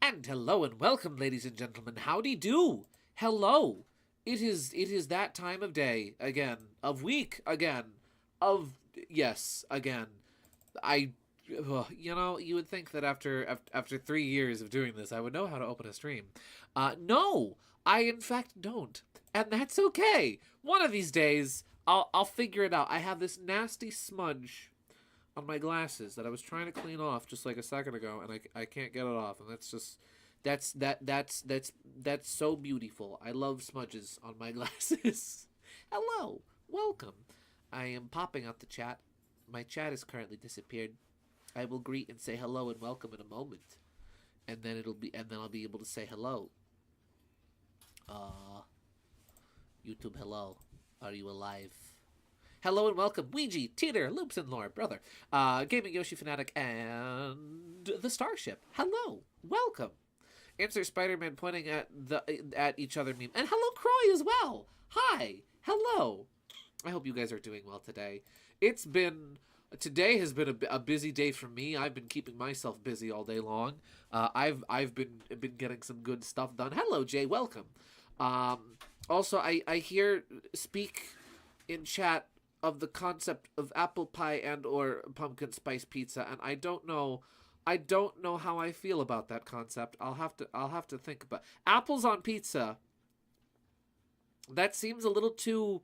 And hello and welcome, ladies and gentlemen. Howdy do. Hello. It is that time of day again, of week again, of yes again. I, you would think that after 3 years of doing this, I would know how to open a stream. No, I in fact don't, and that's okay. One of these days, I'll figure it out. I have this nasty smudge on my glasses that I was trying to clean off just like a second ago, and I can't get it off, and that's so beautiful. I love smudges on my glasses. Hello, welcome. I am popping out the chat. My chat has currently disappeared. I will greet and say hello and welcome in a moment, and then I'll be able to say hello. YouTube, hello. Are you alive? Hello and welcome, Ouija, Teeter, Loops and Lore, brother, Gaming Yoshi Fanatic, and the Starship. Hello, welcome. Insert Spider-Man pointing at each other meme, and hello, Croy as well. Hi, hello. I hope you guys are doing well today. Today has been a busy day for me. I've been keeping myself busy all day long. I've been getting some good stuff done. Hello, Jay, welcome. Also, I hear speak in chat of the concept of apple pie and or pumpkin spice pizza, and I don't know how I feel about that concept. I'll have to think about apples on pizza. That seems a little too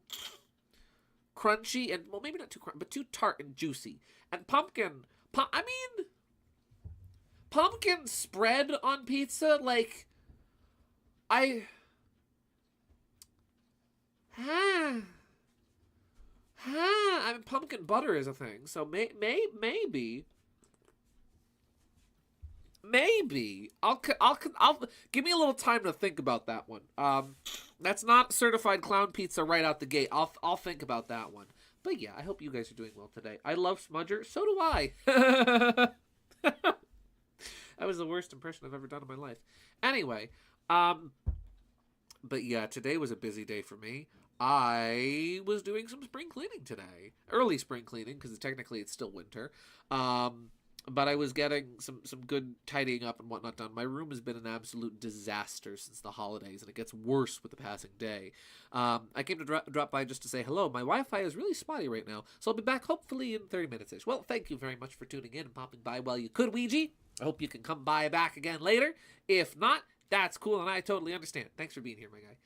crunchy and, well, maybe not too crunchy, but too tart and juicy. And pumpkin spread on pizza, like, I mean, pumpkin butter is a thing, so maybe I'll give me a little time to think about that one. That's not certified clown pizza right out the gate. I'll think about that one. But yeah, I hope you guys are doing well today. I love Smudger. So do I. That was the worst impression I've ever done in my life. Anyway, but yeah, today was a busy day for me. I was doing some spring cleaning today. Early spring cleaning, because technically it's still winter. But I was getting some good tidying up and whatnot done. My room has been an absolute disaster since the holidays, and it gets worse with the passing day. I came to drop by just to say hello. My Wi-Fi is really spotty right now, so I'll be back hopefully in 30 minutes-ish. Well, thank you very much for tuning in and popping by while you could, Ouija. I hope you can come by back again later. If not, that's cool, and I totally understand. Thanks for being here, my guy.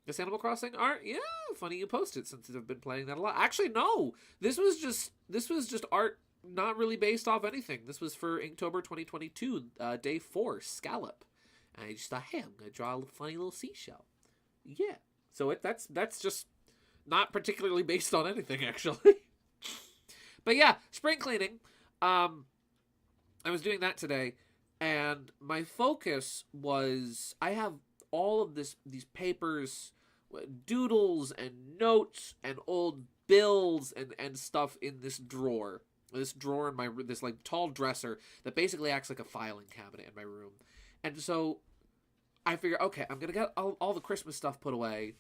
This Animal Crossing art, yeah, funny you posted since I've been playing that a lot. Actually, no, this was just art, not really based off anything. This was for Inktober 2022, day 4, Scallop. And I just thought, hey, I'm gonna draw a funny little seashell. Yeah, so that's just not particularly based on anything, actually. But yeah, spring cleaning. I was doing that today, and my focus was, I have all of these papers, doodles and notes and old bills and stuff in this drawer. This drawer in my, this like tall dresser that basically acts like a filing cabinet in my room. And so I figure, okay, I'm gonna get all the Christmas stuff put away.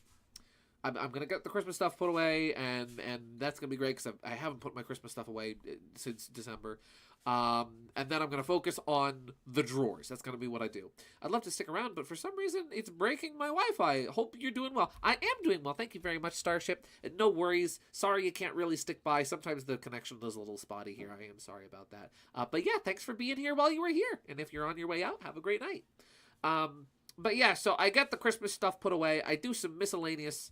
I'm gonna get the Christmas stuff put away, and that's gonna be great because I haven't put my Christmas stuff away since December. And then I'm gonna focus on the drawers. That's gonna be what I do. I'd love to stick around, but for some reason it's breaking my Wi-Fi. Hope you're doing well. I am doing well. Thank you very much, Starship. No worries. Sorry you can't really stick by. Sometimes the connection is a little spotty here. I am sorry about that. But yeah, thanks for being here while you were here. And if you're on your way out, have a great night. But yeah, so I get the Christmas stuff put away. I do some miscellaneous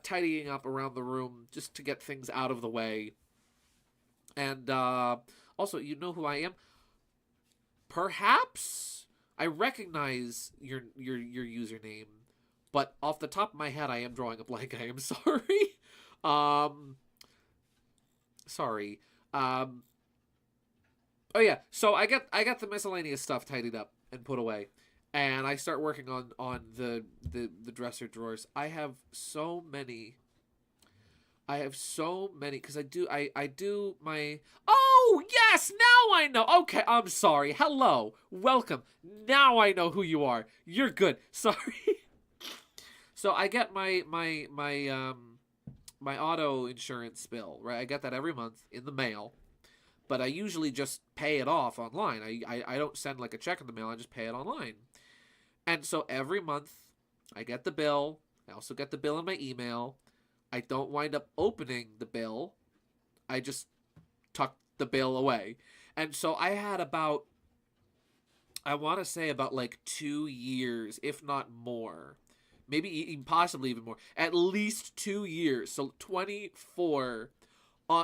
tidying up around the room just to get things out of the way. And also, you know who I am? Perhaps I recognize your username, but off the top of my head, I am drawing a blank. I am sorry. Sorry. Oh yeah. So I got the miscellaneous stuff tidied up and put away, and I start working on the dresser drawers. I have so many because I do my, oh yes, now I know. Okay, I'm sorry. Hello, welcome. Now I know who you are. You're good. Sorry. So I get my auto insurance bill, right? I get that every month in the mail. but I usually just pay it off online. I don't send like a check in the mail. I just pay it online. And so every month I get the bill. I also get the bill in my email. I don't wind up opening the bill. I just tuck the bill away. And so I had about, I want to say about like 2 years, if not more. Maybe even possibly even more. At least 2 years. So 24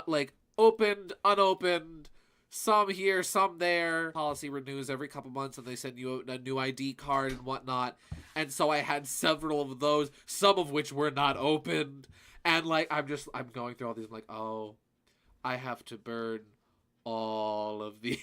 like opened, unopened, some here, some there. Policy renews every couple months and they send you a new ID card and whatnot. And so I had several of those, some of which were not opened. And like, I'm going through all these. I'm like, oh, I have to burn all of these.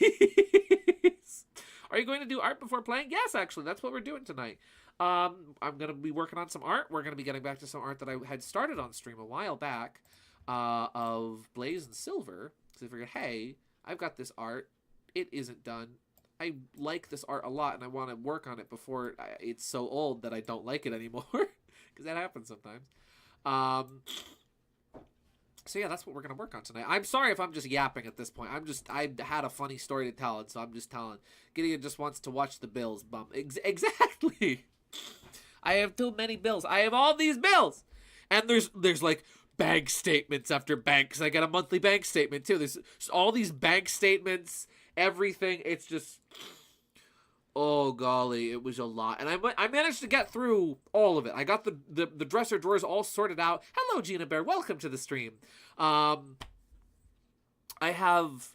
Are you going to do art before playing? Yes, actually, that's what we're doing tonight. I'm going to be working on some art. We're going to be getting back to some art that I had started on stream a while back of Blaze and Silver. So I figured, hey, I've got this art. It isn't done. I like this art a lot, and I want to work on it before it's so old that I don't like it anymore. Because that happens sometimes. So yeah, that's what we're going to work on tonight. I'm sorry if I'm just yapping at this point. I had a funny story to tell, and so I'm just telling. Gideon just wants to watch the bills bump. Exactly. I have too many bills. I have all these bills. And there's like bank statements after bank, because I get a monthly bank statement too. There's all these bank statements, everything. It's just, oh golly, it was a lot. And I managed to get through all of it. I got the dresser drawers all sorted out. Hello, Gina Bear. Welcome to the stream. I have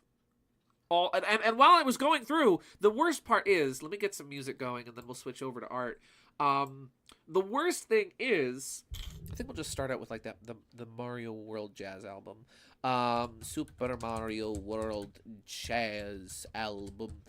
all, and while I was going through, the worst part is, let me get some music going and then we'll switch over to art. The worst thing is, I think we'll just start out with like the Mario World Jazz album. Super Mario World Jazz album.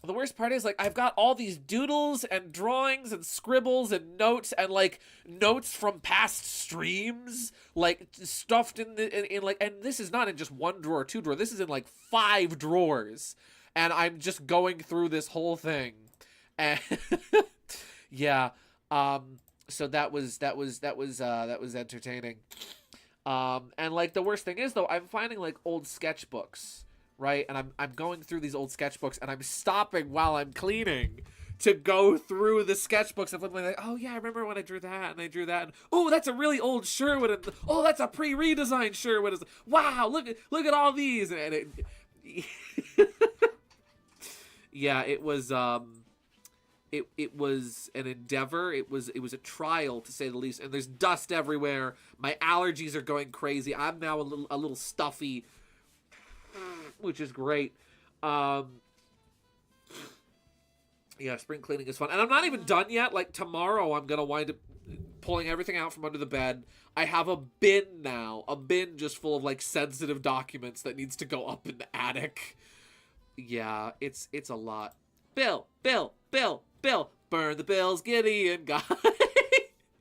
The worst part is, like, I've got all these doodles and drawings and scribbles and notes and like notes from past streams, like stuffed in like, and this is not in just one drawer or two drawer. This is in like 5 drawers, and I'm just going through this whole thing, and yeah. So that was entertaining. And like the worst thing is though, I'm finding like old sketchbooks. Right, and I'm going through these old sketchbooks, and I'm stopping while I'm cleaning to go through the sketchbooks and flipping like, oh yeah, I remember when I drew that, and I drew that, and oh, that's a really old Sherwood, and oh, that's a pre-redesigned Sherwood. Wow, look at all these, and it, yeah, it was it was an endeavor. It was a trial, to say the least. And there's dust everywhere. My allergies are going crazy. I'm now a little stuffy, which is great. Yeah, spring cleaning is fun. And I'm not even done yet. Like, tomorrow I'm going to wind up pulling everything out from under the bed. I have a bin now. A bin just full of, like, sensitive documents that needs to go up in the attic. Yeah, it's a lot. Bill. Burn the bills, Gideon, guy.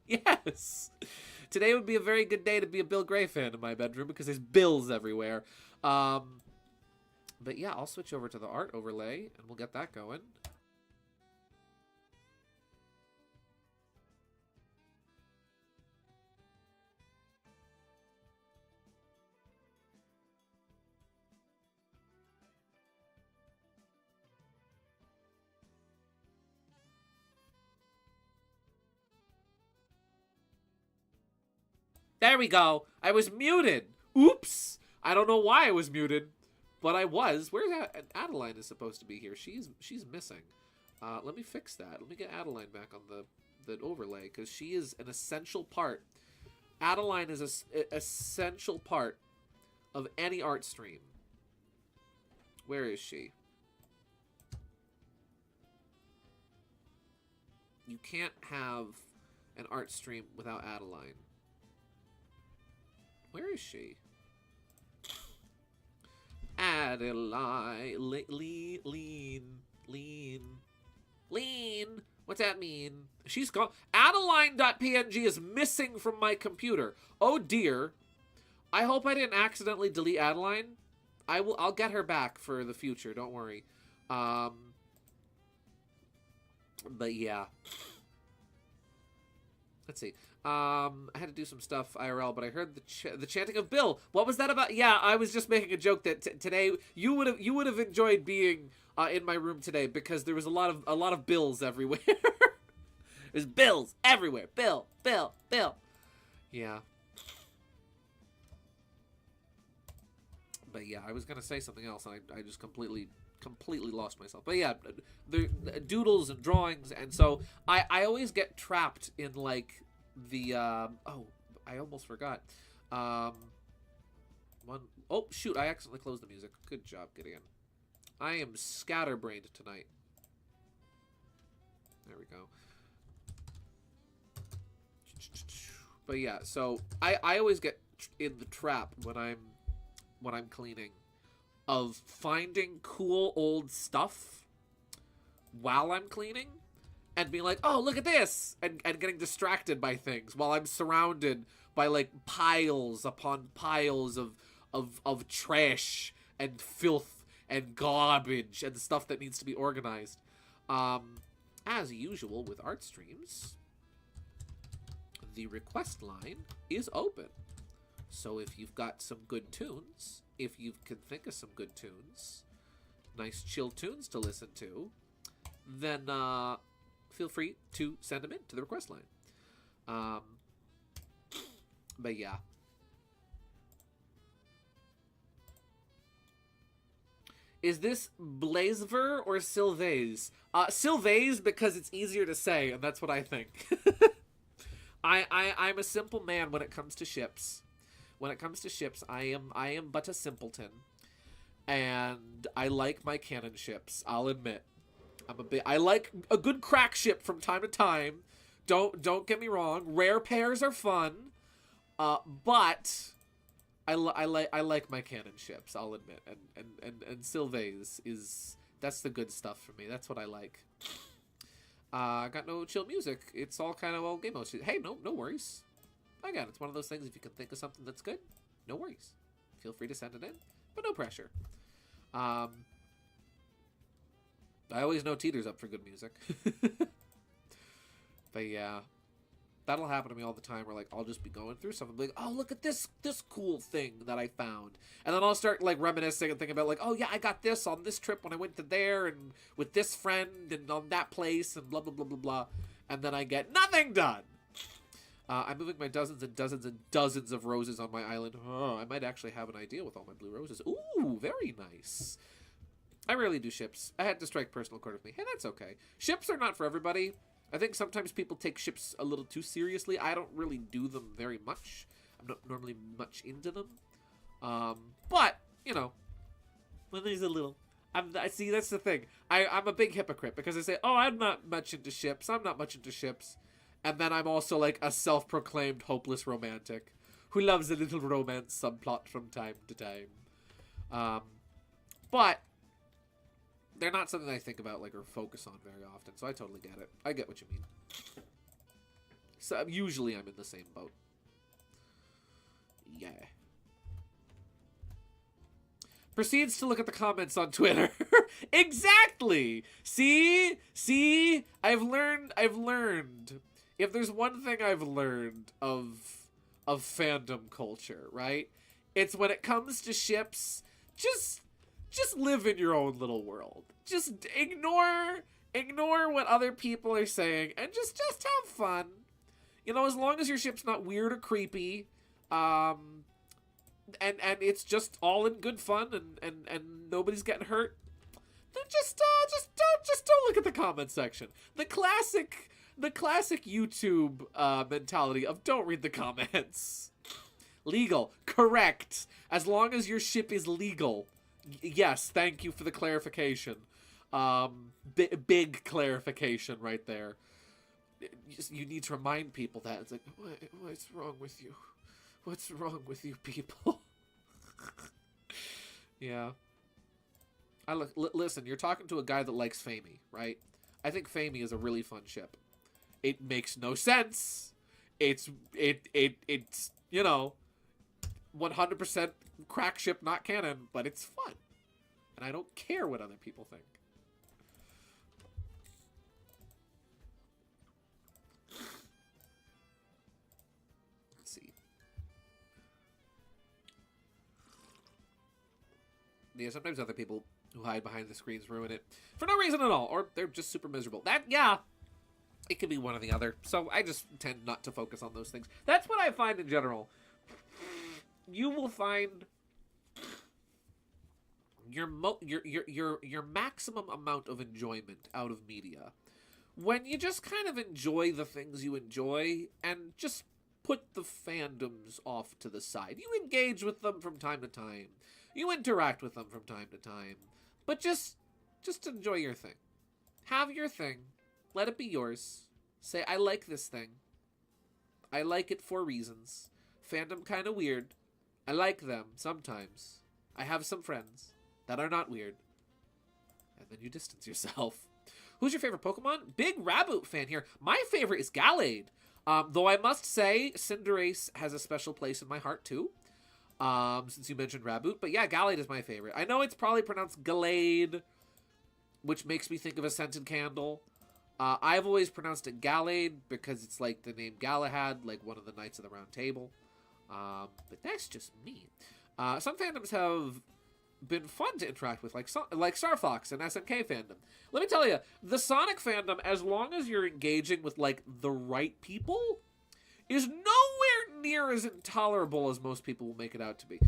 Yes. Today would be a very good day to be a Bill Gray fan in my bedroom because there's bills everywhere. But yeah, I'll switch over to the art overlay and we'll get that going. There we go. I was muted. Oops. I don't know why I was muted. But I was. Where's Adeline is supposed to be here? She's missing. Let me fix that. Let me get Adeline back on the overlay, because she is an essential part. Adeline is an essential part of any art stream. Where is she? You can't have an art stream without Adeline. Where is she? Adeline, lean. What's that mean? She's gone. Adeline.png is missing from my computer. Oh dear. I hope I didn't accidentally delete Adeline. I'll get her back for the future. Don't worry. But yeah. Let's see. I had to do some stuff IRL, but I heard the chanting of Bill. What was that about? Yeah, I was just making a joke that today you would have enjoyed being in my room today because there was a lot of bills everywhere. There's bills everywhere. Bill, Bill, Bill. Yeah. But yeah, I was gonna say something else, and I just completely lost myself. But yeah, the doodles and drawings, and so I always get trapped in like the oh, I almost forgot. Oh shoot, I accidentally closed the music. Good job, Gideon. I am scatterbrained tonight. There we go. But yeah, so I always get in the trap when I'm cleaning of finding cool old stuff while I'm cleaning and being like, oh, look at this, and getting distracted by things while I'm surrounded by like piles upon piles of trash and filth and garbage and stuff that needs to be organized. As usual with art streams, the request line is open. So if you've got some good tunes, if you can think of some good tunes, nice chill tunes to listen to, then feel free to send them in to the request line. But yeah. Is this Blazever or Sylvaise? Sylvaise because it's easier to say, and that's what I think. I'm a simple man when it comes to ships. When it comes to ships, I am but a simpleton, and I like my cannon ships. I'll admit, I like a good crack ship from time to time. Don't get me wrong. Rare pairs are fun, but I like my cannon ships. I'll admit, and Sylvaise that's the good stuff for me. That's what I like. I got no chill music. It's all kind of old game mode. Hey, no worries. Again, it's one of those things, if you can think of something that's good, no worries. Feel free to send it in, but no pressure. I always know Teeter's up for good music. But yeah, that'll happen to me all the time where like I'll just be going through something like, oh, look at this cool thing that I found. And then I'll start like reminiscing and thinking about like, oh yeah, I got this on this trip when I went to there and with this friend and on that place and blah, blah, blah, blah, blah. And then I get nothing done. I'm moving my dozens and dozens and dozens of roses on my island. Oh, I might actually have an idea with all my blue roses. Ooh, very nice. I rarely do ships. I had to strike personal chord with me. Hey, that's okay. Ships are not for everybody. I think sometimes people take ships a little too seriously. I don't really do them very much. I'm not normally much into them. But, you know, when there's a little... I see, that's the thing. I'm a big hypocrite because I say, oh, I'm not much into ships. I'm not much into ships. And then I'm also like a self-proclaimed hopeless romantic who loves a little romance subplot from time to time. But they're not something I think about like or focus on very often, so I totally get it. I get what you mean. So usually I'm in the same boat. Yeah. Proceeds to look at the comments on Twitter. Exactly. See, I've learned. If there's one thing I've learned of fandom culture, right? It's when it comes to ships, just live in your own little world. Just ignore what other people are saying and just have fun. You know, as long as your ship's not weird or creepy, and it's just all in good fun and nobody's getting hurt, then just don't look at the comment section. The classic YouTube mentality of don't read the comments. Legal. Correct. As long as your ship is legal. Yes, thank you for the clarification. Big clarification right there. You need to remind people that. It's like, what's wrong with you? What's wrong with you people? Yeah. Listen, you're talking to a guy that likes Famey, right? I think Famey is a really fun ship. It makes no sense. It's you know, 100% crack ship, not canon, but it's fun. And I don't care what other people think. see. Yeah, sometimes other people who hide behind the screens ruin it for no reason at all, or they're just super miserable. Yeah, it could be one or the other. So I just tend not to focus on those things. That's what I find in general. You will find your maximum amount of enjoyment out of media when you just kind of enjoy the things you enjoy and just put the fandoms off to the side. You engage with them from time to time. You interact with them from time to time. But just enjoy your thing. Have your thing. Let it be yours. Say, I like this thing. I like it for reasons. Fandom kind of weird. I like them sometimes. I have some friends that are not weird. And then you distance yourself. Who's your favorite Pokemon? Big Raboot fan here. My favorite is Gallade. Though I must say, Cinderace has a special place in my heart too. Since you mentioned Raboot. But yeah, Gallade is my favorite. I know it's probably pronounced Gallade, which makes me think of a scented candle. I've always pronounced it Gallade because it's like the name Galahad, like one of the Knights of the Round Table. But that's just me. Some fandoms have been fun to interact with, like Star Fox and SNK fandom. Let me tell you, the Sonic fandom, as long as you're engaging with like the right people, is nowhere near as intolerable as most people will make it out to be.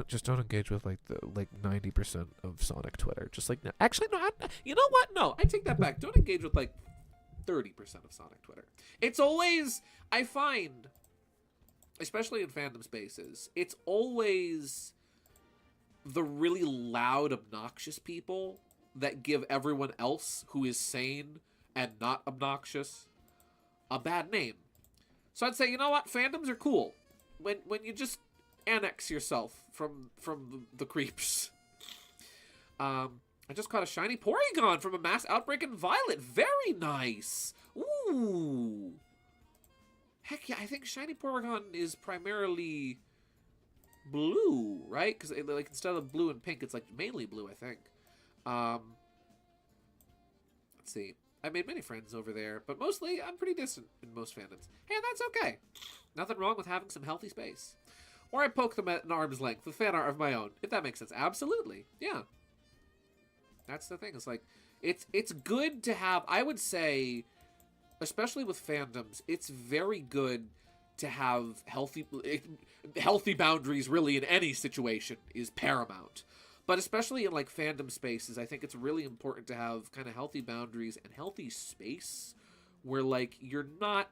Just don't engage with like 90% of Sonic Twitter. Just like, no, actually no, you know what? No, I take that back. Don't engage with like 30% of Sonic Twitter. It's always, I find, especially in fandom spaces, it's always the really loud, obnoxious people that give everyone else who is sane and not obnoxious a bad name. So I'd say, you know what? Fandoms are cool when you just annex yourself from the creeps. I just caught a shiny Porygon from a mass outbreak in Violet. Very nice. Ooh. Heck yeah, I think shiny Porygon is primarily blue, right? Because like instead of blue and pink, it's like mainly blue, I think. Let's see. I made many friends over there, but mostly I'm pretty distant in most fandoms. Hey, that's okay. Nothing wrong with having some healthy space. Or I poke them at an arm's length with fan art of my own, if that makes sense. Absolutely. Yeah. That's the thing. It's like, it's good to have, I would say, especially with fandoms, it's very good to have healthy boundaries really in any situation is paramount. But especially in like fandom spaces, I think it's really important to have kind of healthy boundaries and healthy space where like you're not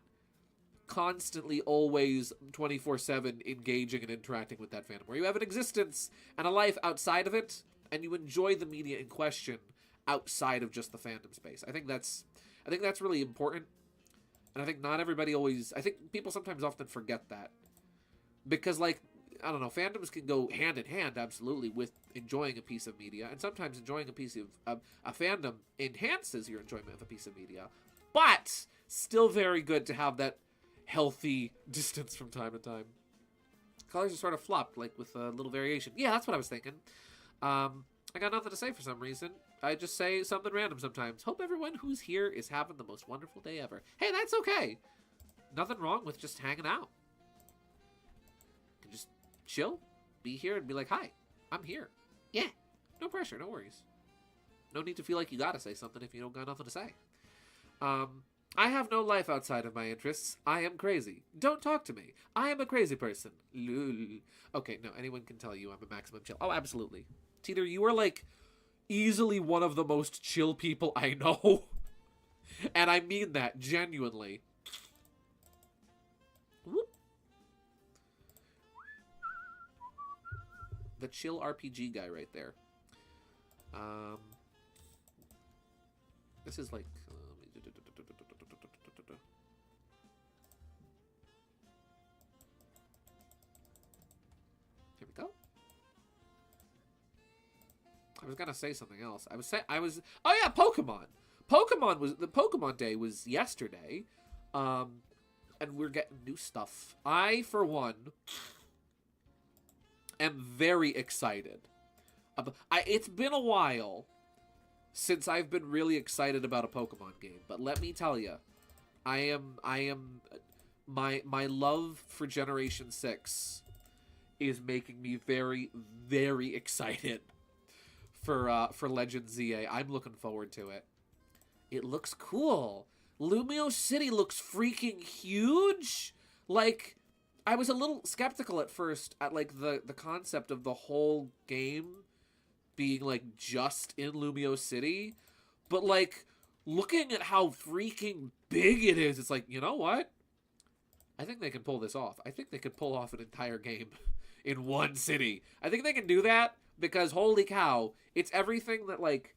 constantly always 24/7 engaging and interacting with that fandom, where you have an existence and a life outside of it and you enjoy the media in question outside of just the fandom space. I think that's really important. And I think not everybody always, I think people sometimes often forget that. Because like, I don't know, fandoms can go hand in hand, absolutely, with enjoying a piece of media. And sometimes enjoying a piece of a fandom enhances your enjoyment of a piece of media. But still very good to have that healthy distance from time to time. Colors are sort of flopped, like with a little variation. Yeah, that's what I was thinking. I got nothing to say for some reason. I just say something random sometimes. Hope everyone who's here is having the most wonderful day ever. Hey, that's okay. Nothing wrong with just hanging out. You can just chill, be here, and be like, hi, I'm here. Yeah, no pressure, no worries. No need to feel like you gotta say something if you don't got nothing to say. I have no life outside of my interests. I am crazy. Don't talk to me. I am a crazy person. Lul. Okay, no, anyone can tell you I'm a maximum chill. Oh, absolutely. Teeter, you are like easily one of the most chill people I know. And I mean that genuinely. Whoop. The chill RPG guy right there. This is like... Here we go. I was gonna say something else. Oh yeah, Pokemon. The Pokemon Day was yesterday. And we're getting new stuff. I, for one, am very excited. It's been a while since I've been really excited about a Pokemon game, but let me tell you, I am my love for Generation 6 is making me very, very excited for Legends ZA. I'm looking forward to it. It looks cool. Lumio City looks freaking huge. Like, I was a little skeptical at first at, like, the concept of the whole game being, like, just in Lumio City. But, like, looking at how freaking big it is, it's like, you know what? I think they can pull this off. I think they could pull off an entire game in one city. I think they can do that because, holy cow, it's everything that, like...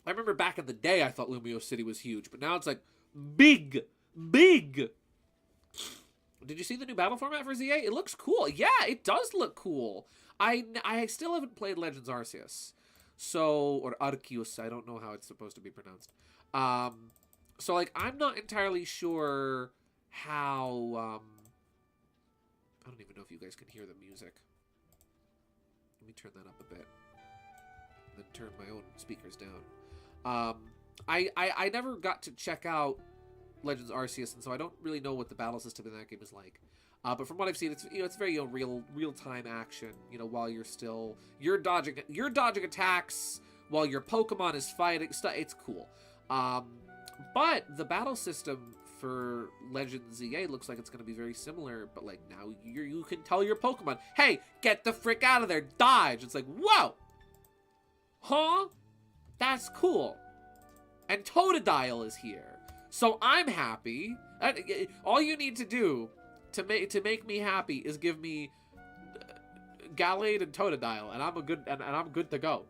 I remember back in the day I thought Lumio City was huge, but now it's, like, big. Big! Did you see the new battle format for ZA? It looks cool. Yeah, it does look cool. I still haven't played Legends Arceus. So, or Arceus, I don't know how it's supposed to be pronounced. So, like, I'm not entirely sure how, I don't even know if you guys can hear the music. Let me turn that up a bit. And then turn my own speakers down. I never got to check out Legends Arceus, and so I don't really know what the battle system in that game is like. But from what I've seen, it's it's very real time action. While you're dodging attacks while your Pokemon is fighting. It's cool. But the battle system for Legends ZA looks like it's going to be very similar. But like now you can tell your Pokemon, hey, get the frick out of there, dodge. It's like, whoa, huh? That's cool. And Totodile is here. So I'm happy. All you need to do to make me happy is give me Gallade and Totodile, and I'm good to go.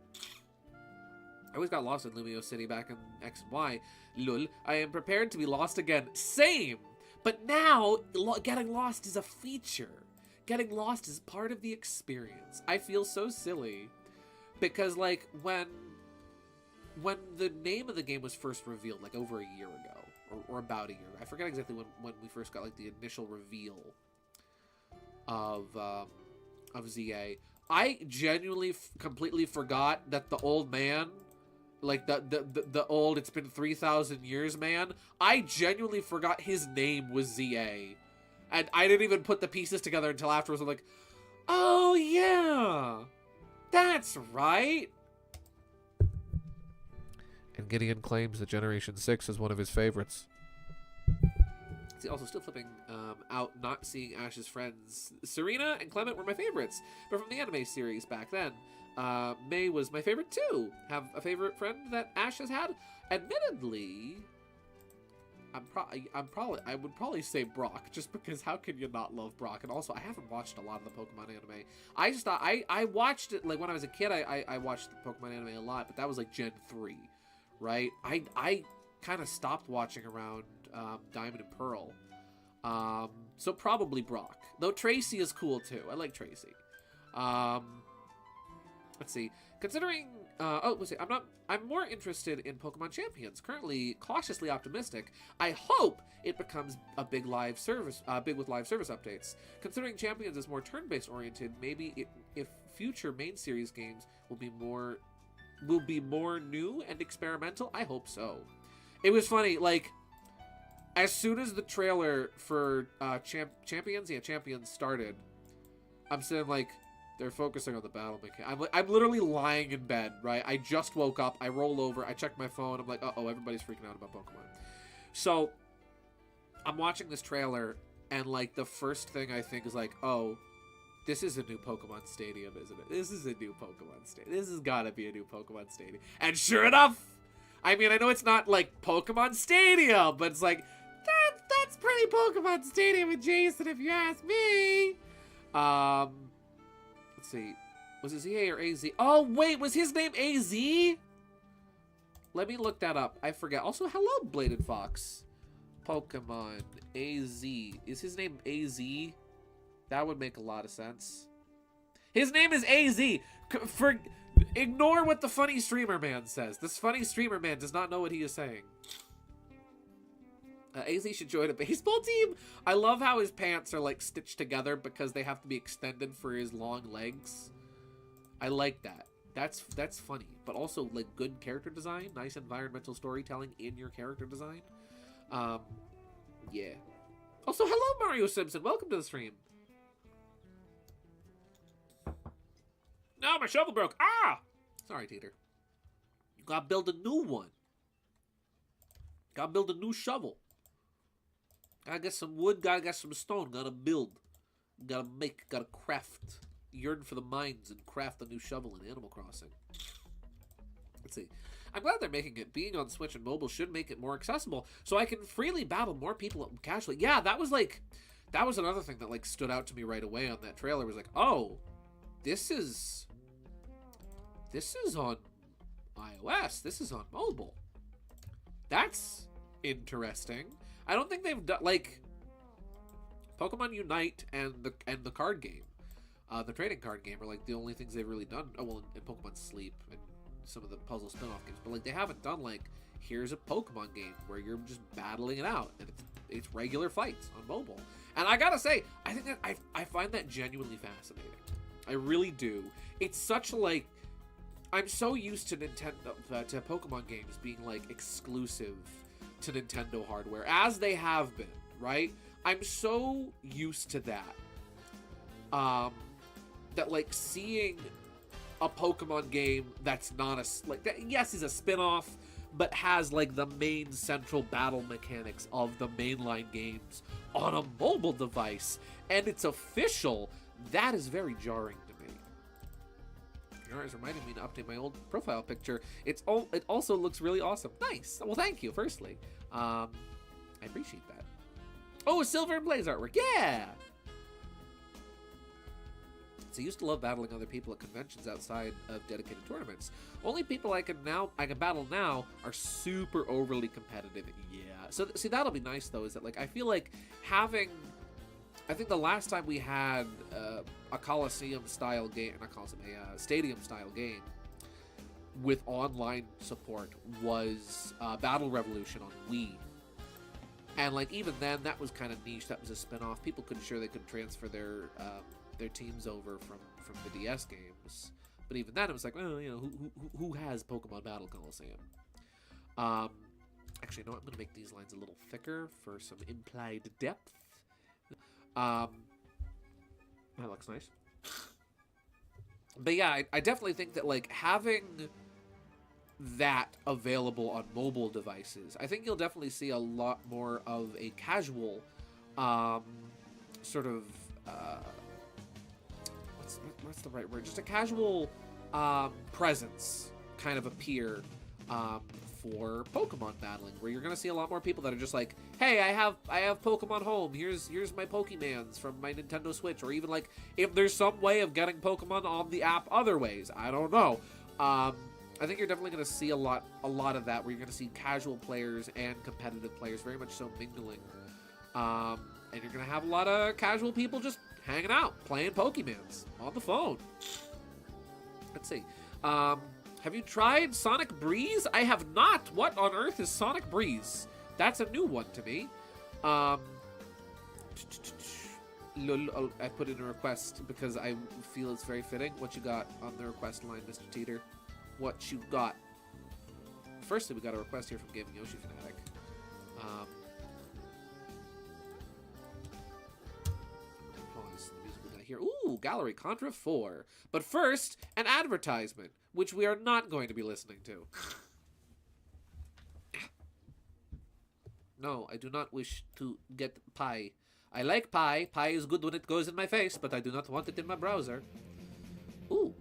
I always got lost in Lumio City back in X and Y. Lul. I am prepared to be lost again. Same. But now getting lost is a feature. Getting lost is part of the experience. I feel so silly because like when the name of the game was first revealed, like over a year ago. Or about a year. I forget exactly when we first got like the initial reveal of ZA. I genuinely completely forgot that the old man, like the old it's been 3,000 years man, I genuinely forgot his name was ZA. And I didn't even put the pieces together until afterwards. I'm like, oh yeah, that's right. And Gideon claims that Generation 6 is one of his favorites. Also, still flipping out not seeing Ash's friends. Serena and Clement were my favorites, but from the anime series back then. May was my favorite too. Have a favorite friend that Ash has had? Admittedly, I would probably say Brock, just because how can you not love Brock? And also, I haven't watched a lot of the Pokemon anime. I just thought I watched it like when I was a kid. I watched the Pokemon anime a lot, but that was like Gen 3. Right? I kind of stopped watching around Diamond and Pearl. So probably Brock. Though Tracy is cool too. I like Tracy. Let's see. Considering I'm more interested in Pokemon Champions. Currently cautiously optimistic. I hope it becomes a big with live service updates. Considering Champions is more turn-based oriented, maybe if future main series games will be more new and experimental. I hope so. It was funny, like, as soon as the trailer for Champions started, I'm sitting like, they're focusing on the battle mechanic. I'm literally lying in bed, right? I just woke up, I roll over, I check my phone, I'm like, uh-oh, everybody's freaking out about Pokemon. So, I'm watching this trailer, and, like, the first thing I think is like, oh, this is a new Pokemon Stadium, isn't it? This is a new Pokemon Stadium. This has got to be a new Pokemon Stadium. And sure enough, I mean, I know it's not like Pokemon Stadium, but it's like, that's pretty Pokemon Stadium adjacent if you ask me. Let's see. Was it ZA or AZ? Oh, wait, was his name AZ? Let me look that up. I forget. Also, hello, Bladed Fox. Pokemon AZ. Is his name AZ? That would make a lot of sense. His name is AZ. Ignore what the funny streamer man says. This funny streamer man does not know what he is saying. AZ should join a baseball team? I love how his pants are like stitched together because they have to be extended for his long legs. I like that. That's funny. But also like good character design. Nice environmental storytelling in your character design. Yeah. Also, hello, Mario Simpson. Welcome to the stream. No, my shovel broke. Ah! Sorry, Teeter. You gotta build a new one. Gotta build a new shovel. Gotta get some wood, gotta get some stone, gotta build. Gotta make, gotta craft. Yearn for the mines and craft a new shovel in Animal Crossing. Let's see. I'm glad they're making it. Being on Switch and mobile should make it more accessible, so I can freely battle more people casually. Yeah, that was another thing that like stood out to me right away on that trailer. Was like, oh, this is on iOS. This is on mobile. That's interesting. I don't think they've done like Pokemon Unite and the card game, the trading card game are like the only things they've really done. Oh well, and Pokemon Sleep and some of the puzzle spin-off games, but like they haven't done like here's a Pokemon game where you're just battling it out and it's regular fights on mobile. And I gotta say, I think that I find that genuinely fascinating. I really do. It's such like I'm so used to Nintendo to Pokemon games being like exclusive to Nintendo hardware as they have been, right? I'm so used to that. That like seeing a Pokemon game that's not like that, yes, is a spin-off, but has like the main central battle mechanics of the mainline games on a mobile device, and it's official. That is very jarring to me. It's reminding me to update my old profile picture. It also looks really awesome. Nice. Well, thank you. Firstly, I appreciate that. Oh, Silver and Blaze artwork. Yeah. So I used to love battling other people at conventions outside of dedicated tournaments. Only people I can battle now are super overly competitive. Yeah. So see, that'll be nice though. Is that like I feel like having. I think the last time we had a Coliseum style game, not Coliseum, a Stadium style game with online support was Battle Revolution on Wii. And like even then, that was kind of niche. That was a spin-off. People couldn't sure they could transfer their teams over from the DS games. But even then, it was like, well, you know, who has Pokemon Battle Coliseum? Actually, you know what? I'm going to make these lines a little thicker for some implied depth. That looks nice. But yeah, I definitely think that like having that available on mobile devices, I think you'll definitely see a lot more of a casual sort of what's the right word? Just a casual presence kind of appear for Pokemon battling, where you're gonna see a lot more people that are just like, hey, I have Pokemon home. Here's my Pokemans from my Nintendo Switch, or even like if there's some way of getting Pokemon on the app other ways. I don't know. I think you're definitely gonna see a lot of that, where you're gonna see casual players and competitive players very much so mingling, and you're gonna have a lot of casual people just hanging out, playing Pokemans on the phone. Let's see. Have you tried Sonic Breeze? I have not. What on earth is Sonic Breeze? That's a new one to me. I put in a request because I feel it's very fitting. What you got on the request line, Mr. Teeter? What you got? Firstly, we got a request here from Gaming Yoshi Fanatic. Pause the music we got here. Ooh, Gallery Contra 4. But first, an advertisement, which we are not going to be listening to. No, I do not wish to get pie. I like pie. Pie is good when it goes in my face, but I do not want it in my browser. Ooh.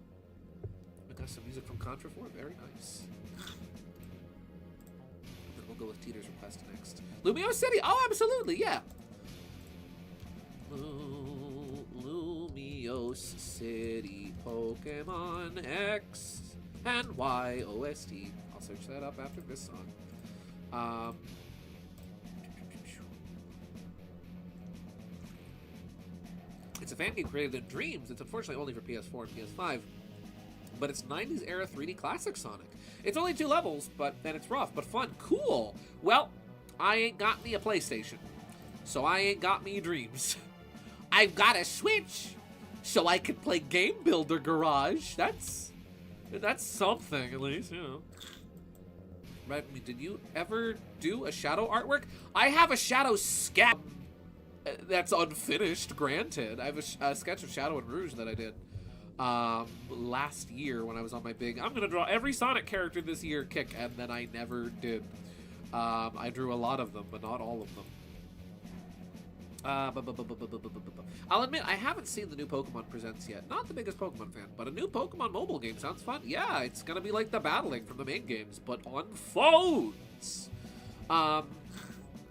We got some music from Contra 4. Very nice. Then we'll go with Teeter's request next. Lumio City. Oh, absolutely. Yeah. Lumios City, Pokemon X and Y OST. I'll search that up after this song. It's a fan game created in Dreams. It's unfortunately only for PS4 and PS5, but it's 90s era 3D classic Sonic. It's only 2 levels, and it's rough, but fun. Cool. Well, I ain't got me a PlayStation, so I ain't got me Dreams. I've got a Switch, so I can play Game Builder Garage. That's something, at least, you know. Redmi, did you ever do a shadow artwork? I have a shadow sketch that's unfinished, granted. I have a sketch of Shadow and Rouge that I did last year when I was on my big I'm gonna draw every Sonic character this year kick, and then I never did. I drew a lot of them, but not all of them. I'll admit, I haven't seen the new Pokemon Presents yet. Not the biggest Pokemon fan, but a new Pokemon mobile game sounds fun. Yeah, it's gonna be like the battling from the main games, but on phones. I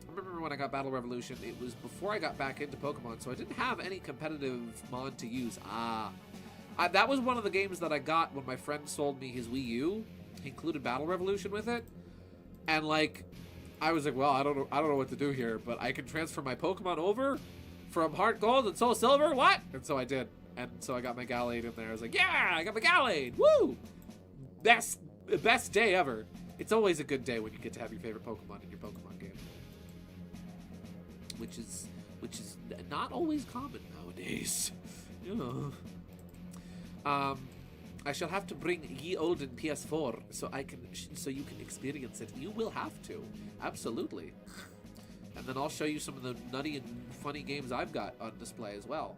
remember when I got Battle Revolution, it was before I got back into Pokemon, so I didn't have any competitive mod to use. That was one of the games that I got when my friend sold me his Wii U. He included Battle Revolution with it, and like, I was like, well, I don't know what to do here, but I can transfer my Pokemon over from Heart Gold and Soul Silver. What? And so I did, and so I got my Gallade in there. I was like, yeah, I got my Gallade. Woo! Best day ever. It's always a good day when you get to have your favorite Pokemon in your Pokemon game, which is not always common nowadays. I shall have to bring ye olden PS4 so you can experience it. You will have to, absolutely. And then I'll show you some of the nutty and funny games I've got on display as well.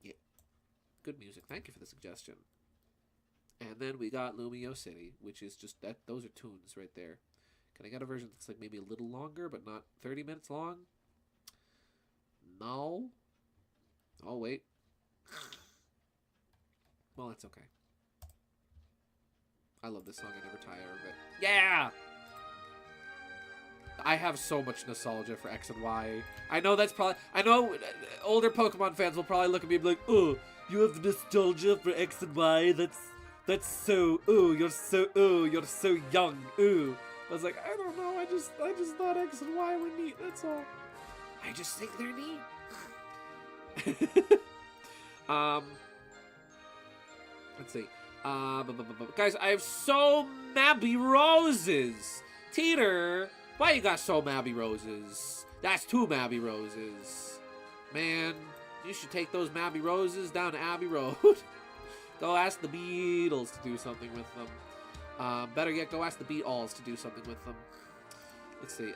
Yeah, good music. Thank you for the suggestion. And then we got Lumio City, which is just that. Those are tunes right there. Can I get a version that's like maybe a little longer, but not 30 minutes long? No. Oh, wait. Well, that's okay. I love this song. I never tire of it. Yeah! I have so much nostalgia for X and Y. I know that's probably... I know older Pokemon fans will probably look at me and be like, oh, you have the nostalgia for X and Y? That's so... Ooh, you're so young. Ooh. I was like, I don't know. I just thought X and Y were neat. That's all. I just think they're neat. Let's see. Guys, I have so mabby roses. Teeter, why you got so mabby roses? That's 2 mabby roses. Man, you should take those mabby roses down to Abbey Road. Go ask the Beatles to do something with them. Better yet, go ask the Beatles to do something with them. Let's see.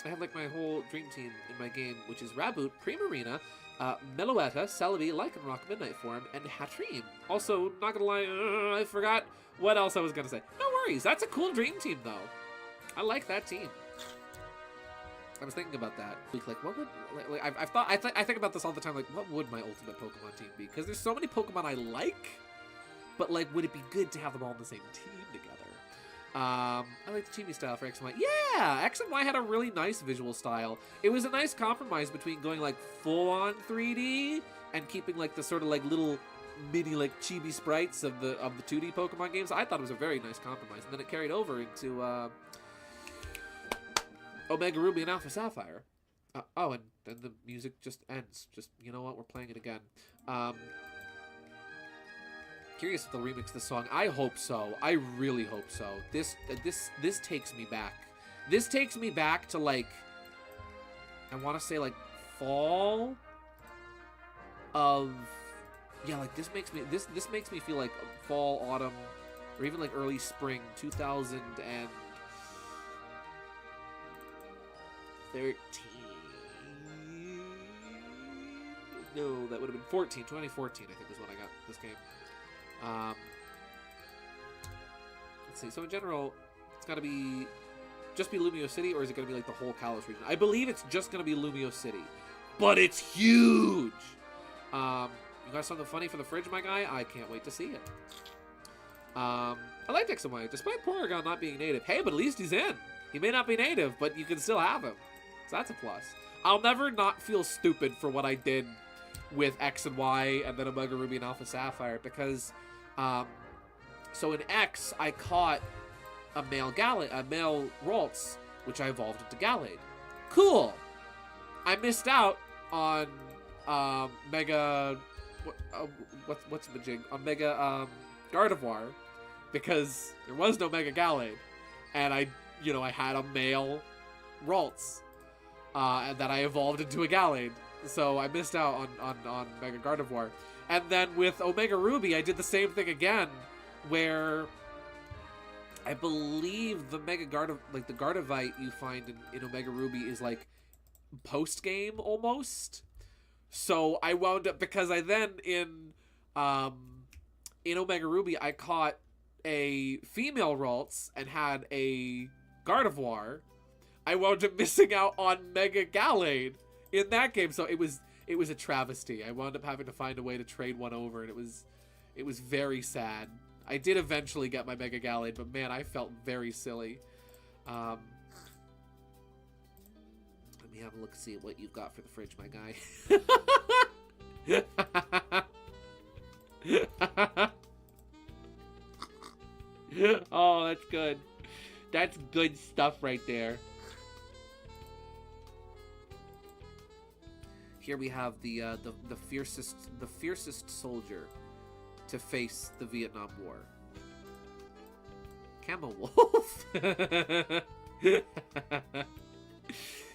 I have like my whole dream team in my game, which is Raboot, Primarina, Meloetta, Celebi, Lycanroc, Midnight Form, and Hatterene. Also, not gonna lie, I forgot what else I was gonna say. No worries, that's a cool dream team though. I like that team. I was thinking about that. Like, what would I think about this all the time. Like, what would my ultimate Pokemon team be? Because there's so many Pokemon I like, but like, would it be good to have them all in the same team together? I like the chibi style for X and Y. Yeah, X and Y had a really nice visual style. It was a nice compromise between going like full-on 3D and keeping like the sort of like little mini like chibi sprites of the 2D Pokemon games. I thought it was a very nice compromise, and then it carried over into Omega Ruby and Alpha Sapphire. Oh, and then the music just ends. Just, you know what? We're playing it again. Curious if they'll remix this song. I hope so. I really hope so. This takes me back. This takes me back to like, I want to say like fall of, yeah, like this makes me feel like fall, autumn, or even like early spring 2013. No, that would have been 2014, I think was when I got this game. Let's see. So in general, it's got to just be Lumio City, or is it going to be like the whole Kalos region? I believe it's just going to be Lumio City, but it's huge. You got something funny for the fridge, my guy? I can't wait to see it. I like X and Y, despite Porygon not being native. Hey, but at least he's in. He may not be native, but you can still have him. So that's a plus. I'll never not feel stupid for what I did with X and Y and then Omega Ruby and Alpha Sapphire, because so in X I caught a male Ralts, which I evolved into Gallade. Cool. I missed out on Mega what's Majig? On Mega Gardevoir, because there was no Mega Gallade, and I had a male Ralts. and that I evolved into a Gallade. So I missed out on Mega Gardevoir. And then with Omega Ruby, I did the same thing again, where I believe the Mega like the Gardevoir you find in Omega Ruby is like post-game almost. So I wound up, because I then in Omega Ruby I caught a female Ralts and had a Gardevoir. I wound up missing out on Mega Gallade in that game, so it was a travesty. I wound up having to find a way to trade one over, and it was very sad. I did eventually get my Mega Gallade, but man, I felt very silly. Let me have a look, see what you've got for the fridge, my guy. Oh, that's good. That's good stuff right there. Here we have the fiercest soldier to face the Vietnam War. Camo Wolf.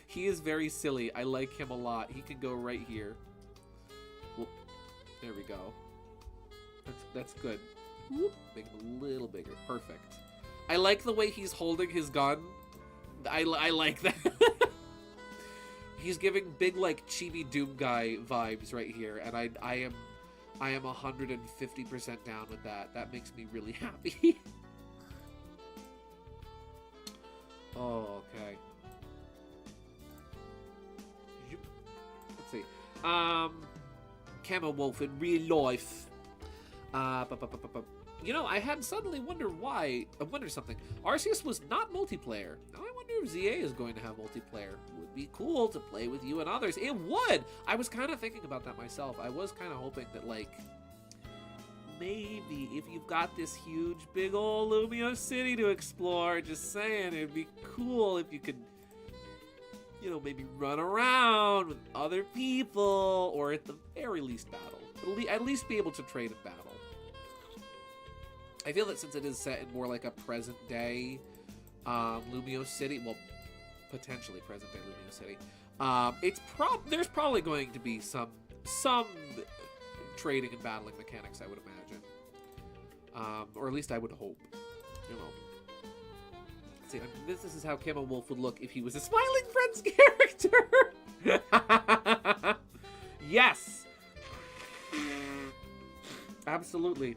He is very silly. I like him a lot. He can go right here. Whoop. There we go. That's good. Whoop. Make him a little bigger. Perfect. I like the way he's holding his gun. I like that. He's giving big, like, chibi Doom guy vibes right here, and I am 150% down with that. That makes me really happy. Oh, okay. Let's see. Camo Wolf in real life. You know, I had suddenly wondered something. Arceus was not multiplayer. Now I wonder if ZA is going to have multiplayer. It would be cool to play with you and others. It would! I was kind of thinking about that myself. I was kind of hoping that, like, maybe if you've got this huge, big old Lumio City to explore, just saying, it'd be cool if you could, you know, maybe run around with other people, or at the very least battle. At least be able to trade in battle. I feel that since it is set in more like a present-day Lumio City, well, potentially present-day Lumio City, there's probably going to be some trading and battling mechanics, I would imagine. Or at least I would hope. You know. Let's see, this is how Camo Wolf would look if he was a Smiling Friends character! Yes! Absolutely.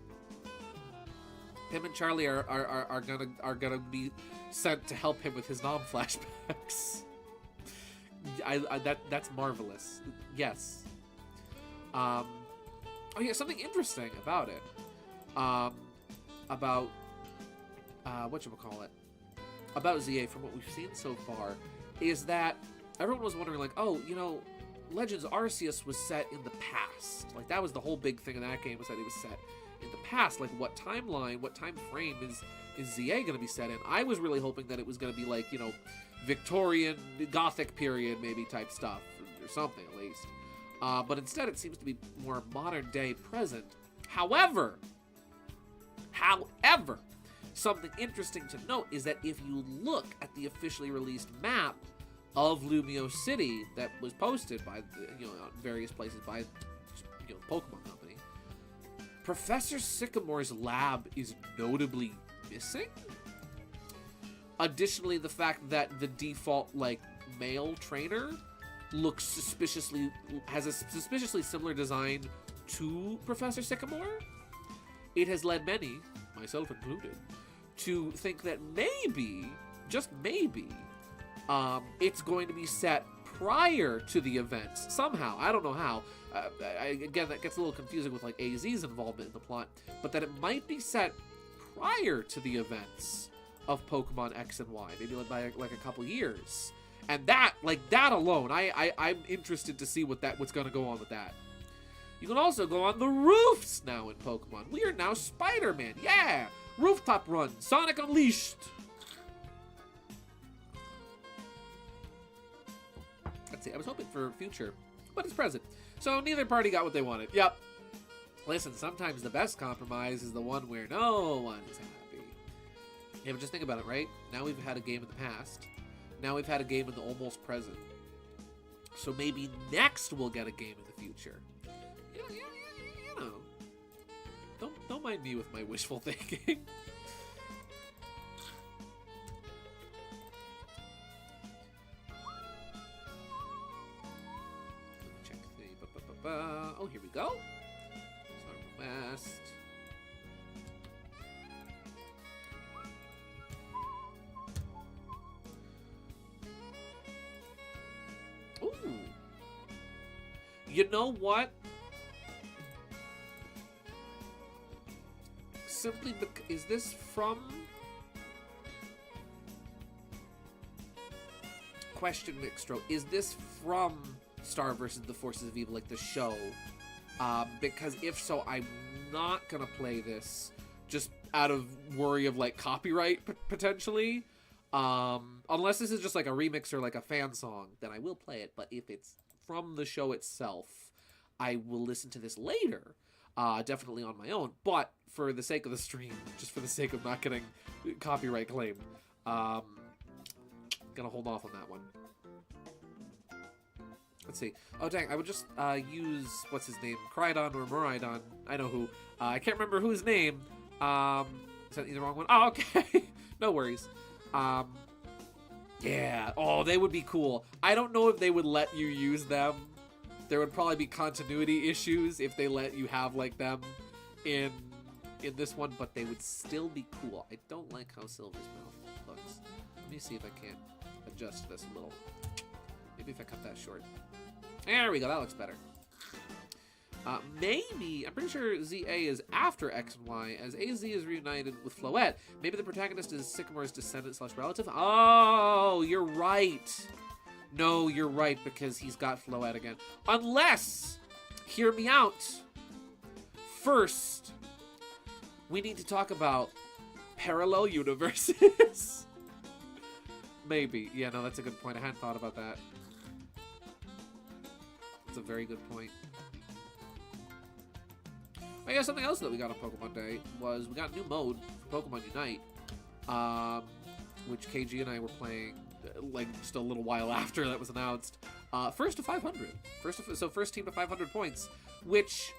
Him and Charlie are gonna be sent to help him with his nom flashbacks. That's marvelous. Yes. Oh yeah, something interesting about it. About whatchamacallit? About ZA, from what we've seen so far, is that everyone was wondering, like, oh, you know, Legends Arceus was set in the past. Like, that was the whole big thing in that game, was that it was set in the past. Like, what timeline, what time frame is ZA going to be set in? I was really hoping that it was going to be like, you know, Victorian, Gothic period maybe type stuff, or something at least. But instead it seems to be more modern day present. However, something interesting to note is that if you look at the officially released map of Lumio City that was posted by, you know, on various places by, you know, Pokemon Company, Professor Sycamore's lab is notably missing. Additionally, the fact that the default, like, male trainer has a suspiciously similar design to Professor Sycamore, it has led many, myself included, to think that maybe, just maybe, it's going to be set prior to the events somehow. I don't know how. Again, that gets a little confusing with, like, AZ's involvement in the plot, but that it might be set prior to the events of Pokemon X and Y, maybe by like a couple years. And that, like, that alone, I'm interested to see what's going to go on with that. You can also go on the roofs now in Pokemon. We are now Spider-Man. Yeah! Rooftop run. Sonic Unleashed. Let's see. I was hoping for future, but it's present. So neither party got what they wanted. Yep. Listen, sometimes the best compromise is the one where no one's happy. Yeah, but just think about it, right? Now we've had a game in the past. Now we've had a game in the almost present. So maybe next we'll get a game in the future. You know. Don't mind me with my wishful thinking. Check the... Oh, here we go. Sorry, West. Ooh. You know what? Simply because... Is this from... Question, Mixtro. Is this from Star vs. the Forces of Evil, like the show? Because if so, I'm not gonna play this just out of worry of, like, copyright, potentially. Unless this is just like a remix or like a fan song, then I will play it. But if it's from the show itself, I will listen to this later, definitely on my own. But for the sake of the stream, just for the sake of not getting copyright claim, gonna hold off on that one. Let's see. Oh, dang, I would just use, what's his name? Crydon or Muraidon. I know who. I can't remember whose name. Is that the wrong one? Oh, okay. No worries. Yeah. Oh, they would be cool. I don't know if they would let you use them. There would probably be continuity issues if they let you have, like, them in this one, but they would still be cool. I don't like how Silver's mouth looks. Let me see if I can't adjust this a little. Maybe if I cut that short. There we go. That looks better. Maybe, I'm pretty sure ZA is after X and Y, as AZ is reunited with Floette. Maybe the protagonist is Sycamore's descendant / relative. Oh, you're right. No, you're right, because he's got Floette again. Unless, hear me out. First, we need to talk about parallel universes. Maybe. Yeah, no, that's a good point. I hadn't thought about that. That's a very good point. I guess something else that we got on Pokemon Day was we got a new mode for Pokemon Unite, which KG and I were playing like just a little while after that was announced. First to 500. First team to 500 points, which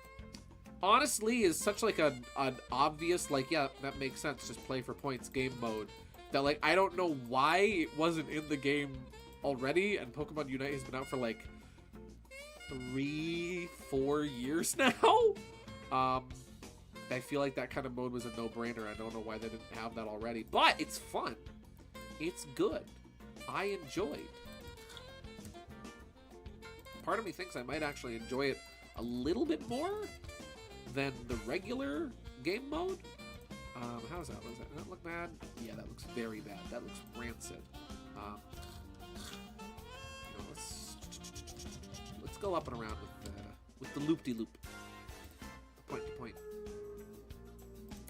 honestly is such like an obvious, like, yeah, that makes sense, just play for points game mode, that like I don't know why it wasn't in the game already, and Pokemon Unite has been out for like 3-4 years now. I feel like that kind of mode was a no-brainer. I don't know why they didn't have that already, but it's fun. It's good. I enjoyed. Part of me thinks I might actually enjoy it a little bit more than the regular game mode. How's that? Does that look bad? Yeah, that looks very bad. That looks rancid. Let's go up and around with the loop-de-loop. Point to point.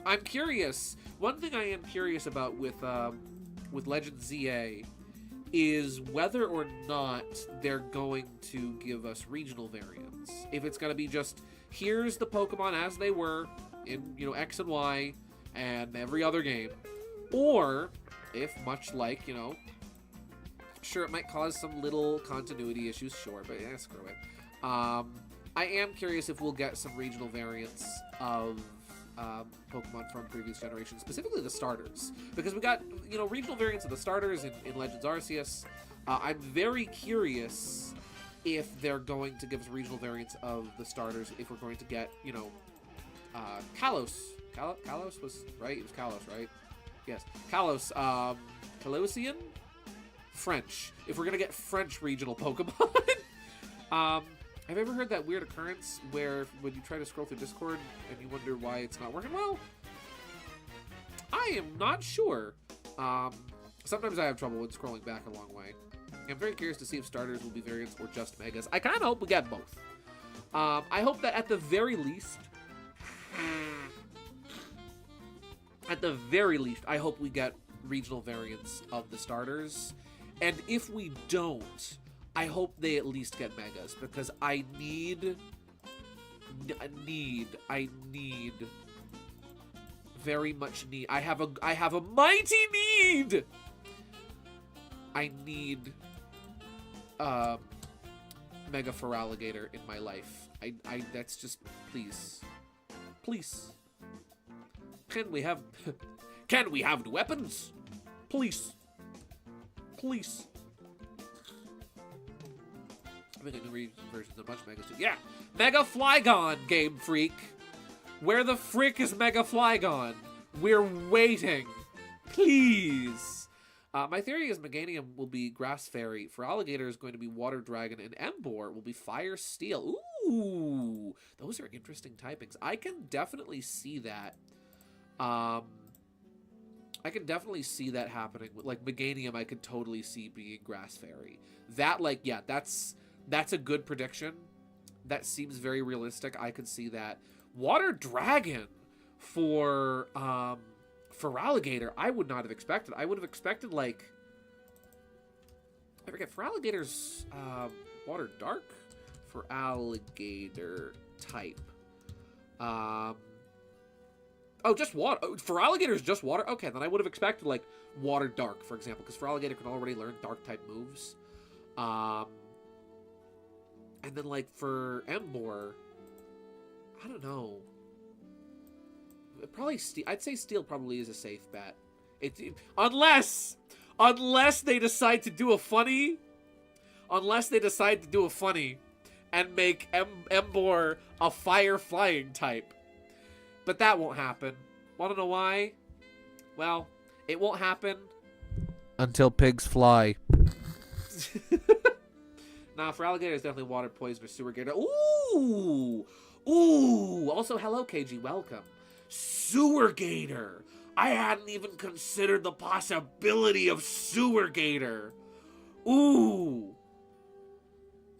I'm curious. One thing I am curious about with Legend ZA is whether or not they're going to give us regional variants. If it's going to be just, here's the Pokemon as they were in, you know, X and Y and every other game, or if, much like, you know, sure, it might cause some little continuity issues, sure, but yeah, screw it. I am curious if we'll get some regional variants of Pokemon from previous generations, specifically the starters, because we got, you know, regional variants of the starters in Legends Arceus. I'm very curious if they're going to give us regional variants of the starters, if we're going to get, you know, Kalos. Kalos was, right? It was Kalos, right? Yes. Kalos, Kalosian? French. If we're going to get French regional Pokemon. Have you ever heard that weird occurrence where when you try to scroll through Discord and you wonder why it's not working well? I am not sure. Sometimes I have trouble with scrolling back a long way. I'm very curious to see if starters will be variants or just megas. I kind of hope we get both. I hope that at the very least, I hope we get regional variants of the starters. And if we don't, I hope they at least get megas, because I need, very much need. I have a mighty need. I need Mega Feraligatr in my life. That's just, please. Please. Can we have new weapons? Please. Please. I think I can read versions of a bunch of Megas too. Yeah! Mega Flygon, Game Freak! Where the frick is Mega Flygon? We're waiting. Please. My theory is Meganium will be Grass Fairy. Feraligatr is going to be Water Dragon. And Emboar will be Fire Steel. Ooh. Those are interesting typings. I can definitely see that. I can definitely see that happening. Like, Meganium, I could totally see being Grass Fairy. That, like, yeah, that's a good prediction. That seems very realistic. I could see that. Water Dragon for Feraligatr, I would not have expected. I would have expected, like, I forget, Feraligatr's Water Dark? Feraligatr type. Oh, just water. Oh, Feraligatr's just water? Okay, then I would have expected, like, Water Dark, for example, because Feraligatr can already learn Dark-type moves. And then, like, for Emboar, I don't know. Probably Steel. I'd say Steel probably is a safe bet. Unless they decide to do a funny. Unless they decide to do a funny and make Emboar a fire flying type. But that won't happen. Want to know why? Well, it won't happen until pigs fly. Nah, Feraligatr is definitely Water, Poison, or Sewer Gator. Ooh! Ooh! Also, hello, KG. Welcome. Sewer Gator. I hadn't even considered the possibility of Sewer Gator. Ooh!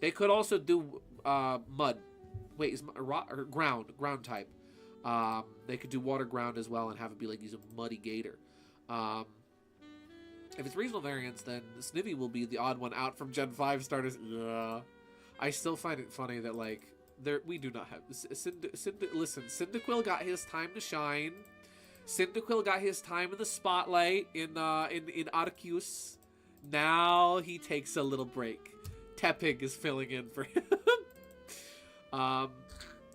They could also do mud. Wait, is or ground type. They could do water ground as well and have it be like he's a muddy gator. If it's regional variants, then Snivy will be the odd one out from Gen 5 starters. Ugh. I still find it funny that, like, we do not have... Listen, Cyndaquil got his time to shine. Cyndaquil got his time in the spotlight in Arceus. Now he takes a little break. Tepig is filling in for him.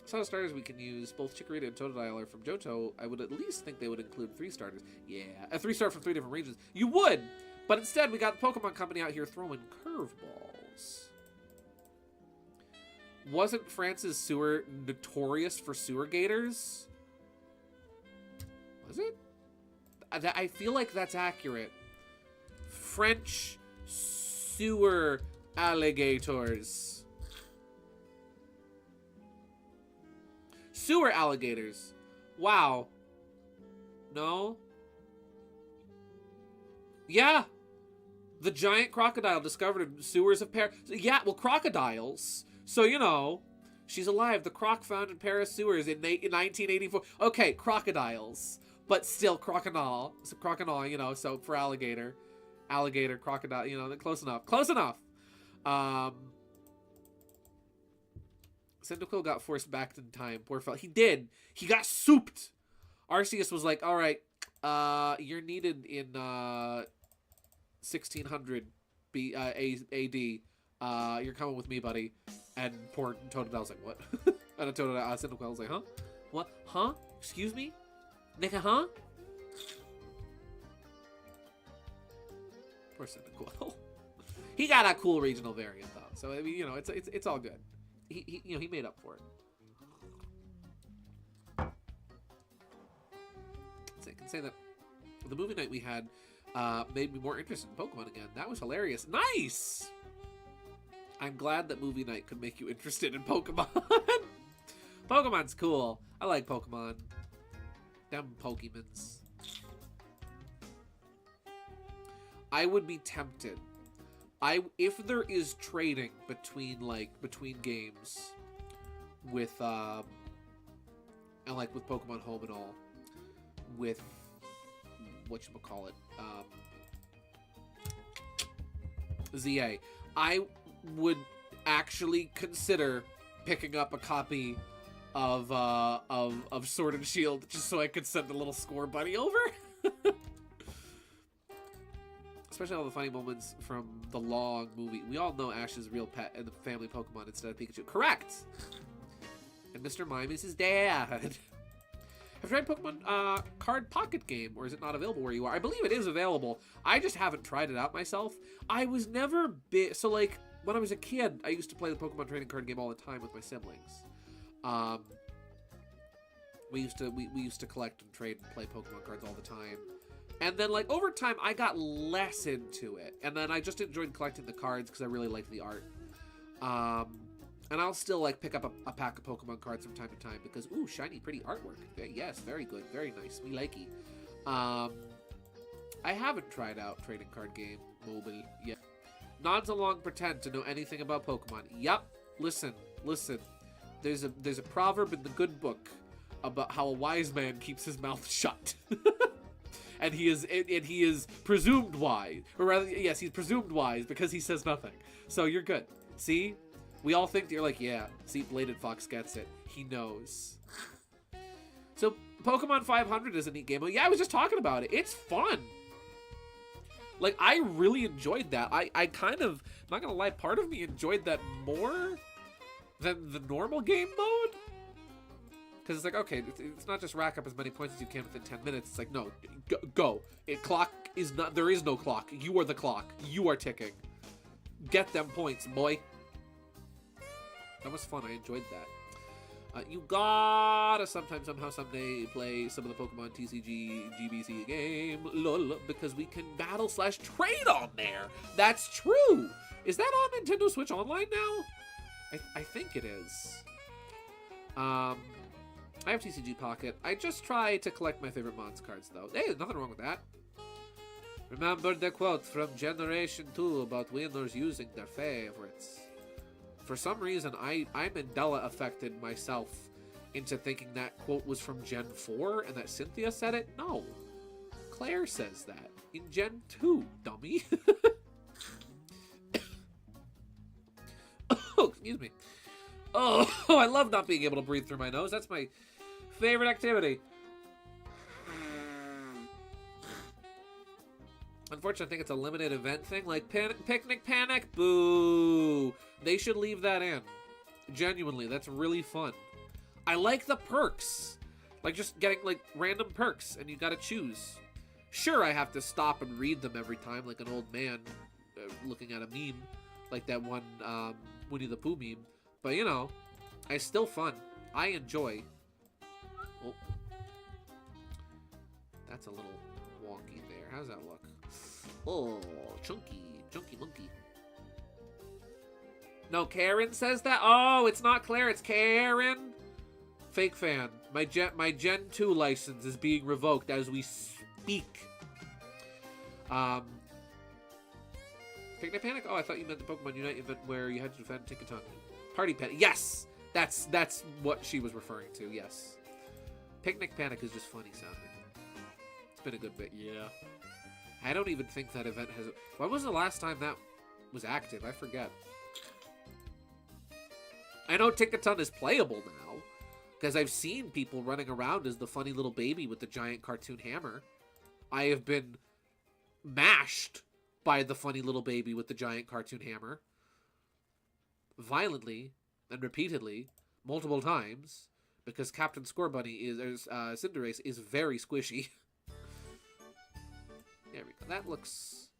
Some starters we can use, both Chikorita and Totodile are from Johto. I would at least think they would include 3 starters. Yeah, a 3-star from 3 different regions. You would! But instead, we got the Pokemon Company out here throwing curveballs. Wasn't France's sewer notorious for sewer gators? Was it? I feel like that's accurate. French sewer alligators. Sewer alligators. Wow. No? Yeah. The giant crocodile discovered in sewers of Paris. Yeah, well, crocodiles. So, you know, she's alive. The croc found in Paris sewers in 1984. Okay, crocodiles. But still, crocodile. So, crocodile, you know, so for alligator. Alligator, crocodile, you know, close enough. Close enough. Cyndaquil got forced back in time. Poor fella. He did. He got souped. Arceus was like, all right, you're needed in 1600 AD. You're coming with me, buddy. And poor Totodile's like, what? And Cyndaquil was like, huh? What? Huh? Excuse me? Nigga, huh? Poor Cyndaquil. He got a cool regional variant, though. So, I mean, you know, it's all good. He you know, he made up for it. So I can say that the movie night we had made me more interested in Pokemon again. That was hilarious. Nice! I'm glad that movie night could make you interested in Pokemon. Pokemon's cool. I like Pokemon. Them Pokemons. I would be tempted. If there is trading between games with and like with Pokemon Home and all, with whatchamacallit, ZA, I would actually consider picking up a copy of Sword and Shield just so I could send a little score buddy over. Especially all the funny moments from the long movie. We all know Ash's real pet and the family Pokemon instead of Pikachu. Correct! And Mr. Mime is his dad. Have you tried Pokemon Card Pocket Game, or is it not available where you are? I believe it is available. I just haven't tried it out myself. I was never so like when I was a kid, I used to play the Pokemon trading card game all the time with my siblings. We used to collect and trade and play Pokemon cards all the time. And then like over time, I got less into it, and then I just enjoyed collecting the cards because I really liked the art. And I'll still like pick up a pack of Pokemon cards from time to time because, ooh, shiny, pretty artwork. Yes, very good, very nice. Me likey. I haven't tried out trading card game mobile yet. Nods along pretend to know anything about Pokemon. Yup. Listen. There's a proverb in the good book about how a wise man keeps his mouth shut. and he is presumed wise. Or rather, yes, he's presumed wise because he says nothing. So you're good. See? We all think you're like, yeah, see, Bladed Fox gets it. He knows. So, Pokemon 500 is a neat game. Well, yeah, I was just talking about it. It's fun. Like, I really enjoyed that. I kind of, not gonna lie, part of me enjoyed that more than the normal game mode. Because it's like, okay, it's not just rack up as many points as you can within 10 minutes. It's like, no, go. Clock is not, there is no clock. You are the clock. You are ticking. Get them points, boy. That was fun. I enjoyed that. You gotta somehow, someday play some of the Pokemon TCG GBC game, lol, because we can battle/trade on there. That's true. Is that on Nintendo Switch Online now? I think it is. I have TCG Pocket. I just try to collect my favorite Mons cards, though. Hey, there's nothing wrong with that. Remember the quote from Generation 2 about winners using their favorites. For some reason, I'm Mandela affected myself into thinking that quote was from Gen 4 and that Cynthia said it. No. Claire says that in Gen 2, dummy. Oh, excuse me. Oh, I love not being able to breathe through my nose. That's my favorite activity. Unfortunately, I think it's a limited event thing, like Picnic Panic. Boo! They should leave that in. Genuinely, that's really fun. I like the perks. Like, just getting, like, random perks, and you gotta choose. Sure, I have to stop and read them every time, like an old man looking at a meme. Like that one Winnie the Pooh meme. But, you know, it's still fun. I enjoy. Oh. That's a little wonky there. How's that look? Oh, chunky monkey. No, Karen says that? Oh, it's not Claire, it's Karen. Fake fan. My Gen 2 license is being revoked as we speak. Picnic Panic? Oh, I thought you meant the Pokemon Unite event where you had to defend Tinkaton. Party Panic. Yes! That's what she was referring to, yes. Picnic Panic is just funny sounding. It's been a good bit, yeah. I don't even think that event has... When was the last time that was active? I forget. I know Tinkaton is playable now, because I've seen people running around as the funny little baby with the giant cartoon hammer. I have been mashed by the funny little baby with the giant cartoon hammer. Violently and repeatedly, multiple times, because Captain Scorebunny is, Cinderace is very squishy. There we go. That looks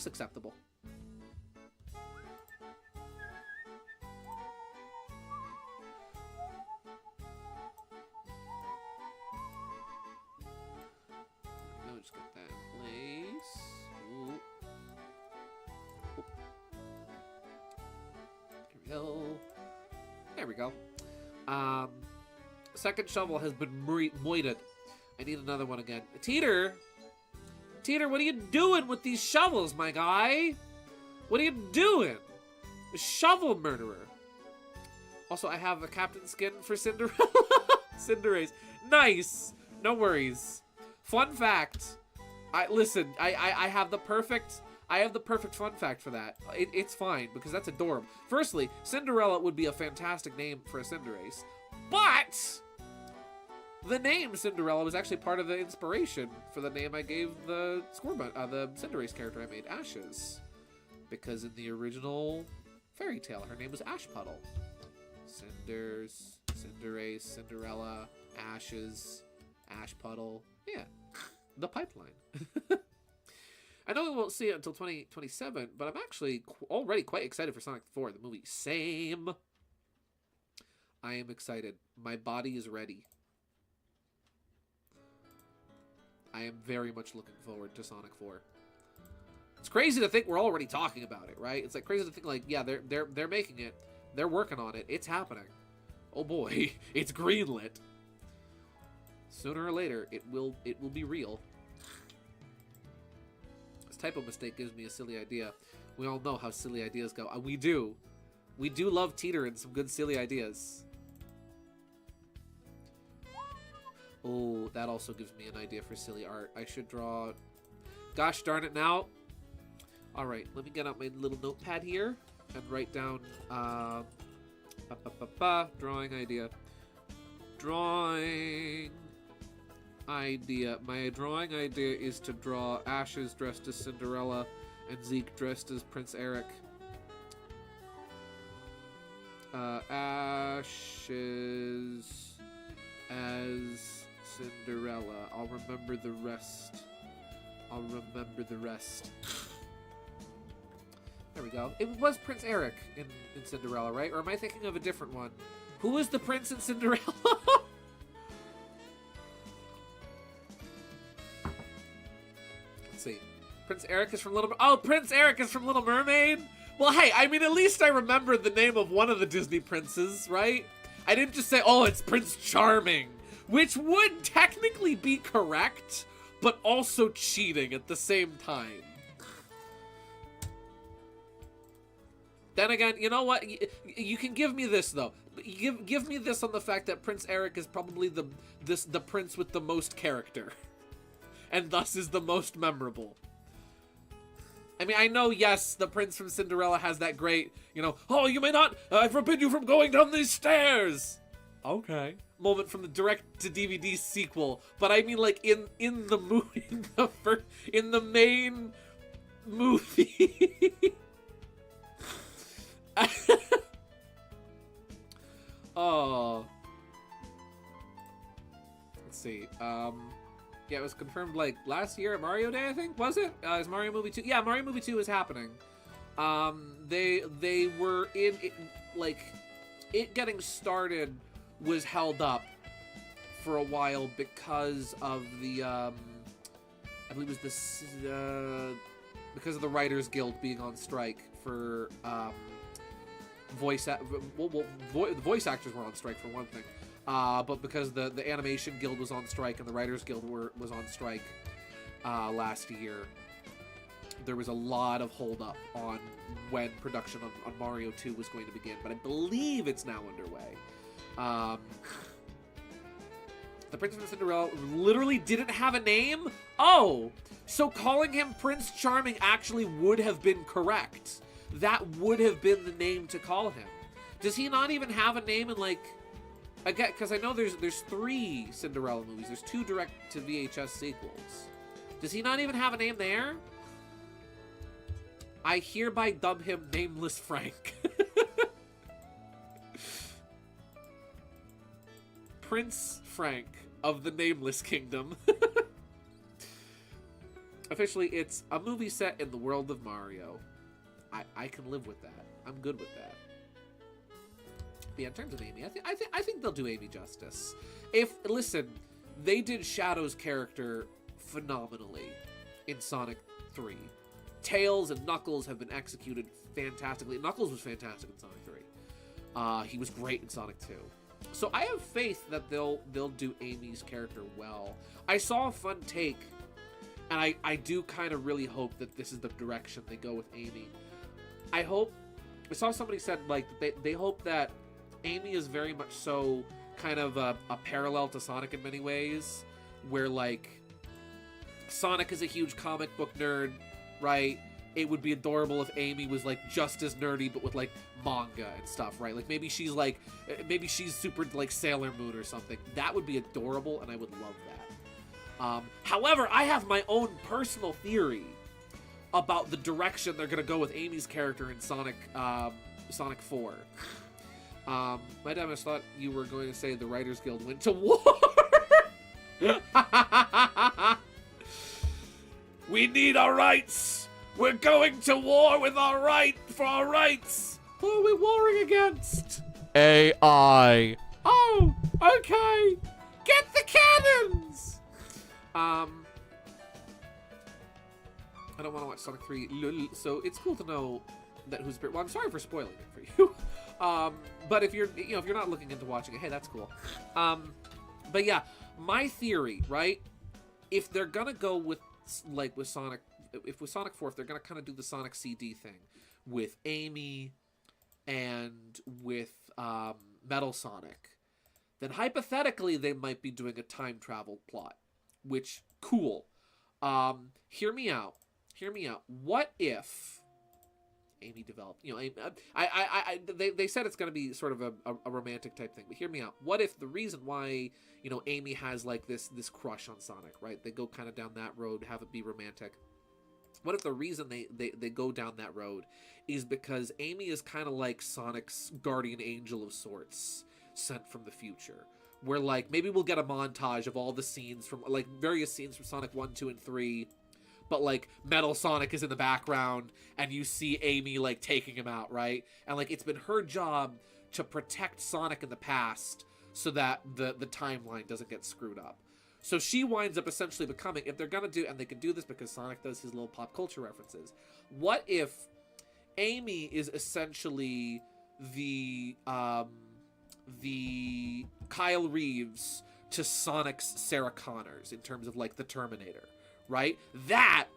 acceptable. I'll just get that in place. Ooh. Oh. There we go. Second shovel has been moited. I need another one again. Teeter, what are you doing with these shovels, my guy? What are you doing? A shovel murderer. Also, I have a captain skin for Cinderella. Cinderace. Nice. No worries. Fun fact. I have the perfect fun fact for that. It's fine because that's adorable. Firstly, Cinderella would be a fantastic name for a Cinderace, but The name Cinderella was actually part of the inspiration for the name I gave the the Cinderace character I made, Ashes. Because in the original fairy tale, her name was Ash Puddle. Cinders, Cinderace, Cinderella, Ashes, Ash Puddle. Yeah, the pipeline. I know we won't see it until 2027, but I'm actually already quite excited for Sonic 4, the movie. Same. I am excited. My body is ready. I am very much looking forward to Sonic 4. It's crazy to think we're already talking about it, right? It's like crazy to think like, yeah, they're making it. They're working on it. It's happening. Oh boy, it's greenlit. Sooner or later, it will be real. This typo mistake gives me a silly idea. We all know how silly ideas go. We do. We do love teetering some good silly ideas. Oh, that also gives me an idea for silly art. I should draw... Gosh darn it now. Alright, let me get out my little notepad here and write down... drawing idea. Drawing idea. My drawing idea is to draw Ashes dressed as Cinderella and Zeke dressed as Prince Eric. Ashes as... Cinderella. I'll remember the rest. I'll remember the rest. There we go. It was Prince Eric in Cinderella, right? Or am I thinking of a different one? Who was the prince in Cinderella? Let's see. Prince Eric is from Little... Oh, Prince Eric is from Little Mermaid? Well, hey, I mean, at least I remembered the name of one of the Disney princes, right? I didn't just say, oh, it's Prince Charming. Which would technically be correct, but also cheating at the same time. Then again, you know what? You can give me this, though. Give me this on the fact that Prince Eric is probably the prince with the most character. And thus is the most memorable. I mean, I know, yes, the prince from Cinderella has that great, you know, oh, you may not, I forbid you from going down these stairs. Okay. Moment from the direct-to-DVD sequel, but I mean, like in the movie, in the main movie. Oh, let's see. Yeah, it was confirmed like last year at Mario Day, I think. Was it? Is Mario Movie 2? Yeah, Mario Movie 2 is happening. They were in it, like it getting started. Was held up for a while because of the, I believe it was this, because of the Writers Guild being on strike for, voice actors were on strike for one thing, but because the Animation Guild was on strike and the Writers Guild was on strike, last year, there was a lot of hold up on when production on Mario 2 was going to begin, but I believe it's now underway. The Princess of Cinderella literally didn't have a name? Oh! So calling him Prince Charming actually would have been correct. That would have been the name to call him. Does he not even have a name in, like... Again, because I know there's 3 Cinderella movies. There's 2 direct-to-VHS sequels. Does he not even have a name there? I hereby dub him Nameless Frank. Prince Frank of the Nameless Kingdom. Officially, it's a movie set in the world of Mario. I can live with that. I'm good with that. But yeah, in terms of Amy, I think they'll do Amy justice. Listen, they did Shadow's character phenomenally in Sonic 3. Tails and Knuckles have been executed fantastically. Knuckles was fantastic in Sonic 3. He was great in Sonic 2. So I have faith that they'll do Amy's character well. I saw a fun take, and I do kind of really hope that this is the direction they go with Amy. I saw somebody said, like, they hope that Amy is very much so kind of a parallel to Sonic in many ways, where, like, Sonic is a huge comic book nerd, right? it would be adorable if Amy was like just as nerdy but with like manga and stuff, right? Like maybe she's super like Sailor Moon or something. That would be adorable, and I would love that. However, I have my own personal theory about the direction they're gonna go with Amy's character in Sonic 4. My dumbass thought you were going to say the Writers Guild went to war. We need our rights. We're going to war with for our rights. Who are we warring against? AI. Oh, okay. Get the cannons. I don't want to watch Sonic 3. So it's cool to know that who's. Well, I'm sorry for spoiling it for you. But if you're not looking into watching it, hey, that's cool. But yeah, my theory, right? If they're gonna go with Sonic, with Sonic 4, if they're gonna kind of do the Sonic CD thing with Amy and with Metal Sonic, then hypothetically they might be doing a time travel plot, which cool. Hear me out. What if Amy developed, they said it's going to be sort of a romantic type thing, but hear me out. What if the reason why, Amy has like this crush on Sonic, right? They go kind of down that road, have it be romantic. What if the reason they go down that road is because Amy is kind of like Sonic's guardian angel of sorts, sent from the future, where like maybe we'll get a montage of all the scenes from like various scenes from Sonic 1, 2, and 3, but like Metal Sonic is in the background and you see Amy like taking him out, right? And like it's been her job to protect Sonic in the past so that the timeline doesn't get screwed up. So she winds up essentially becoming, if they're gonna do, and they can do this because Sonic does his little pop culture references, what if Amy is essentially the Kyle Reeves to Sonic's Sarah Connors in terms of like the Terminator, right? That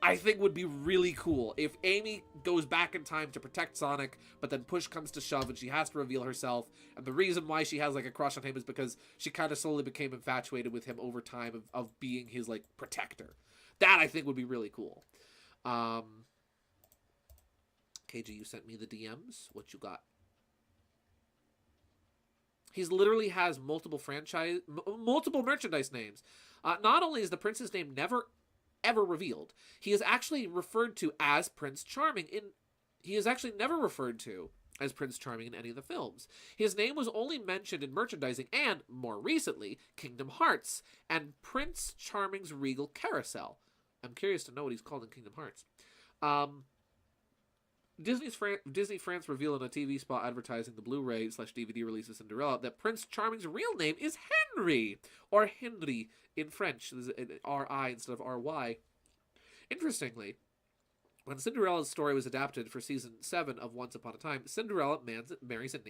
I think would be really cool if Amy goes back in time to protect Sonic, but then push comes to shove and she has to reveal herself. And the reason why she has like a crush on him is because she kind of slowly became infatuated with him over time of being his like protector. That I think would be really cool. KG, you sent me the DMs. What you got? He's literally has multiple merchandise names. Not only is the prince's name never ever revealed, he is actually referred to as Prince Charming he is actually never referred to as Prince Charming in any of the films. His name was only mentioned in merchandising and, more recently, Kingdom Hearts and Prince Charming's Regal Carousel. I'm curious to know what he's called in Kingdom Hearts. Disney France revealed in a TV spot advertising the Blu-ray/DVD release of Cinderella that Prince Charming's real name is Henry, or Henry in French. There's an R-I instead of R-Y. Interestingly, when Cinderella's story was adapted for season 7 of Once Upon a Time, Cinderella marries a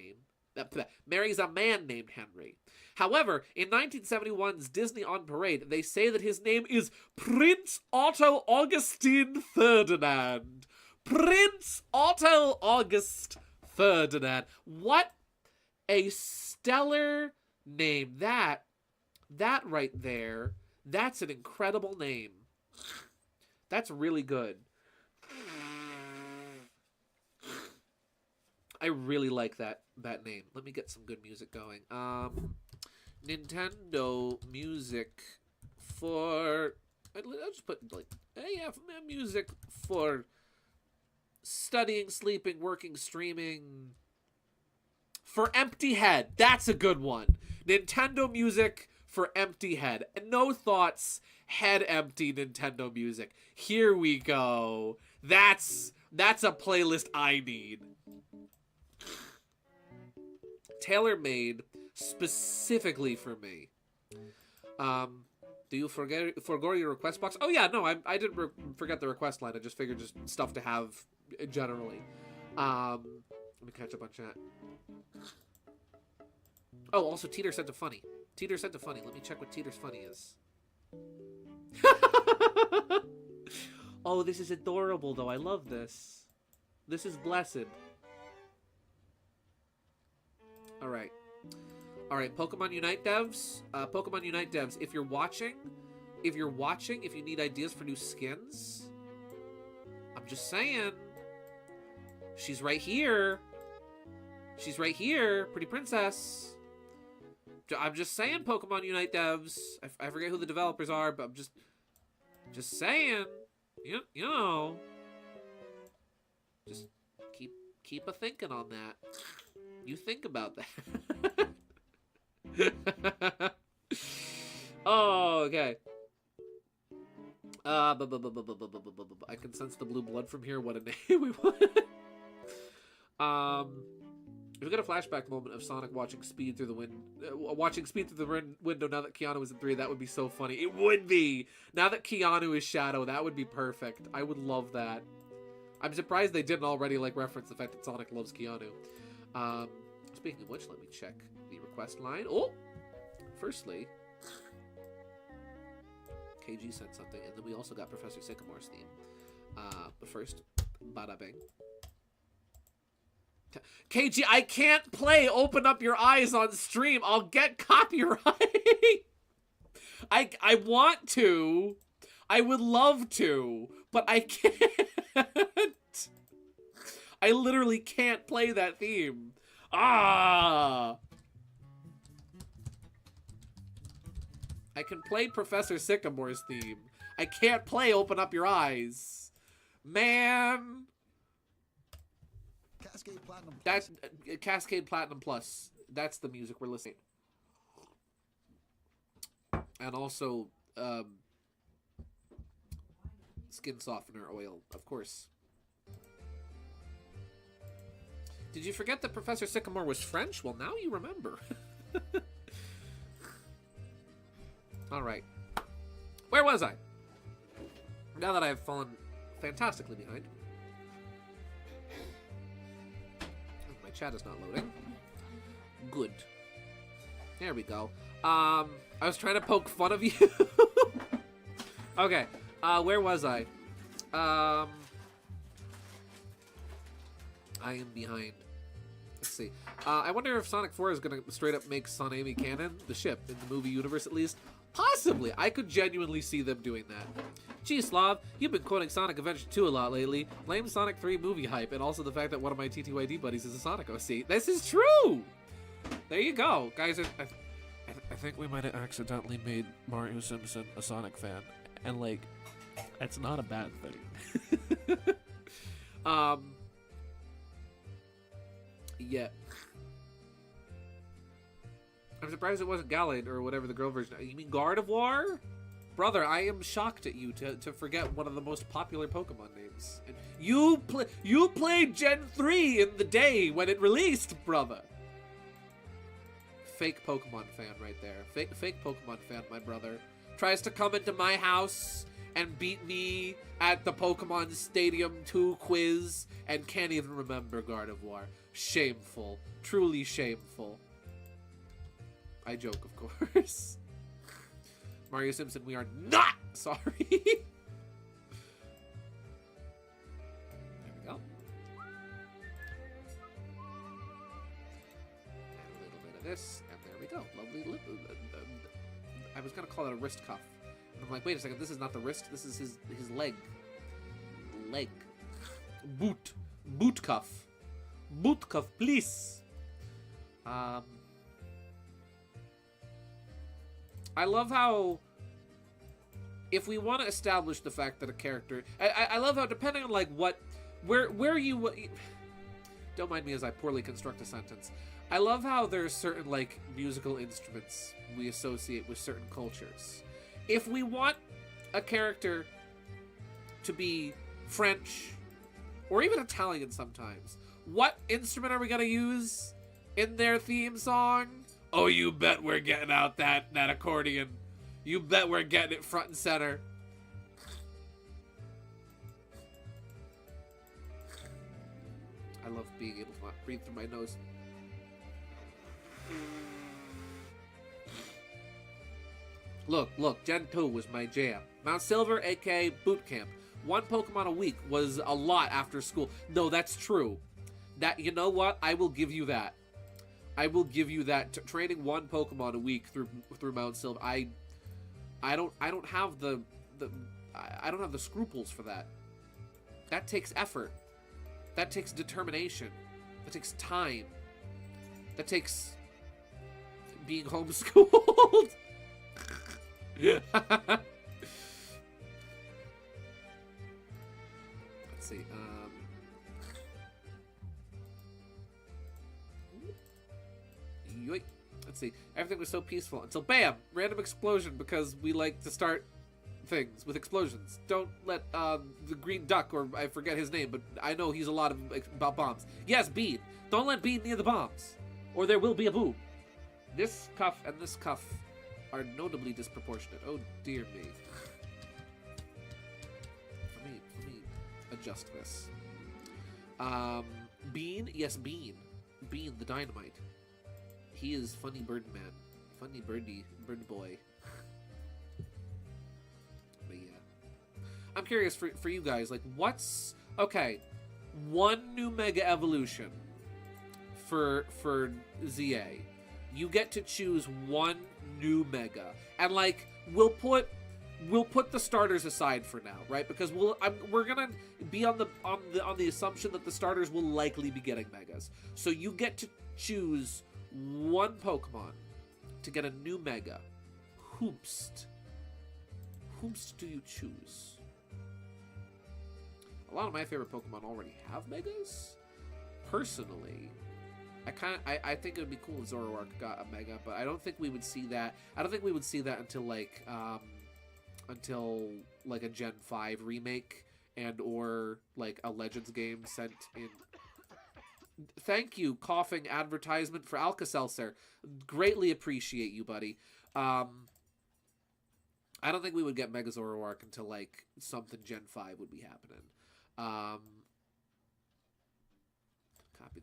man named Henry. However, in 1971's Disney on Parade, they say that his name is Prince Otto Augustin Ferdinand. Prince Otto August Ferdinand. What a stellar name. That right there, that's an incredible name. That's really good. I really like that name. Let me get some good music going. Nintendo music for... I'll just put like... Yeah, music for... studying, sleeping, working, streaming. For Empty Head. That's a good one. Nintendo music for Empty Head. No thoughts, head empty Nintendo music. Here we go. That's a playlist I need. Tailor-made specifically for me. Do you forgo your request box? Oh yeah, no, I didn't forget the request line. I just figured just stuff to have generally. Let me catch up on chat. Oh, also Teeter sent a funny. Let me check what Teeter's funny is. Oh, this is adorable though. I love this. This is blessed. Alright, Pokemon Unite devs, if you're watching, if you need ideas for new skins, I'm I'm just saying. She's right here. She's right here, pretty princess. I'm just saying, Pokemon Unite devs. I forget who the developers are, but I'm just saying. You know. Just keep a thinking on that. You think about that. Oh, okay. I can sense the blue blood from here. What a name we want. If we get a flashback moment of Sonic watching Speed through the window now that Keanu is in 3, that would be so funny. It would be. Now that Keanu is Shadow, that would be perfect. I would love that. I'm surprised they didn't already like reference the fact that Sonic loves Keanu. Speaking of which, let me check the request line. Oh, firstly, KG sent something, and then we also got Professor Sycamore's theme. But first, bada bing. KG, I can't play Open Up Your Eyes on stream. I'll get copyright. I want to. I would love to, but I can't. I literally can't play that theme. Ah. I can play Professor Sycamore's theme. I can't play Open Up Your Eyes. Man. Cascade Platinum. That's Cascade Platinum Plus. That's the music we're listening. And also, skin softener oil, of course. Did you forget that Professor Sycamore was French? Well, now you remember. Alright. Where was I? Now that I've fallen fantastically behind. My chat is not loading. Good. There we go. I was trying to poke fun of you. Okay. Where was I? I am behind. Let's see. I wonder if Sonic 4 is going to straight up make Sonami canon, the ship, in the movie universe at least. Possibly. I could genuinely see them doing that. Gee, Slav, you've been quoting Sonic Adventure 2 a lot lately. Blame Sonic 3 movie hype, and also the fact that one of my TTYD buddies is a Sonic OC. This is true! There you go. Guys, I think we might have accidentally made Mario Simpson a Sonic fan. And, like, that's not a bad thing. Yeah. I'm surprised it wasn't Gallade or whatever the girl version. You mean Gardevoir? Brother, I am shocked at you to forget one of the most popular Pokemon names. And you played Gen 3 in the day when it released, brother. Fake Pokemon fan right there. Fake Pokemon fan, my brother. Tries to come into my house and beat me at the Pokemon Stadium 2 quiz and can't even remember Gardevoir. Shameful. Truly shameful. I joke, of course. Mario Simpson, we are not sorry. There we go. And a little bit of this, and there we go. Lovely lip. I was gonna call it a wrist cuff. And I'm like, wait a second, this is not the wrist, this is his leg. Leg. Boot. Boot cuff. Boot cuff, please. I love how, if we want to establish the fact that a character, I love how depending on like where you, don't mind me as I poorly construct a sentence. I love how there's certain like musical instruments we associate with certain cultures. If we want a character to be French or even Italian sometimes, what instrument are we gonna use in their theme song? Oh, you bet we're getting out that accordion. You bet we're getting it front and center. I love being able to not breathe through my nose. Look, Gen 2 was my jam. Mount Silver, aka Boot Camp. One Pokemon a week was a lot after school. No, that's true. That, you know what? I will give you that. I will give you that. Training one Pokemon a week through Mount Silver. I don't have the scruples for that. That takes effort. That takes determination. That takes time. That takes being homeschooled. Let's see. Yoink. Let's see. Everything was so peaceful until BAM! Random explosion, because we like to start things with explosions. Don't let the green duck, or I forget his name, but I know he's a lot about bombs. Yes, Bean. Don't let Bean near the bombs, or there will be a boom. This cuff and this cuff are notably disproportionate. Oh dear me. Let me adjust this. Bean? Yes, Bean. Bean the dynamite. He is funny bird man. Funny birdie, bird boy. But yeah. I'm curious for you guys, like, what's... Okay, one new Mega Evolution for ZA. You get to choose one new Mega. And, like, we'll put the starters aside for now, right? Because we're gonna be on the assumption that the starters will likely be getting Megas. So you get to choose one Pokemon to get a new Mega. Whomst do you choose? A lot of my favorite Pokemon already have Megas. Personally, I think it would be cool if Zoroark got a Mega, but I don't think we would see that. I don't think we would see that until like a Gen 5 remake and or like a Legends game sent in. Thank you, coughing advertisement for Alka-Seltzer. Greatly appreciate you, buddy. I don't think we would get Mega Zoroark until, like, something Gen 5 would be happening. Copy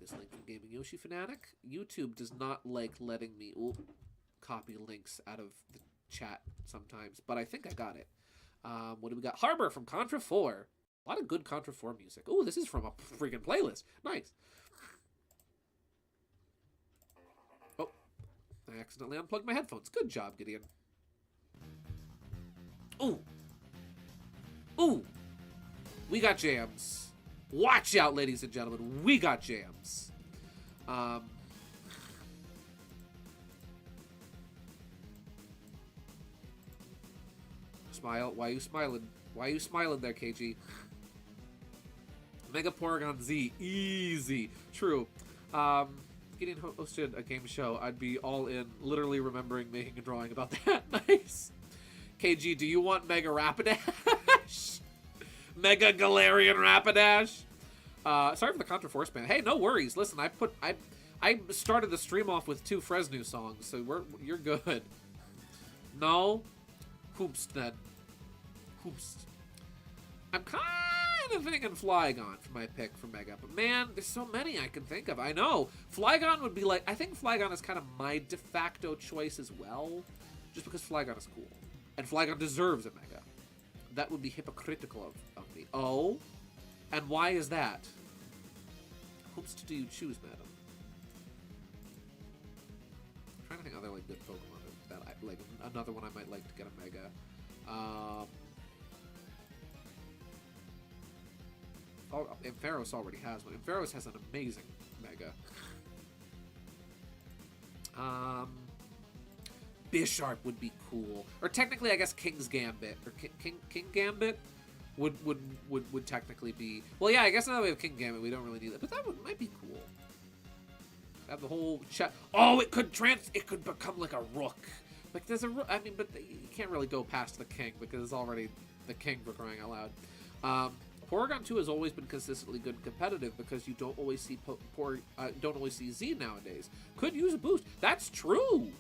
this link from Gaming Yoshi Fanatic. YouTube does not like letting me copy links out of the chat sometimes, but I think I got it. What do we got? Harbor from Contra 4. A lot of good Contra 4 music. Oh, this is from a freaking playlist. Nice. I accidentally unplugged my headphones. Good job, Gideon. Ooh. Ooh. We got jams. Watch out, ladies and gentlemen. We got jams. Smile. Why are you smiling? Why are you smiling there, KG? Mega Porygon Z. Easy. True. Gideon hosted a game show, I'd be all in, literally remembering making a drawing about that. Nice. KG, do you want Mega Rapidash? Mega Galarian Rapidash? Sorry for the Contra 4 spam. Hey, no worries. Listen, I started the stream off with 2 Fresno songs, so you're good. No? Hoopst then. Hoopst. I'm kind of thinking Flygon for my pick for Mega, but man, there's so many I can think of. I know. Flygon would be like, I think Flygon is kind of my de facto choice as well, just because Flygon is cool. And Flygon deserves a Mega. That would be hypocritical of me. Oh? And why is that? Whoops do you choose, madam? I'm trying to think of other like good Pokemon that I like. Another one I might like to get a Mega. Oh, Ampharos already has one. Ampharos has an amazing Mega. Bisharp would be cool. Or technically, I guess King's Gambit. Or King Gambit would technically be... Well, yeah, I guess now that we have King Gambit, we don't really need that. But that might be cool. Have the whole chat... Oh, it could become like a Rook. Like, there's a Rook... I mean, but you can't really go past the King, because it's already the King for crying out loud. Porygon 2 has always been consistently good and competitive because you don't always see don't always see Z nowadays. Could use a boost. That's true.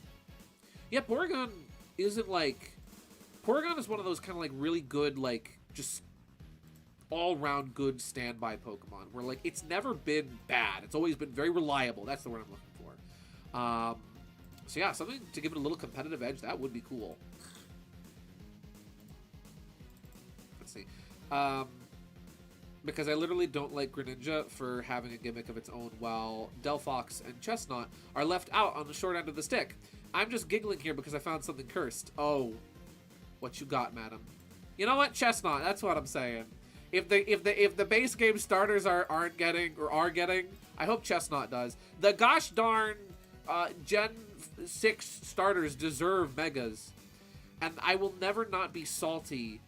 Yeah, Porygon isn't like... Porygon is one of those kind of like really good, like, just all-round good standby Pokemon where, like, it's never been bad. It's always been very reliable. That's the word I'm looking for. So yeah, something to give it a little competitive edge, that would be cool. Let's see. Because I literally don't like Greninja for having a gimmick of its own, while Delphox and Chestnut are left out on the short end of the stick. I'm just giggling here because I found something cursed. Oh, what you got, madam? You know what? Chestnut, that's what I'm saying. If the base game starters aren't getting or are getting, I hope Chestnut does. The gosh darn Gen 6 starters deserve megas, and I will never not be salty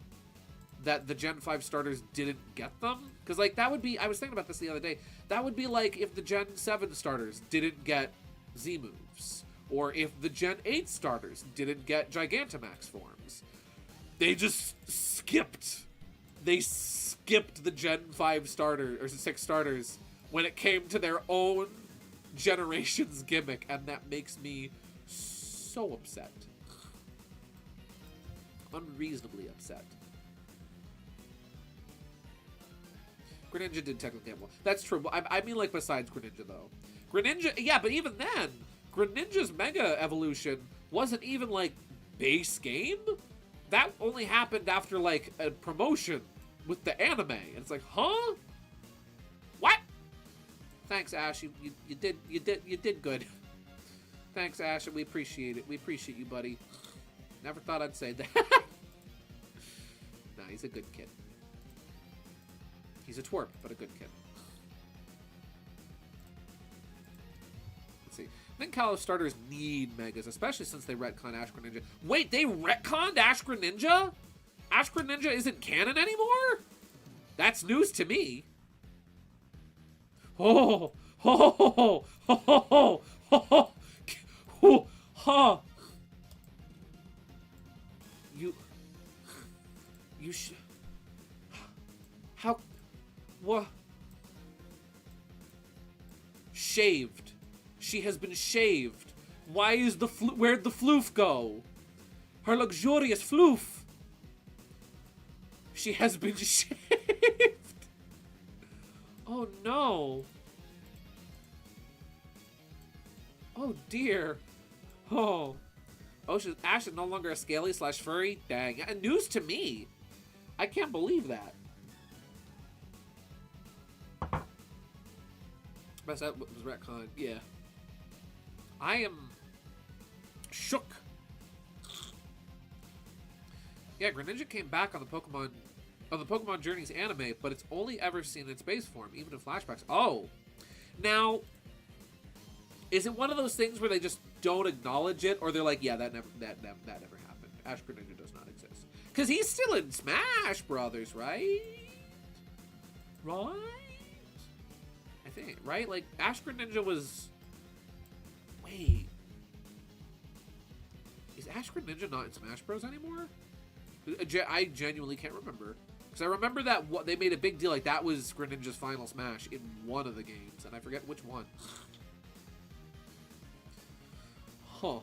that the Gen 5 starters didn't get them, because like that would be, I was thinking about this the other day, that would be like if the Gen 7 starters didn't get Z moves, or if the Gen 8 starters didn't get Gigantamax forms. They just skipped. They skipped the Gen 5 starter or 6 starters when it came to their own generation's gimmick, and that makes me so upset. Unreasonably upset. Greninja did technically have one. That's true. I mean, like, besides Greninja, though. Greninja, yeah, but even then, Greninja's Mega Evolution wasn't even, like, base game. That only happened after, like, a promotion with the anime. And it's like, huh? What? Thanks, Ash. You did good. Thanks, Ash, and we appreciate it. We appreciate you, buddy. Never thought I'd say that. Nah, he's a good kid. He's a twerp, but a good kid. Let's see. I think Kalos starters need megas, especially since they retconned Ash Greninja. Wait, they retconned Ash Greninja? Ash Greninja isn't canon anymore? That's news to me. Oh, oh, oh, oh, oh, oh, oh, oh. You should. How? What? Shaved. She has been shaved. Why is the where'd the floof go? Her luxurious floof. She has been shaved. Oh no. Oh dear. Oh. Oh, Ash is no longer a scaly / furry? Dang. News to me. I can't believe that. Best that was retcon. Yeah. I am shook. Yeah, Greninja came back on the Pokemon Journeys anime, but it's only ever seen in its base form, even in flashbacks. Oh. Now, is it one of those things where they just don't acknowledge it, or they're like, yeah, that never happened. Ash Greninja does not exist. Because he's still in Smash Brothers, right? Right? I think, right? Like, Ash Greninja was... Wait. Is Ash Greninja not in Smash Bros. Anymore? I genuinely can't remember. Because I remember that they made a big deal, like, that was Greninja's final Smash in one of the games, and I forget which one. Huh.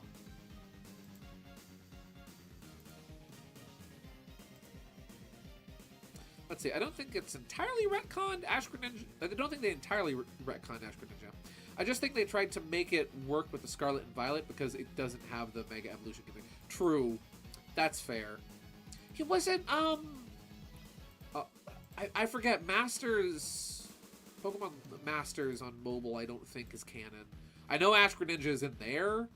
Let's see. I don't think it's entirely retconned Ash Greninja. I don't think they entirely retconned Ash Greninja. I just think they tried to make it work with the Scarlet and Violet because it doesn't have the Mega Evolution gimmick. True. That's fair. He wasn't, I forget. Masters... Pokemon Masters on mobile I don't think is canon. I know Ash Greninja is in there,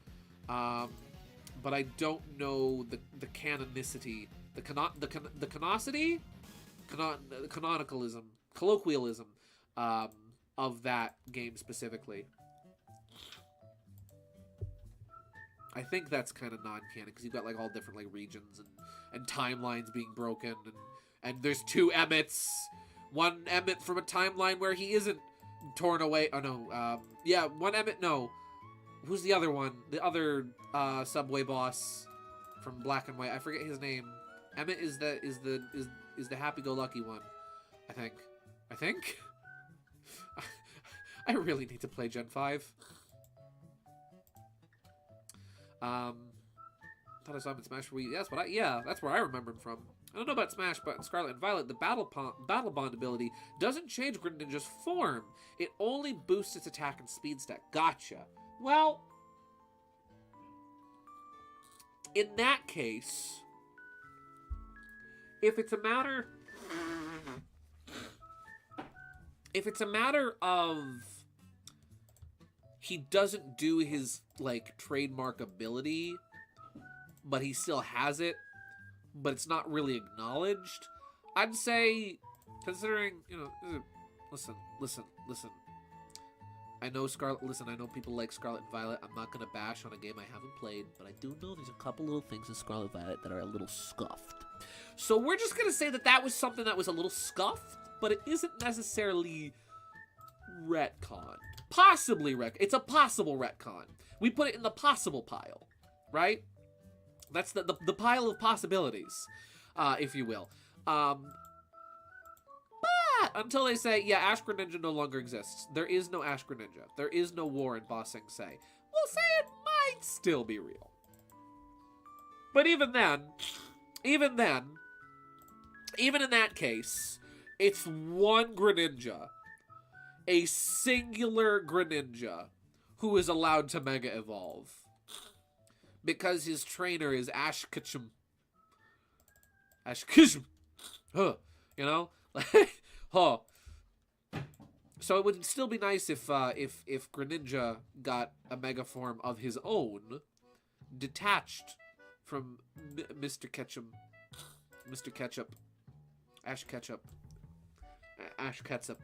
but I don't know the canonicity, the canonicity, canonicalism, colloquialism of that game specifically. I think that's kind of non-canon because you've got like all different like regions and timelines being broken, and there's two Emmets, one Emmet from a timeline where he isn't torn away. Oh no, yeah, one Emmet. No. Who's the other one? The other subway boss from Black and White. I forget his name. Emmett is the happy-go-lucky one. I think. I really need to play Gen 5. Thought I saw him in Smash for Wii. That's where I remember him from. I don't know about Smash, but in Scarlet and Violet, the Battle Bond ability doesn't change Greninja's form. It only boosts its attack and speed stat. Gotcha. Well, in that case, if it's a matter of he doesn't do his like trademark ability, but he still has it, but it's not really acknowledged, I'd say Considering, you know, listen. I know I know people like Scarlet and Violet. I'm not gonna bash on a game I haven't played, but I do know there's a couple little things in Scarlet and Violet that are a little scuffed. So we're just gonna say that that was something that was a little scuffed, but it isn't necessarily retcon. Possibly it's a possible retcon. We put it in the possible pile, right? That's the pile of possibilities, if you will. Until they say, yeah, Ash Greninja no longer exists. There is no Ash Greninja. There is no war in Ba Sing Se. We'll say it might still be real. But even in that case, it's one Greninja. A singular Greninja who is allowed to Mega Evolve. Because his trainer is Ash Ketchum. Ash Ketchum. Huh. You know? Huh. So it would still be nice if Greninja got a Mega form of his own, detached from Mr. Ketchum, Mr. Ketchup, Ash Ketchup, Ash Ketchup.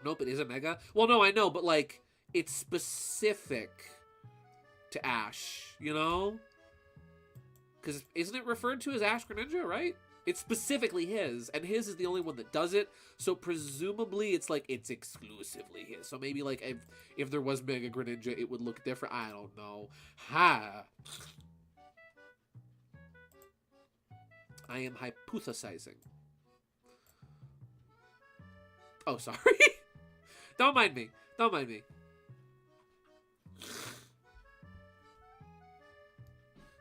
Nope, it is a Mega. Well, no, I know, but like it's specific to Ash, you know? Because isn't it referred to as Ash Greninja, right? It's specifically his, and his is the only one that does it, so presumably it's like, it's exclusively his. So maybe like, if there was Mega Greninja, it would look different. I don't know. Ha! I am hypothesizing. Oh, sorry. Don't mind me. Don't mind me.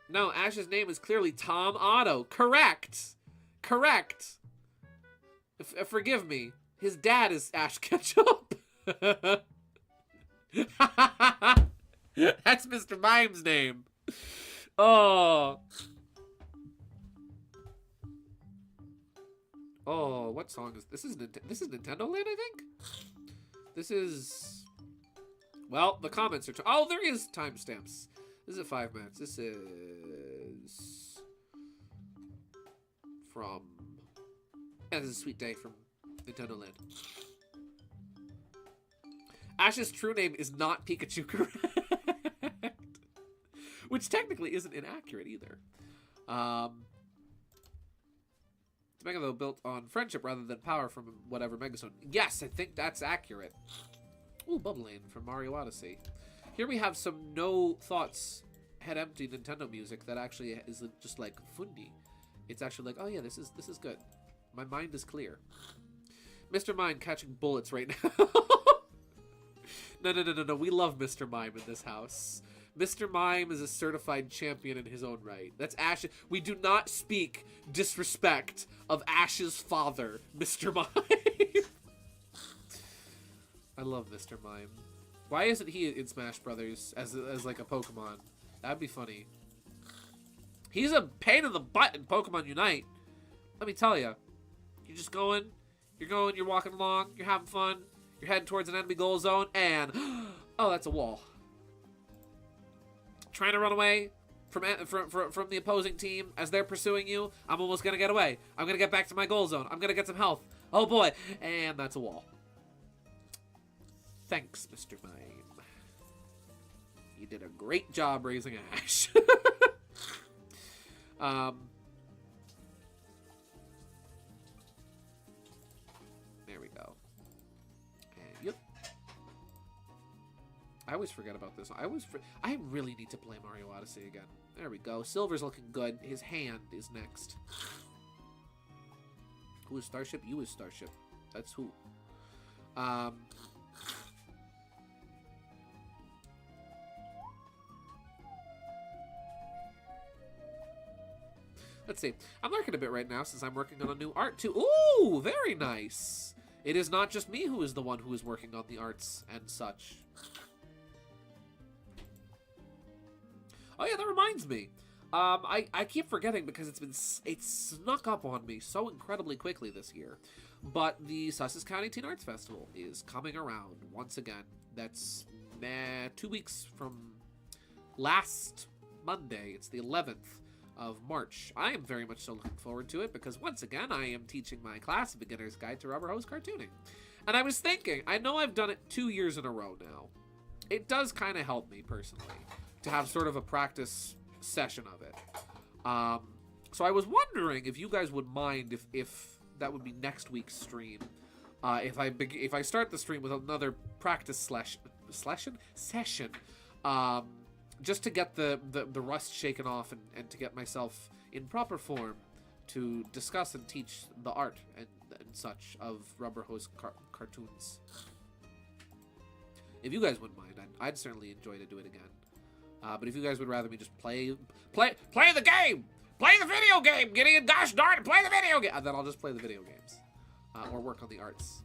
No, Ash's name is clearly Tom Otto. Correct. Correct. Forgive me. His dad is Ash Ketchup. That's Mr. Mime's name. Oh. Oh, what song is this? This is Nintendo Land, I think. This is. Well, the comments are. Oh, there is timestamps. This is at 5 minutes. This is from. Yeah, this is a Sweet Day from Nintendo Land. Ash's true name is not Pikachu, correct? Which technically isn't inaccurate either. It's Mega, though, built on friendship rather than power from whatever Megazone. Yes, I think that's accurate. Ooh, Bubbling from Mario Odyssey. Here we have some no thoughts, head empty Nintendo music that actually is just like fundi. It's actually like, oh yeah, this is good. My mind is clear. Mr. Mime catching bullets right now. No. We love Mr. Mime in this house. Mr. Mime is a certified champion in his own right. That's Ash. We do not speak disrespect of Ash's father, Mr. Mime. I love Mr. Mime. Why isn't he in Smash Brothers as like a Pokemon? That'd be funny. He's a pain in the butt in Pokemon Unite. Let me tell you. You're just going, you're walking along, you're having fun, you're heading towards an enemy goal zone, and oh, that's a wall. Trying to run away from the opposing team as they're pursuing you. I'm almost gonna get away. I'm gonna get back to my goal zone. I'm gonna get some health. Oh boy, and that's a wall. Thanks, Mr. Mime. You did a great job raising Ash. There we go. And yep. I always forget about this. I really need to play Mario Odyssey again. There we go. Silver's looking good. His hand is next. Who is Starship? You is Starship. That's who. Let's see. I'm lurking a bit right now since I'm working on a new art too. Ooh, very nice. It is not just me who is the one who is working on the arts and such. Oh yeah, that reminds me. I keep forgetting because it's snuck up on me so incredibly quickly this year. But the Sussex County Teen Arts Festival is coming around once again. That's 2 weeks from last Monday. It's the 11th. of March. I am very much so looking forward to it because once again, I am teaching my class, Beginner's Guide to Rubber Hose Cartooning. And I was thinking, I know I've done it 2 years in a row now. It does kind of help me personally to have sort of a practice session of it. So I was wondering if you guys would mind if that would be next week's stream. If I start the stream with another practice session, just to get the rust shaken off and to get myself in proper form to discuss and teach the art and such of rubber hose cartoons. If you guys wouldn't mind, I'd certainly enjoy to do it again. But if you guys would rather me just play the game, play the video game, Gideon, gosh darn it, play the video game, then I'll just play the video games or work on the arts.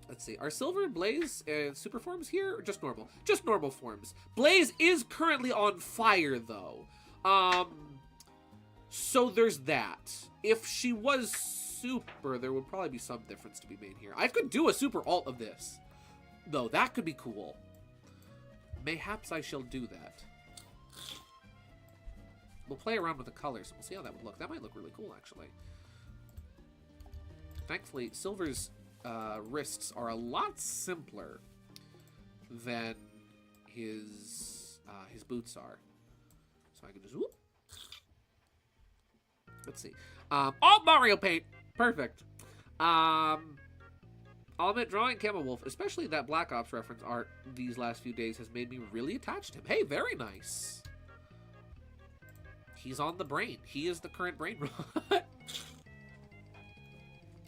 Let's see. Are Silver and Blaze super forms here or just normal? Just normal forms. Blaze is currently on fire though. So there's that. If she was super, there would probably be some difference to be made here. I could do a super alt of this, though. That could be cool. Mayhaps I shall do that. We'll play around with the colors and we'll see how that would look. That might look really cool, actually. Thankfully, Silver's wrists are a lot simpler than his boots are. So I can just whoop. Let's see. All Mario paint. Perfect. I'll admit, drawing Camel Wolf, especially that Black Ops reference art these last few days, has made me really attached to him. Hey, very nice. He's on the brain. He is the current brain rot.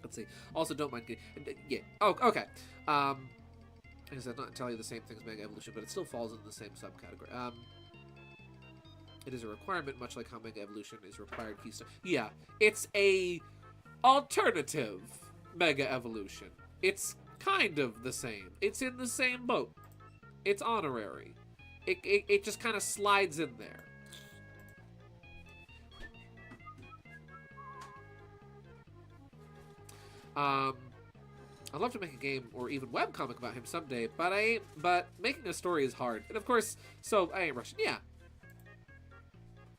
Let's see. Also, don't mind. Yeah. Oh, okay. Like I said, not entirely the same thing as Mega Evolution, but it still falls into the same subcategory. It is a requirement, much like how Mega Evolution is required keystone. Yeah, it's a alternative Mega Evolution. It's kind of the same. It's in the same boat. It's honorary. It just kind of slides in there. I'd love to make a game or even webcomic about him someday, but making a story is hard. And of course, so I ain't rushing. Yeah.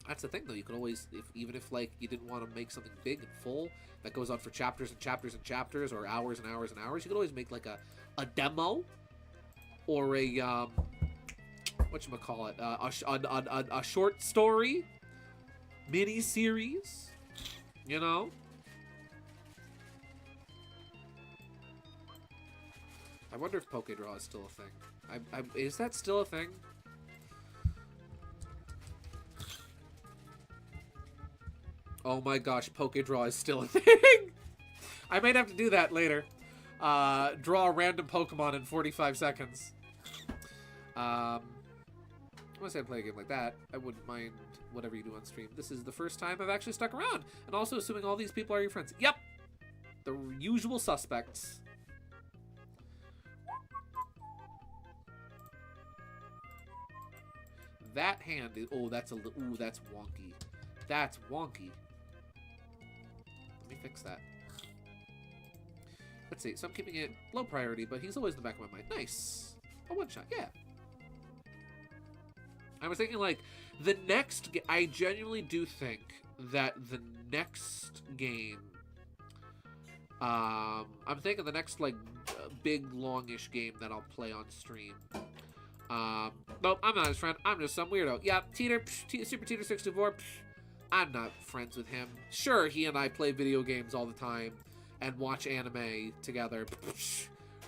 That's the thing, though. You could always, even if like you didn't want to make something big and full that goes on for chapters and chapters and chapters, or hours and hours and hours, you could always make like a demo or a whatchamacallit, a short story mini series, you know. I wonder if Pokédraw is still a thing. Is that still a thing? Oh my gosh, Pokédraw is still a thing. I might have to do that later. Draw a random Pokemon in 45 seconds. Once I play a game like that, I wouldn't mind whatever you do on stream. This is the first time I've actually stuck around. And also assuming all these people are your friends. Yep. The usual suspects. That hand is... Oh, that's a... Ooh, that's wonky. That's wonky. Let me fix that. Let's see. So I'm keeping it low priority, but he's always in the back of my mind. Nice. A one-shot. Yeah. I was thinking, like, the next... I genuinely do think that the next game... I'm thinking the next, like, big, longish game that I'll play on stream... Nope, I'm not his friend. I'm just some weirdo. Yeah, Teeter, Super Teeter 64. I'm not friends with him. Sure, he and I play video games all the time and watch anime together.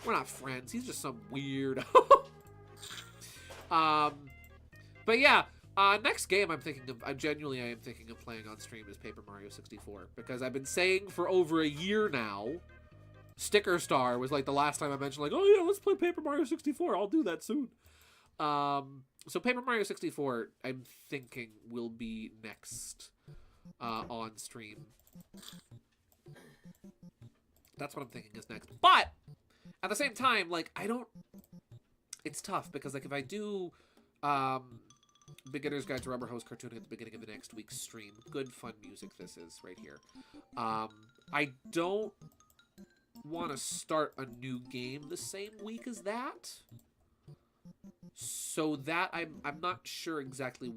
We're not friends. He's just some weirdo. But yeah, next game I'm thinking of, I am thinking of playing on stream is Paper Mario 64 because I've been saying for over a year now. Sticker Star was like the last time I mentioned, like, oh yeah, let's play Paper Mario 64. I'll do that soon. So Paper Mario 64, I'm thinking will be next on stream. That's what I'm thinking is next. But at the same time, like, it's tough because, like, if I do Beginner's Guide to Rubber Hose Cartoon at the beginning of the next week's stream, good fun music this is right here. I don't want to start a new game the same week as that. So that I'm not sure exactly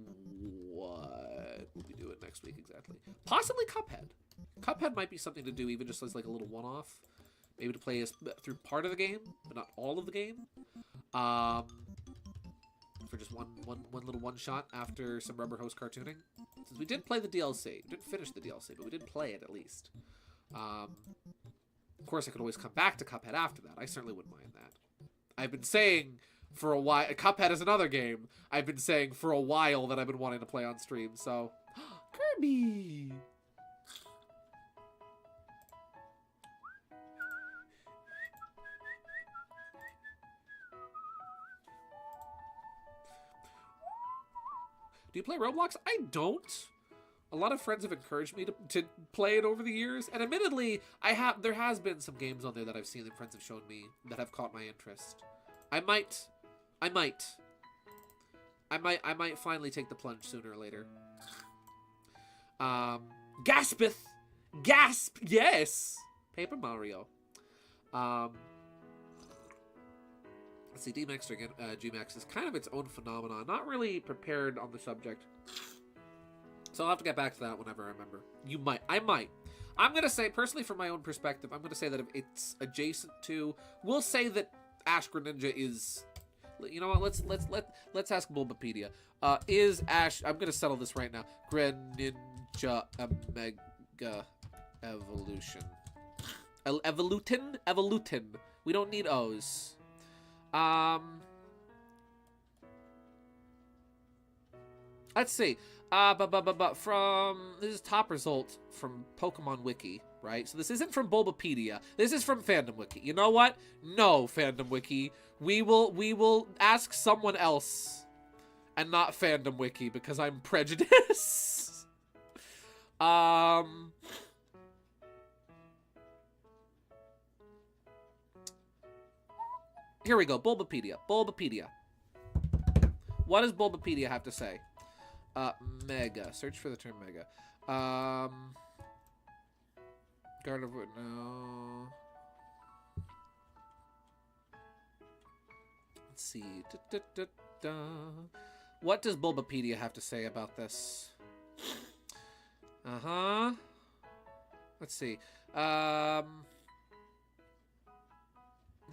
what we'll be doing next week exactly. Possibly Cuphead. Cuphead might be something to do even just as like a little one-off. Maybe to play through part of the game, but not all of the game. For just one little one-shot after some Rubber Hose cartooning. Since we did play the DLC. We didn't finish the DLC, but we did play it at least. Of course, I could always come back to Cuphead after that. I certainly wouldn't mind that. I've been saying for a while... Cuphead is another game I've been saying for a while that I've been wanting to play on stream, so... Kirby! Do you play Roblox? I don't. A lot of friends have encouraged me to play it over the years, and admittedly, there has been some games on there that I've seen that friends have shown me that have caught my interest. I might finally take the plunge sooner or later. Gaspeth! Gasp! Yes! Paper Mario. Let's see, DMAX again, GMAX is kind of its own phenomenon. Not really prepared on the subject. So I'll have to get back to that whenever I remember. You might. I might. I'm going to say, personally from my own perspective, I'm going to say that if it's adjacent to... We'll say that Ash Greninja is... You know what? Let's ask Bulbapedia. Is Ash... I'm going to settle this right now. Greninja Omega Evolution. Evolutin. We don't need O's. Let's see. This is top result from Pokemon Wiki, right? So this isn't from Bulbapedia. This is from Fandom Wiki. You know what? No, Fandom Wiki. We will ask someone else and not Fandom Wiki because I'm prejudiced. Here we go. Bulbapedia. What does Bulbapedia have to say? Mega. Search for the term mega. Gardevoir, no. Let's see. What does Bulbapedia have to say about this? Let's see.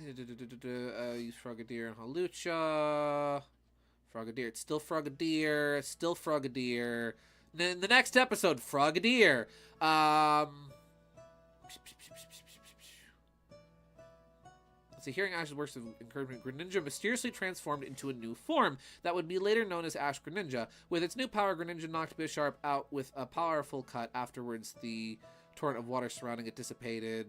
Use Frogadier and Hawlucha. Frogadier. It's still Frogadier. It's still Frogadier. In the next episode, Frogadier. Let's see. Hearing Ash's words of encouragement, Greninja mysteriously transformed into a new form that would be later known as Ash Greninja. With its new power, Greninja knocked Bisharp out with a powerful cut. Afterwards, the torrent of water surrounding it dissipated.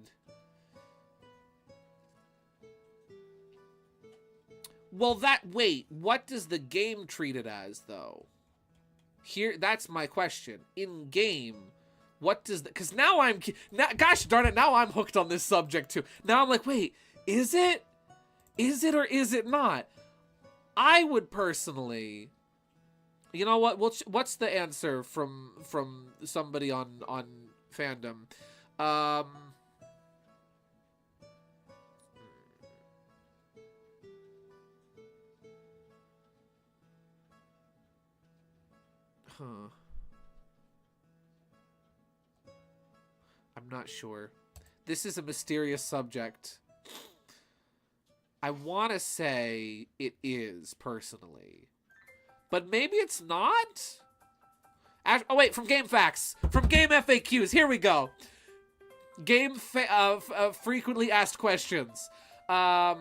Well, wait, what does the game treat it as, though? Here, that's my question. In game, what does because now gosh darn it, now I'm hooked on this subject too. Now I'm like, wait, is it or is it not? I would personally, you know what? What's the answer from somebody on fandom? I'm not sure. This is a mysterious subject. I want to say it is, personally. But maybe it's not? Oh, wait, from Game Facts. From Game FAQs. Here we go. Game frequently asked questions. Let's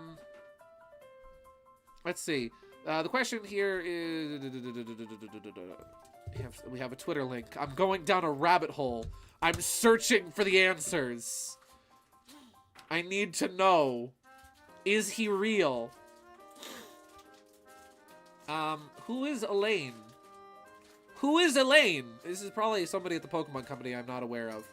see. The question here is... We have a Twitter link. I'm going down a rabbit hole. I'm searching for the answers. I need to know. Is he real? Who is Elaine? Who is Elaine? This is probably somebody at the Pokemon Company I'm not aware of.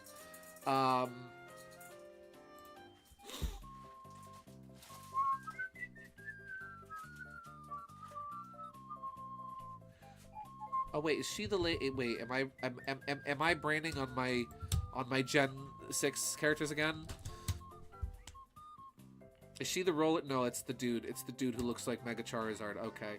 Oh wait, is she the lady? Wait, am I branding on my Gen 6 characters again? Is she the roller? No, it's the dude. It's the dude who looks like Mega Charizard. Okay.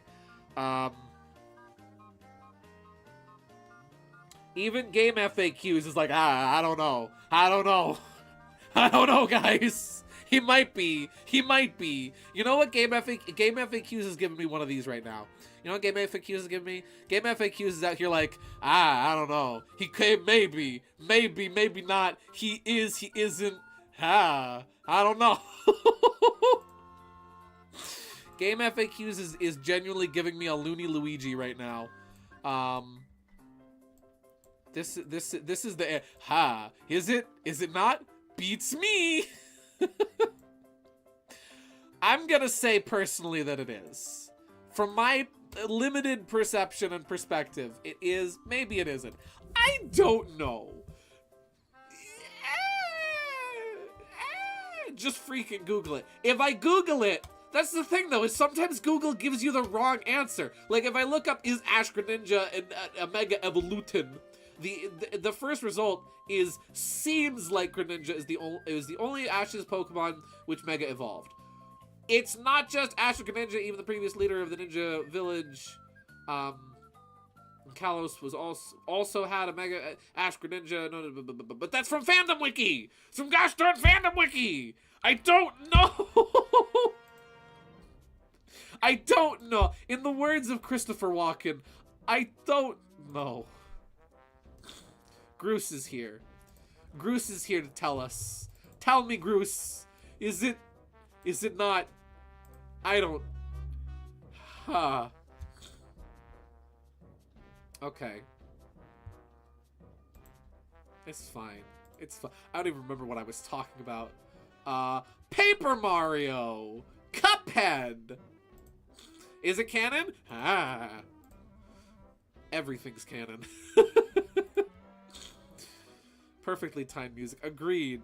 Even game FAQs is like, I don't know. I don't know. I don't know, guys. He might be. He might be. You know what Game FAQs is giving me one of these right now. You know what Game FAQs is giving me? Game FAQs is out here like, I don't know. He could, maybe, maybe not. He is, he isn't. I don't know. Game FAQs is genuinely giving me a Looney Luigi right now. This is the is it? Is it not? Beats me. I'm gonna say personally that it is. From my limited perception and perspective, it is. Maybe it isn't. I don't know. Just freaking Google it. If I Google it, that's the thing though, is sometimes Google gives you the wrong answer. Like if I look up, is Ash Greninja a Mega Evolution? The first result seems like Greninja is the only Ash's Pokemon which Mega evolved. It's not just Ash or Greninja. Even the previous leader of the Ninja Village, Kalos, was also had a Mega Ash Greninja. No, but that's from Fandom Wiki. Some gosh darn Fandom Wiki. I don't know. I don't know. In the words of Christopher Walken, I don't know. Groose is here. Groose is here to tell us. Tell me, Groose. Is it not? I don't. Okay. It's fine. It's fine. I don't even remember what I was talking about. Paper Mario! Cuphead! Is it canon? Everything's canon. Perfectly timed music. Agreed.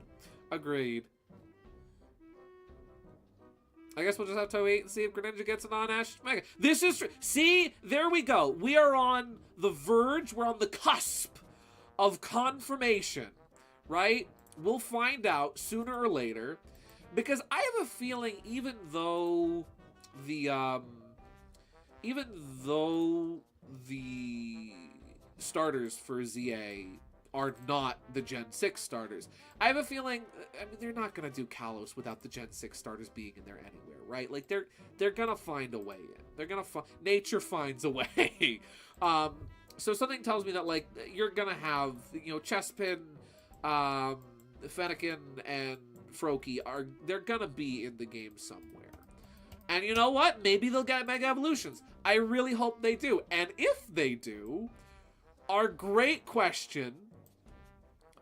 Agreed. I guess we'll just have to wait and see if Greninja gets an on-Ash Mega. This is true. See? There we go. We are on the verge. We're on the cusp of confirmation. Right? We'll find out sooner or later. Because I have a feeling even though the starters for ZA are not the Gen 6 starters, I have a feeling, I mean, they're not going to do Kalos without the Gen 6 starters being in there anywhere, right? Like, they're going to find a way in. They're going to nature finds a way. So something tells me that, like, you're going to have, you know, Chespin, Fennekin, and Froakie they're going to be in the game somewhere. And you know what? Maybe they'll get Mega Evolutions. I really hope they do. And if they do, our great question,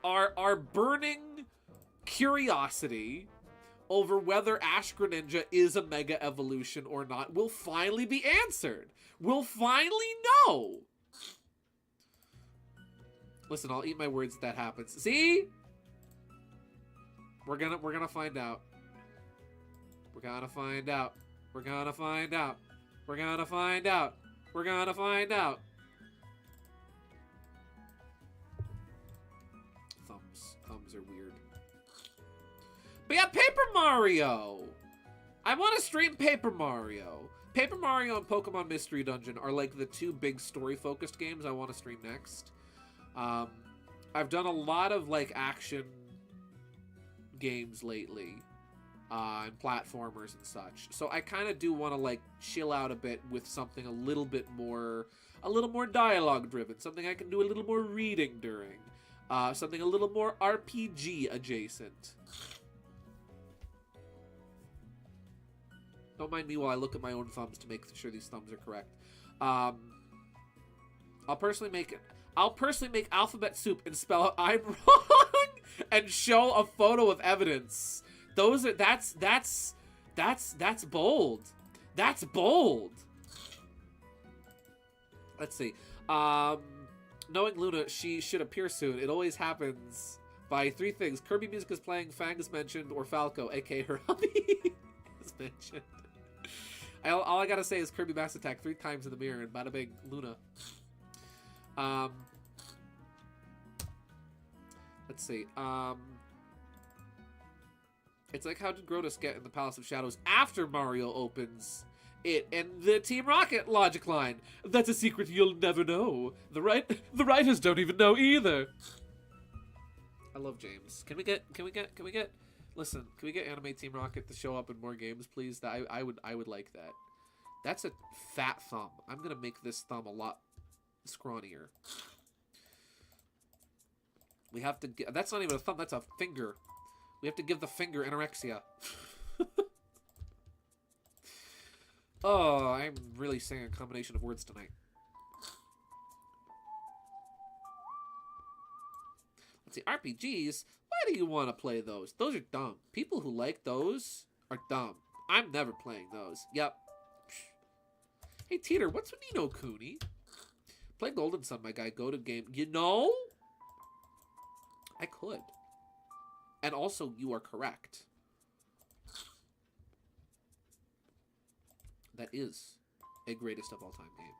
our burning curiosity over whether Ash Greninja is a Mega Evolution or not will finally be answered. We'll finally know. Listen, I'll eat my words if that happens. See? We're gonna find out. We're gonna find out. We're gonna find out. We're gonna find out. We're gonna find out. Thumbs are weird. But yeah, Paper Mario! I want to stream Paper Mario. Paper Mario and Pokemon Mystery Dungeon are like the two big story-focused games I want to stream next. I've done a lot of like action games lately. And platformers and such. So I kind of do want to like chill out a bit with something a little more dialogue driven. Something I can do a little more reading during. Something a little more RPG adjacent. Don't mind me while I look at my own thumbs to make sure these thumbs are correct. I'll personally make alphabet soup and spell out I'm wrong and show a photo of evidence. That's bold. That's bold. Let's see. Knowing Luna, she should appear soon. It always happens by three things. Kirby music is playing, Fang is mentioned, or Falco, aka her hubby, is mentioned. All I gotta say is Kirby Mass Attack 3 times in the mirror and bada bing, Luna. Let's see. It's like, how did Grotus get in the Palace of Shadows after Mario opens it in the Team Rocket logic line? That's a secret you'll never know. The writers don't even know either. I love James. Can we get listen, can we get Anime Team Rocket to show up in more games, please? I would like that. That's a fat thumb. I'm gonna make this thumb a lot scrawnier. We have to get, that's not even a thumb, that's a finger. We have to give the finger anorexia. Oh, I'm really saying a combination of words tonight. Let's see, RPGs? Why do you want to play those? Those are dumb. People who like those are dumb. I'm never playing those. Yep. Hey, Teeter, what's with Ni no Kuni? Play Golden Sun, my guy. Go to game. You know? I could. And also, you are correct. That is a greatest of all time game.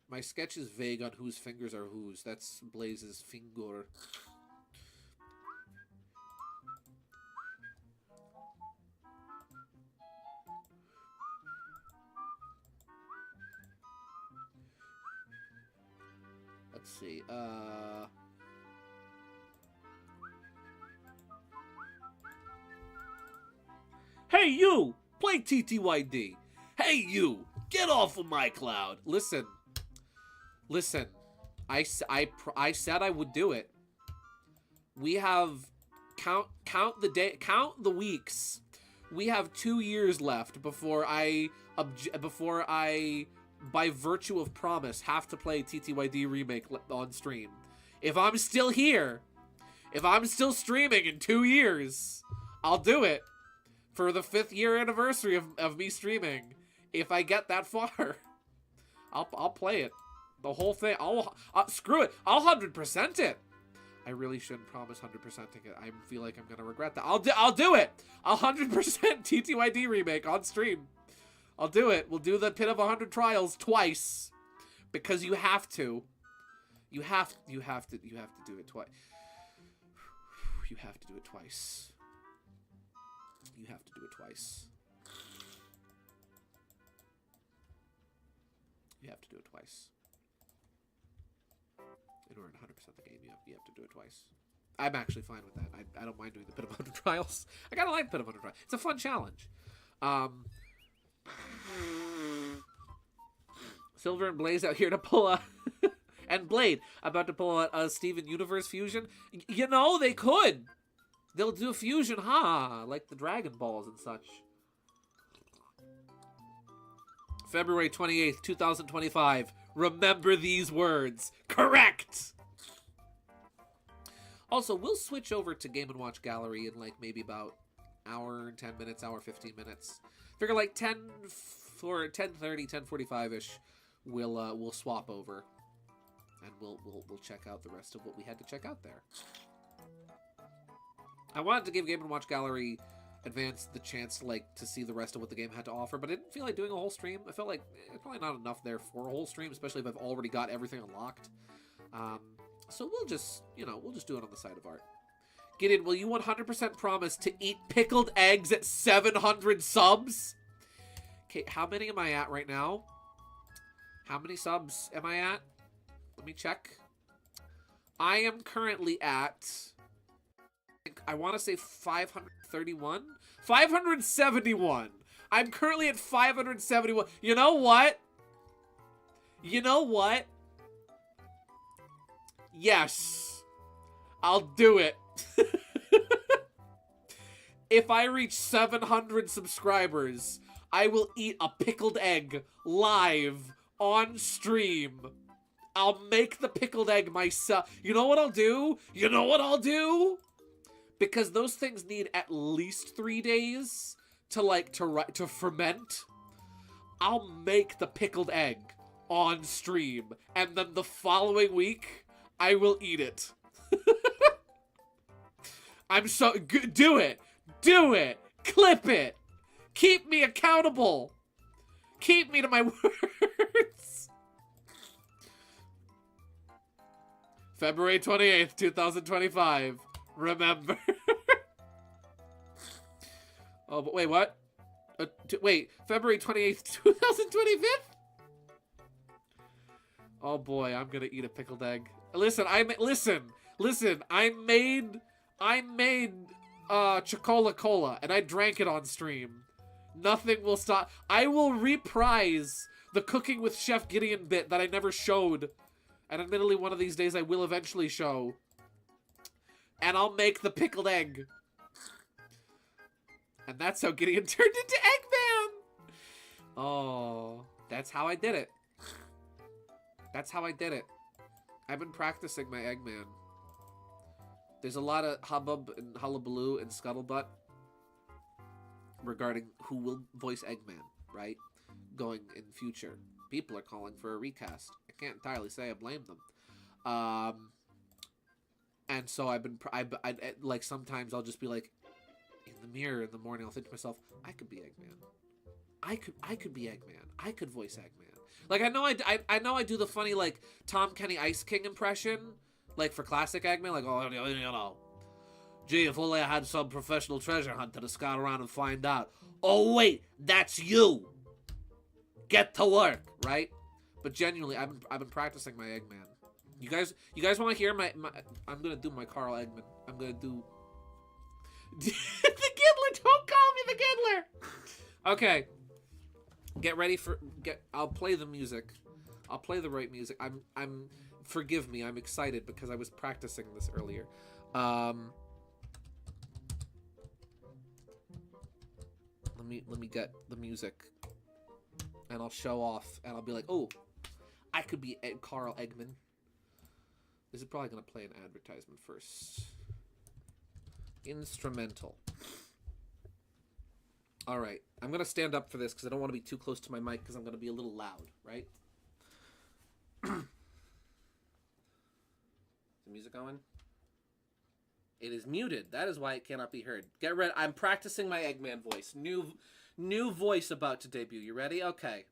My sketch is vague on whose fingers are whose. That's Blaze's finger. Let's see. Hey, you! Play TTYD! Hey, you! Get off of my cloud! Listen. I said I would do it. We have... Count the weeks. We have 2 years left before I, by virtue of promise, have to play TTYD Remake on stream. If I'm still here, if I'm still streaming in 2 years, I'll do it. For the 5th year anniversary of me streaming, if I get that far, I'll play it, the whole thing. Screw it. I'll 100% it. I really shouldn't promise 100%ing it. I feel like I'm gonna regret that. I'll do it. I'll 100% TTYD Remake on stream. I'll do it. We'll do the Pit of 100 Trials twice, because you have to. You have to do it twice. You have to do it twice. You have to do it twice. You have to do it twice. In order to 100% the game, you have to do it twice. I'm actually fine with that. I don't mind doing the Pit of 100 Trials. I kind of like Pit of 100 Trials. It's a fun challenge. Silver and Blaze out here to pull a... and Blade about to pull a Steven Universe fusion. You know, they could. They'll do a fusion, huh? Like the Dragon Balls and such. February 28th, 2025. Remember these words. Correct! Also, we'll switch over to Game & Watch Gallery in like maybe about hour and 10 minutes, hour 15 minutes. Figure like 10:30, 10:45-ish, we'll swap over. And we'll check out the rest of what we had to check out there. I wanted to give Game & Watch Gallery Advance the chance to see the rest of what the game had to offer, but I didn't feel like doing a whole stream. I felt like it's probably not enough there for a whole stream, especially if I've already got everything unlocked. So we'll just do it on the side of art. Gideon, will you 100% promise to eat pickled eggs at 700 subs? Okay, how many am I at right now? How many subs am I at? Let me check. I am currently at... I want to say 531? 571! I'm currently at 571. You know what? You know what? Yes. I'll do it. If I reach 700 subscribers, I will eat a pickled egg live on stream. I'll make the pickled egg myself. You know what I'll do? You know what I'll do? Because those things need at least 3 days to ferment. I'll make the pickled egg on stream, and then the following week I will eat it. I'm so good. Do it. Do it. Clip it. Keep me accountable. Keep me to my words. February 28th, 2025. Remember. Oh, but wait, what? Wait, February 28th, 2025? Oh boy, I'm gonna eat a pickled egg. Listen, I made Chocola Cola, and I drank it on stream. Nothing will stop. I will reprise the Cooking with Chef Gideon bit that I never showed. And admittedly, one of these days I will eventually show. And I'll make the pickled egg. And that's how Gideon turned into Eggman! Oh, that's how I did it. That's how I did it. I've been practicing my Eggman. There's a lot of hubbub and hullabaloo and scuttlebutt regarding who will voice Eggman, right? Going in future. People are calling for a recast. I can't entirely say I blame them. And so I've been, like, sometimes I'll just be like, in the mirror in the morning, I'll think to myself, I could be Eggman. I could be Eggman. I could voice Eggman. Like, I know I do the funny, like, Tom Kenny Ice King impression, like, for classic Eggman, like, oh, you know, gee, if only I had some professional treasure hunter to scout around and find out. Oh, wait, that's you. Get to work, right? But genuinely, I've been practicing my Eggman. You guys want to hear my? I'm gonna do my Carl Eggman. I'm gonna do the Giddler. Don't call me the Giddler. Okay, get ready for I'll play the music. I'll play the right music. I'm. Forgive me. I'm excited because I was practicing this earlier. Let me get the music. And I'll show off, and I'll be like, oh, I could be Carl Eggman. This is probably going to play an advertisement first. Instrumental. All right. I'm going to stand up for this because I don't want to be too close to my mic because I'm going to be a little loud, right? Is the music going? It is muted. That is why it cannot be heard. Get ready. I'm practicing my Eggman voice. New voice about to debut. You ready? Okay.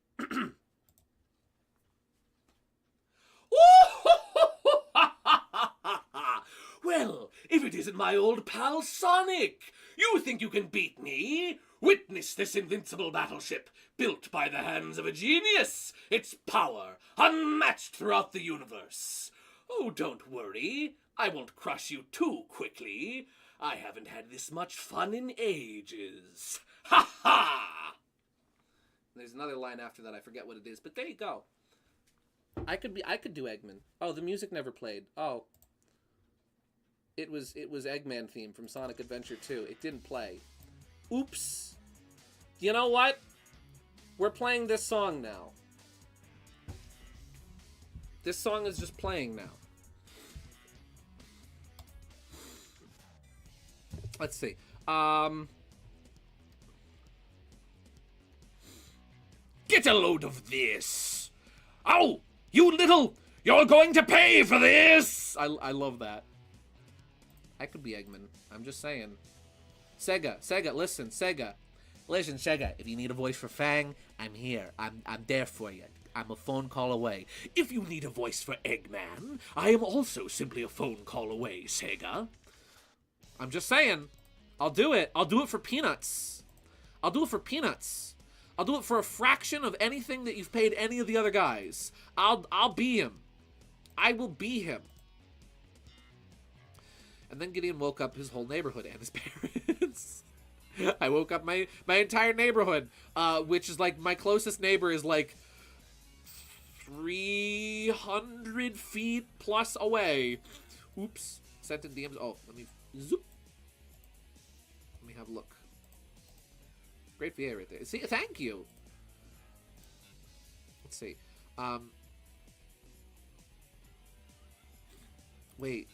Well, if it isn't my old pal Sonic! You think you can beat me? Witness this invincible battleship, built by the hands of a genius! Its power, unmatched throughout the universe! Oh, don't worry. I won't crush you too quickly. I haven't had this much fun in ages. Ha ha! There's another line after that. I forget what it is, but there you go. I could do Eggman. Oh, the music never played. Oh. It was Eggman theme from Sonic Adventure 2. It didn't play. Oops. You know what? We're playing this song now. This song is just playing now. Let's see. Get a load of this. Oh, you're going to pay for this. I love that. I could be Eggman. I'm just saying. Sega, listen, Sega. Listen, Sega, if you need a voice for Fang, I'm here. I'm there for you. I'm a phone call away. If you need a voice for Eggman, I am also simply a phone call away, Sega. I'm just saying. I'll do it. I'll do it for peanuts. I'll do it for peanuts. I'll do it for a fraction of anything that you've paid any of the other guys. I'll be him. I will be him. And then Gideon woke up his whole neighborhood and his parents. I woke up my entire neighborhood, which is like, my closest neighbor is like 300 feet plus away. Oops. Sent in DMs. Oh, let me zoop. Let me have a look. Great VA right there. See, thank you. Let's see. Wait.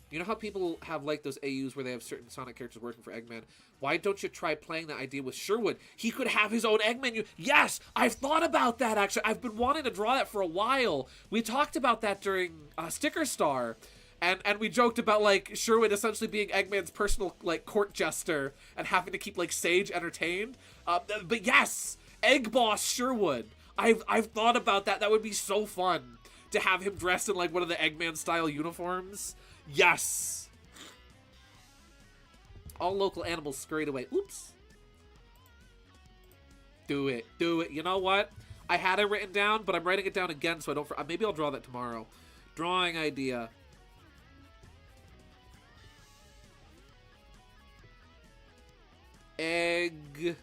You know how people have, like, those AUs where they have certain Sonic characters working for Eggman? Why don't you try playing that idea with Sherwood? He could have his own Eggman. Yes, I've thought about that, actually. I've been wanting to draw that for a while. We talked about that during Sticker Star. And we joked about, like, Sherwood essentially being Eggman's personal, like, court jester and having to keep, like, Sage entertained. But yes, Egg Boss Sherwood. I've thought about that. That would be so fun. to have him dressed in like one of the Eggman-style uniforms. Yes! All local animals scurried away. Oops. Do it. Do it. You know what? I had it written down, but I'm writing it down again so I don't... Maybe I'll draw that tomorrow. Drawing idea. Egg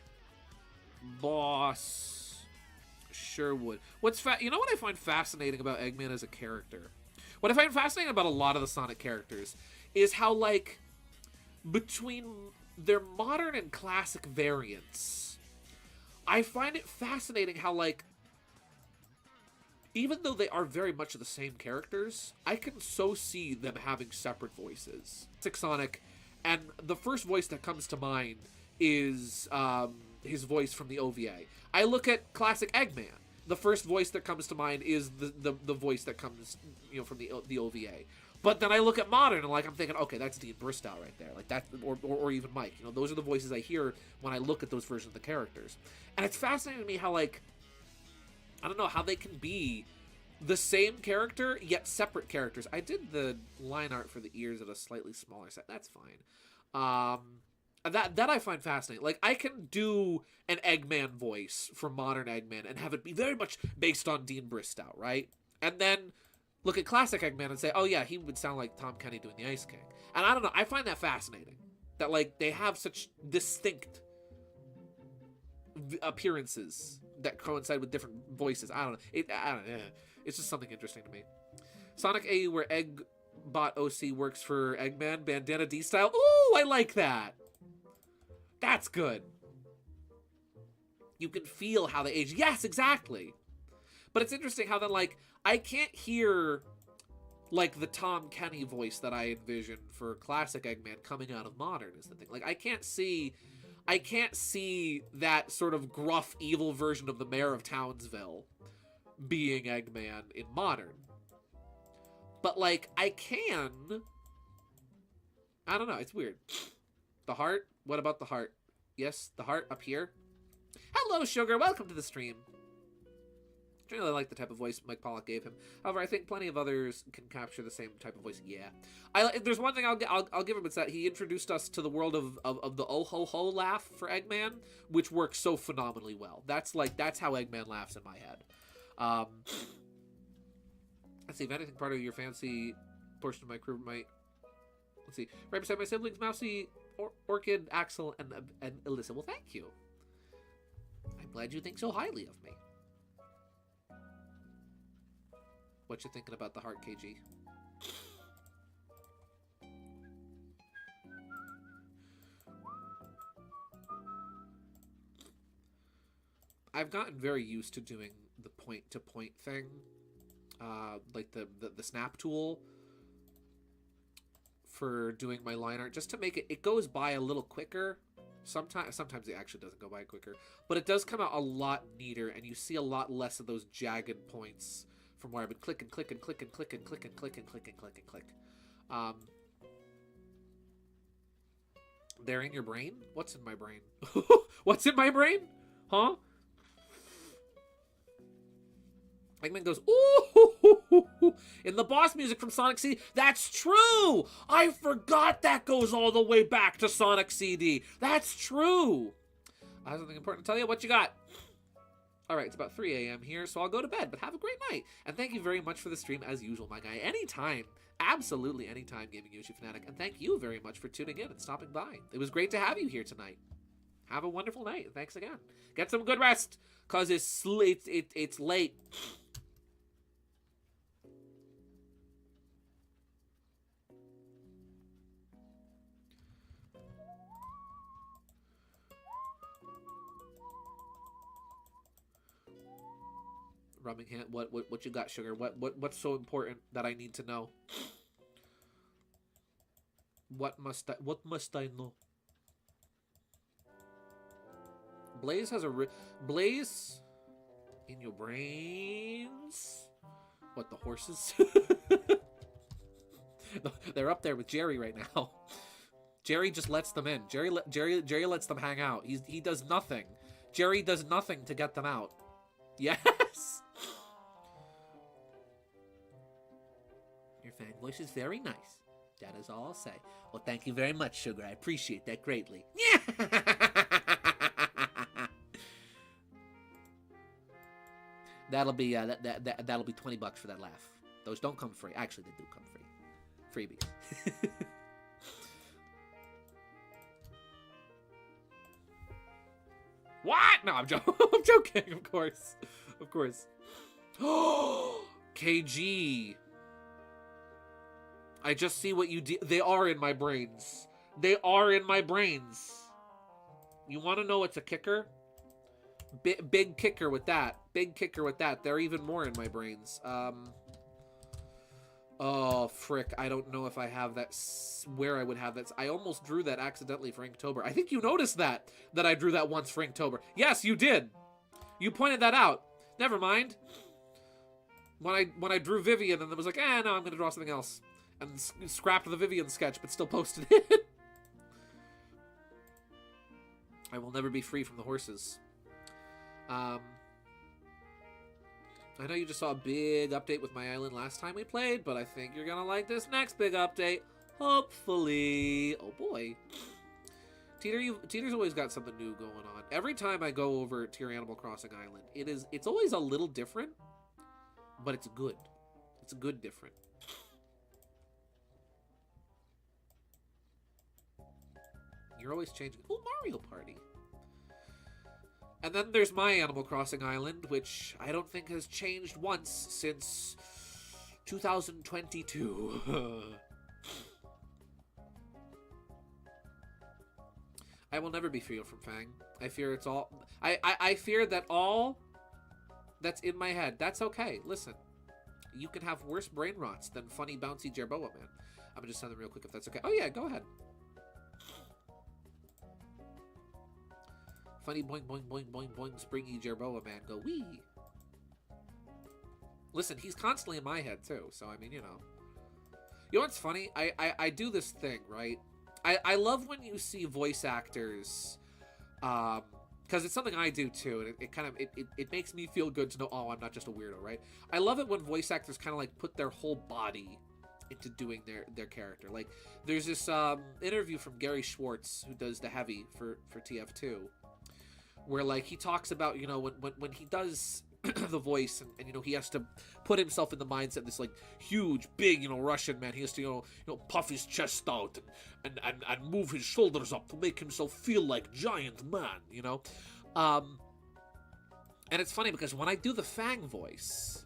Boss Sherwood. You know what I find fascinating about Eggman as a character? What I find fascinating about a lot of the Sonic characters is how, like, between their modern and classic variants, I find it fascinating how, like, even though they are very much the same characters, I can so see them having separate voices. Sonic, and the first voice that comes to mind is his voice from the OVA. I look at classic Eggman. The first voice that comes to mind is the voice that comes, you know, from the OVA. But then I look at modern and like I'm thinking, okay, that's Dean Bristow right there, like that, or even Mike. You know, those are the voices I hear when I look at those versions of the characters. And it's fascinating to me how, like, I don't know how they can be the same character yet separate characters. I did the line art for the ears at a slightly smaller set. That's fine. That I find fascinating. Like, I can do an Eggman voice for modern Eggman and have it be very much based on Dean Bristow, right? And then look at classic Eggman and say, oh yeah, he would sound like Tom Kenny doing the Ice King. And I don't know, I find that fascinating. That, like, they have such distinct appearances that coincide with different voices. I don't know. It's just something interesting to me. Sonic AU where Eggbot OC works for Eggman, Bandana D style. Ooh, I like that. That's good. You can feel how they age. Yes, exactly. But it's interesting how then, like, I can't hear, like, the Tom Kenny voice that I envision for classic Eggman coming out of modern is the thing. Like, I can't see that sort of gruff, evil version of the mayor of Townsville being Eggman in modern. But, like, I can... I don't know, it's weird. The heart? What about the heart? Yes, the heart up here. Hello, Sugar. Welcome to the stream. I really like the type of voice Mike Pollock gave him. However, I think plenty of others can capture the same type of voice. Yeah, there's one thing I'll give him. It's that he introduced us to the world of the oh ho ho laugh for Eggman, which works so phenomenally well. That's how Eggman laughs in my head. Let's see if anything part of your fancy portion of my crew might. Let's see. Right beside my siblings, Mousy, Orchid, Axel, and Alyssa. Well, thank you. I'm glad you think so highly of me. What you thinking about the heart, KG? I've gotten very used to doing the point-to-point thing, like the snap tool for doing my line art, just to make it goes by a little quicker. Sometimes it actually doesn't go by quicker, but it does come out a lot neater, and you see a lot less of those jagged points from where I've been clicking. They're in your brain? What's in my brain? What's in my brain? Huh? Eggman goes, ooh, in the boss music from Sonic CD. That's true! I forgot that goes all the way back to Sonic CD. That's true! I have something important to tell you. What you got? Alright, it's about 3 a.m. here, so I'll go to bed, but have a great night. And thank you very much for the stream, as usual, my guy. Anytime, absolutely anytime, Gaming Yoshi Fanatic. And thank you very much for tuning in and stopping by. It was great to have you here tonight. Have a wonderful night, and thanks again. Get some good rest, because it's late. Rubbing hand. What you got, Sugar? What's so important that I need to know? What must I know? Blaze has a Blaze in your brains. What, the horses? They're up there with Jerry right now. Jerry just lets them in. Jerry lets them hang out. He does nothing. Jerry does nothing to get them out. Yes. Your fang voice is very nice. That is all I'll say. Well, thank you very much, Sugar. I appreciate that greatly. Yeah. That'll be that'll be $20 for that laugh. Those don't come free. Actually, they do come free. Freebies. What? No, I'm joking. Of course. KG. I just see what you do. They are in my brains. You want to know what's a kicker? Big kicker with that. They're even more in my brains. Oh, frick. I don't know if I have that, where I would have that. I almost drew that accidentally for Inktober. I think you noticed that I drew that once for Inktober. Yes, you did. You pointed that out. Never mind. When I drew Vivian, and then was like, no, I'm going to draw something else. And scrapped the Vivian sketch, but still posted it. I will never be free from the horses. I know you just saw a big update with my island last time we played, but I think you're gonna like this next big update. Hopefully. Oh boy. Teeter's always got something new going on. Every time I go over to your Animal Crossing island, it's always a little different, but it's good. It's a good different. You're always changing. Oh, Mario Party. And then there's my Animal Crossing island, which I don't think has changed once since 2022. I will never be free from Fang. I fear it's all... I fear that all that's in my head. That's okay. Listen. You can have worse brain rots than funny, bouncy Jerboa Man. I'm gonna just send them real quick if that's okay. Oh yeah, go ahead. Funny boing boing boing boing boing springy Jerboa Man go wee. Listen, he's constantly in my head too, so I mean, you know. You know what's funny? I do this thing, right? I love when you see voice actors, because it's something I do too, and it kind of it makes me feel good to know, oh, I'm not just a weirdo, right? I love it when voice actors kind of like put their whole body into doing their character. Like there's this interview from Gary Schwartz, who does the Heavy for TF2, where like he talks about, you know, when he does the voice and you know, he has to put himself in the mindset of this like huge big, you know, Russian man. He has to you know puff his chest out and move his shoulders up to make himself feel like giant man, you know. And it's funny because when I do the Fang voice,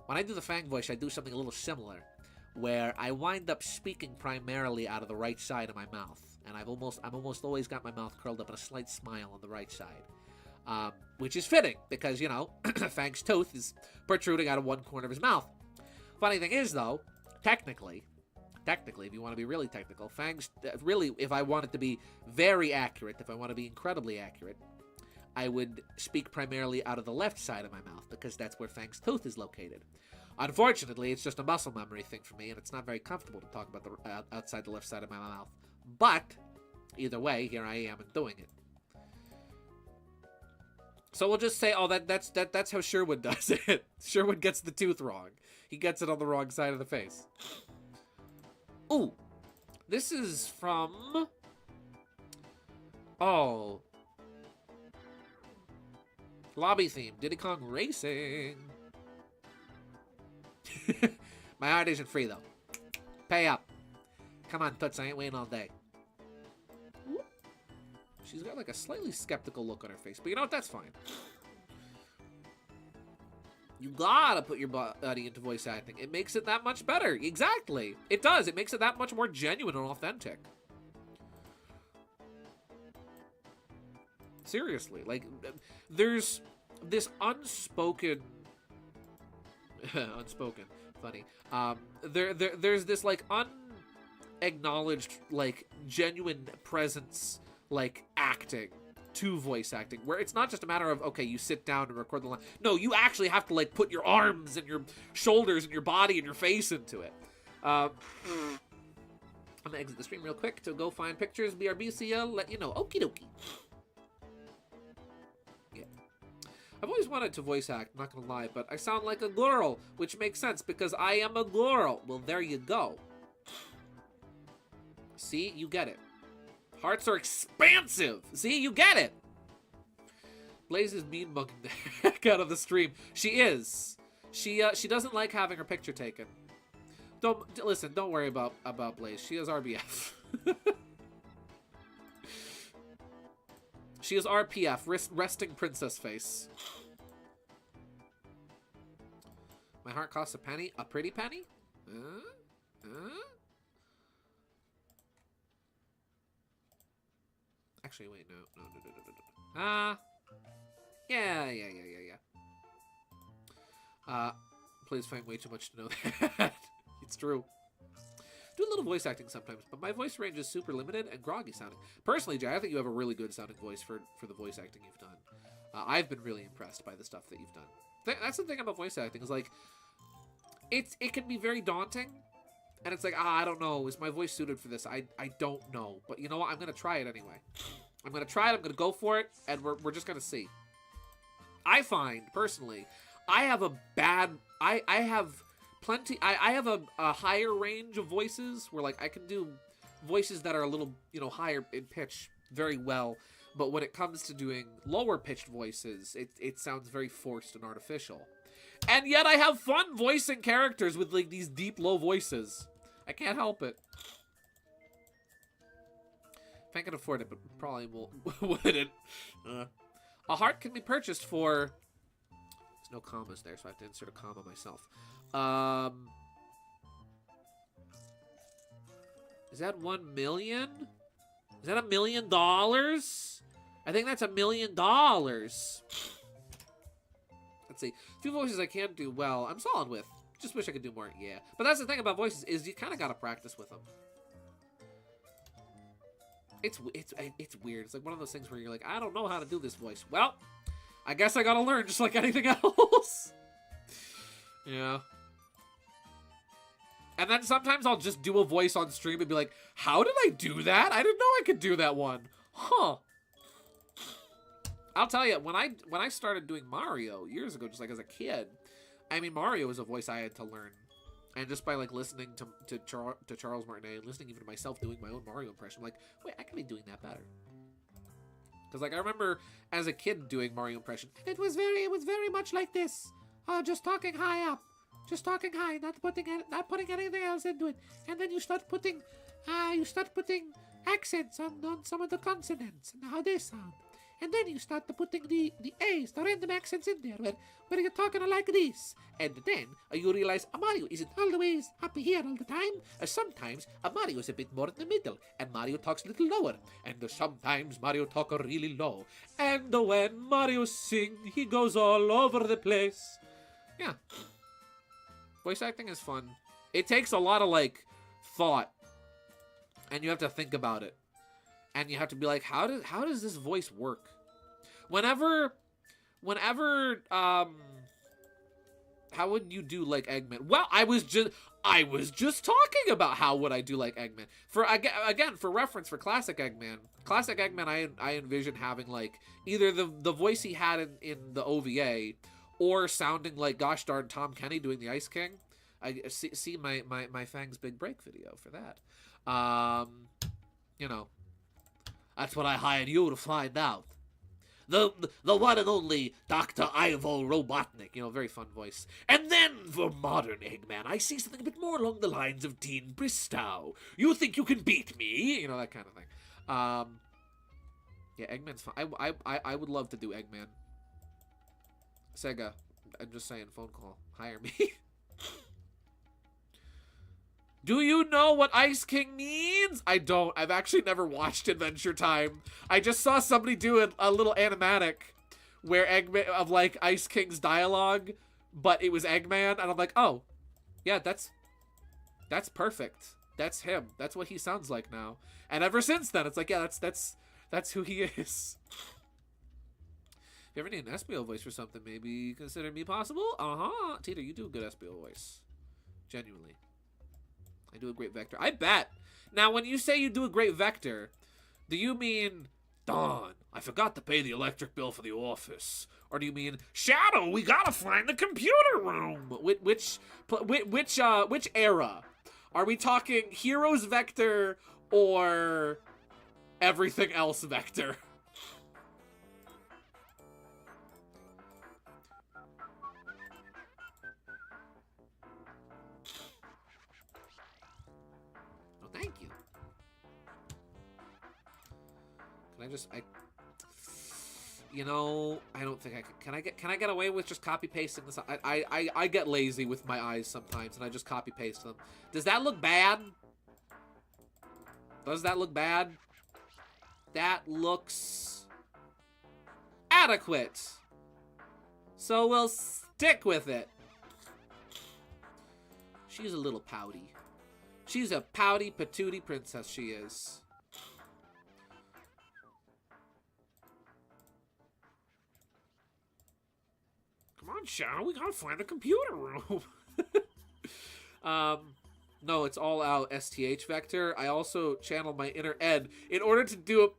I do something a little similar, where I wind up speaking primarily out of the right side of my mouth. And I've almost always got my mouth curled up in a slight smile on the right side. Which is fitting, because, you know, Fang's tooth is protruding out of one corner of his mouth. Funny thing is, though, technically, if you want to be really technical, Fang's, really, if I want it to be very accurate, if I want to be incredibly accurate, I would speak primarily out of the left side of my mouth, because that's where Fang's tooth is located. Unfortunately, it's just a muscle memory thing for me, and it's not very comfortable to talk about the outside the left side of my mouth. But, either way, here I am and doing it. So we'll just say, oh, that's how Sherwood does it. Sherwood gets the tooth wrong. He gets it on the wrong side of the face. Ooh. This is from... Oh. Lobby theme. Diddy Kong Racing. My heart isn't free, though. Pay up. Come on, Toots. I ain't waiting all day. She's got like a slightly skeptical look on her face, but you know what? That's fine. You gotta put your body into voice acting. It makes it that much better. Exactly. It does. It makes it that much more genuine and authentic. Seriously. Like, there's this unspoken... unspoken. Funny. There's this, like, unacknowledged, like, genuine presence... like acting to voice acting, where it's not just a matter of, okay, you sit down and record the line. No, you actually have to like put your arms and your shoulders and your body and your face into it. I'm gonna exit the stream real quick to go find pictures. BRB, see ya, let you know. Okie dokie. Yeah. I've always wanted to voice act, I'm not gonna lie, but I sound like a girl, which makes sense because I am a girl. Well, there you go. See, you get it. Hearts are expansive. See, you get it. Blaze is mean mugging the heck out of the stream. She is. She doesn't like having her picture taken. Don't worry about Blaze. She has RBF. She has RPF, resting princess face. My heart costs a penny. A pretty penny? Actually, wait, no. Yeah. Plays find way too much to know that. It's true. Do a little voice acting sometimes, but my voice range is super limited and groggy sounding. Personally, Jay, I think you have a really good sounding voice for the voice acting you've done. I've been really impressed by the stuff that you've done. That's the thing about voice acting, is like, it can be very daunting, and it's like, I don't know, is my voice suited for this? I don't know, but you know what, I'm gonna try it anyway. I'm gonna try it, I'm gonna go for it, and we're just gonna see. I find, personally, I have a bad, I have plenty, I have a higher range of voices where, like, I can do voices that are a little, you know, higher in pitch very well, but when it comes to doing lower pitched voices, it sounds very forced and artificial. And yet I have fun voicing characters with, like, these deep, low voices. I can't help it. If I can afford it, but probably wouldn't. A heart can be purchased for... There's no commas there, so I have to insert a comma myself. Is that 1 million? Is that $1 million? I think that's $1 million. Let's see. A few voices I can't do well. I'm solid with. Just wish I could do more. Yeah. But that's the thing about voices, is you kind of got to practice with them. It's weird. It's like one of those things where you're like, I don't know how to do this voice. Well, I guess I gotta learn just like anything else. Yeah. And then sometimes I'll just do a voice on stream and be like, how did I do that? I didn't know I could do that one. Huh. I'll tell you, when I started doing Mario years ago, just like as a kid, I mean, Mario was a voice I had to learn. And just by, like, listening to Charles Martinet and listening even to myself doing my own Mario impression, I'm like, wait, I could be doing that better. Because, like, I remember as a kid doing Mario impression, it was very much like this. Just talking high up. Just talking high, not putting anything else into it. And then you start putting accents on some of the consonants and how they sound. And then you start putting the A's, the random accents in there, where you're talking like this. And then you realize Mario isn't always up here all the time. Sometimes Mario is a bit more in the middle, and Mario talks a little lower. And sometimes Mario talks really low. And when Mario sings, he goes all over the place. Yeah. Voice acting is fun. It takes a lot of, like, thought. And you have to think about it. And you have to be like, how does this voice work? Whenever, how would you do like Eggman? Well, I was just talking about how would I do like Eggman. For again, for reference, for classic Eggman, I envision having like either the voice he had in the OVA, or sounding like gosh darn Tom Kenny doing the Ice King. I see my Fang's Big Break video for that. You know. That's what I hired you to find out. The one and only Dr. Ivo Robotnik. You know, very fun voice. And then for modern Eggman, I see something a bit more along the lines of Dean Bristow. You think you can beat me? You know, that kind of thing. Yeah, Eggman's fun. I would love to do Eggman. Sega, I'm just saying, phone call. Hire me. Do you know what Ice King means? I don't. I've actually never watched Adventure Time. I just saw somebody do a little animatic where Eggman, of like Ice King's dialogue, but it was Eggman, and I'm like, oh, yeah, that's perfect. That's him. That's what he sounds like now. And ever since then, it's like, yeah, that's who he is. If you ever need an SBO voice for something, maybe consider me possible. Teeter, you do a good SBO voice. Genuinely. I do a great Vector. I bet. Now, when you say you do a great Vector, do you mean Dawn, I forgot to pay the electric bill for the office. Or do you mean, Shadow, we gotta find the computer room? Which era? Are we talking Heroes Vector or everything else Vector? Oh, thank you. You know, I don't think I can. Can I get away with just copy pasting this? I get lazy with my eyes sometimes, and I just copy paste them. Does that look bad? Does that look bad? That looks adequate. So we'll stick with it. She's a little pouty. She's a pouty, patooty princess, she is. Come on, Shadow, we gotta find the computer room. No, it's all out STH Vector. I also channeled my inner Ed in order to do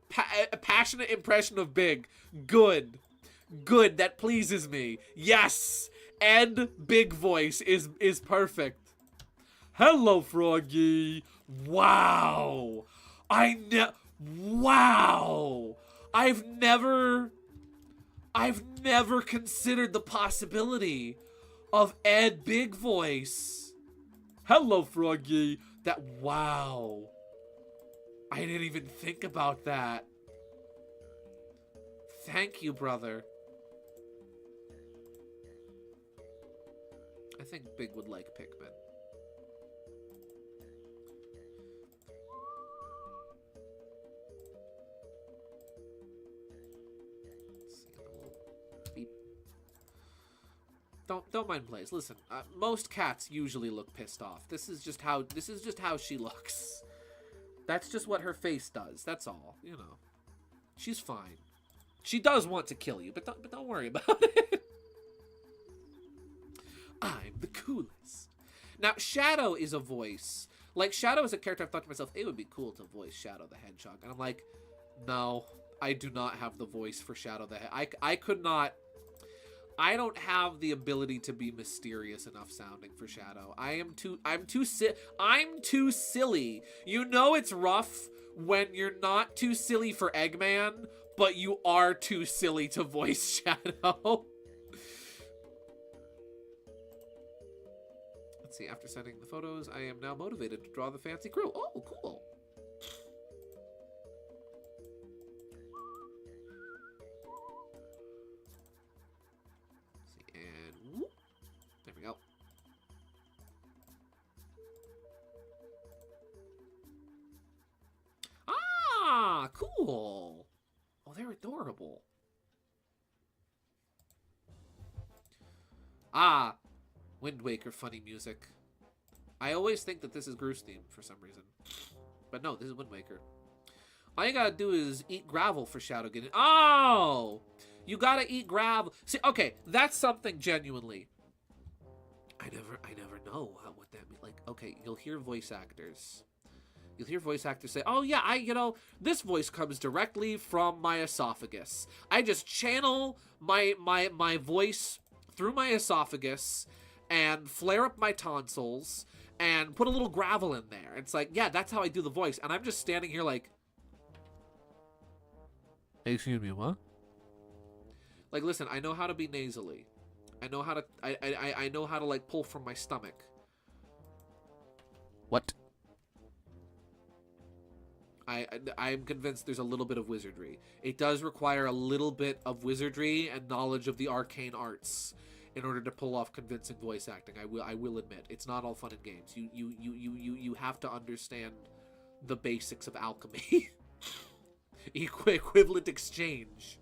a passionate impression of Big. Good. Good, that pleases me. Yes! Ed Big voice is perfect. Hello, Froggy. Wow. Wow. I've never considered the possibility of Ed Big voice. Hello, Froggy. Wow. I didn't even think about that. Thank you, brother. I think Big would like Pikmin. Don't mind Blaze. Listen, most cats usually look pissed off. This is just how she looks. That's just what her face does. That's all. You know, she's fine. She does want to kill you, but don't worry about it. I'm the coolest. Now, Shadow is a voice. Like, Shadow is a character I've thought to myself, it would be cool to voice Shadow the Hedgehog. And I'm like, no, I do not have the voice for Shadow the Hedgehog. I could not. I don't have the ability to be mysterious enough sounding for Shadow. I'm too silly. You know it's rough when you're not too silly for Eggman, but you are too silly to voice Shadow. Let's see, after sending the photos, I am now motivated to draw the fancy crew. Oh, cool. There we go. Ah, cool. Oh, they're adorable. Ah, Wind Waker funny music. I always think that this is Gru's theme for some reason. But no, this is Wind Waker. All you gotta do is eat gravel for Shadow getting... Oh! You gotta eat gravel. See, okay, that's something genuinely. I never know what that means. Like, okay, you'll hear voice actors. You'll hear voice actors say, oh yeah, this voice comes directly from my esophagus. I just channel my voice through my esophagus and flare up my tonsils and put a little gravel in there. It's like, yeah, that's how I do the voice. And I'm just standing here like, excuse me, what? Like, listen, I know how to be nasally. I know how to, I know how to, like, pull from my stomach. What? I'm convinced there's a little bit of wizardry. It does require a little bit of wizardry and knowledge of the arcane arts in order to pull off convincing voice acting. I will admit, it's not all fun and games. You have to understand the basics of alchemy. Equivalent exchange.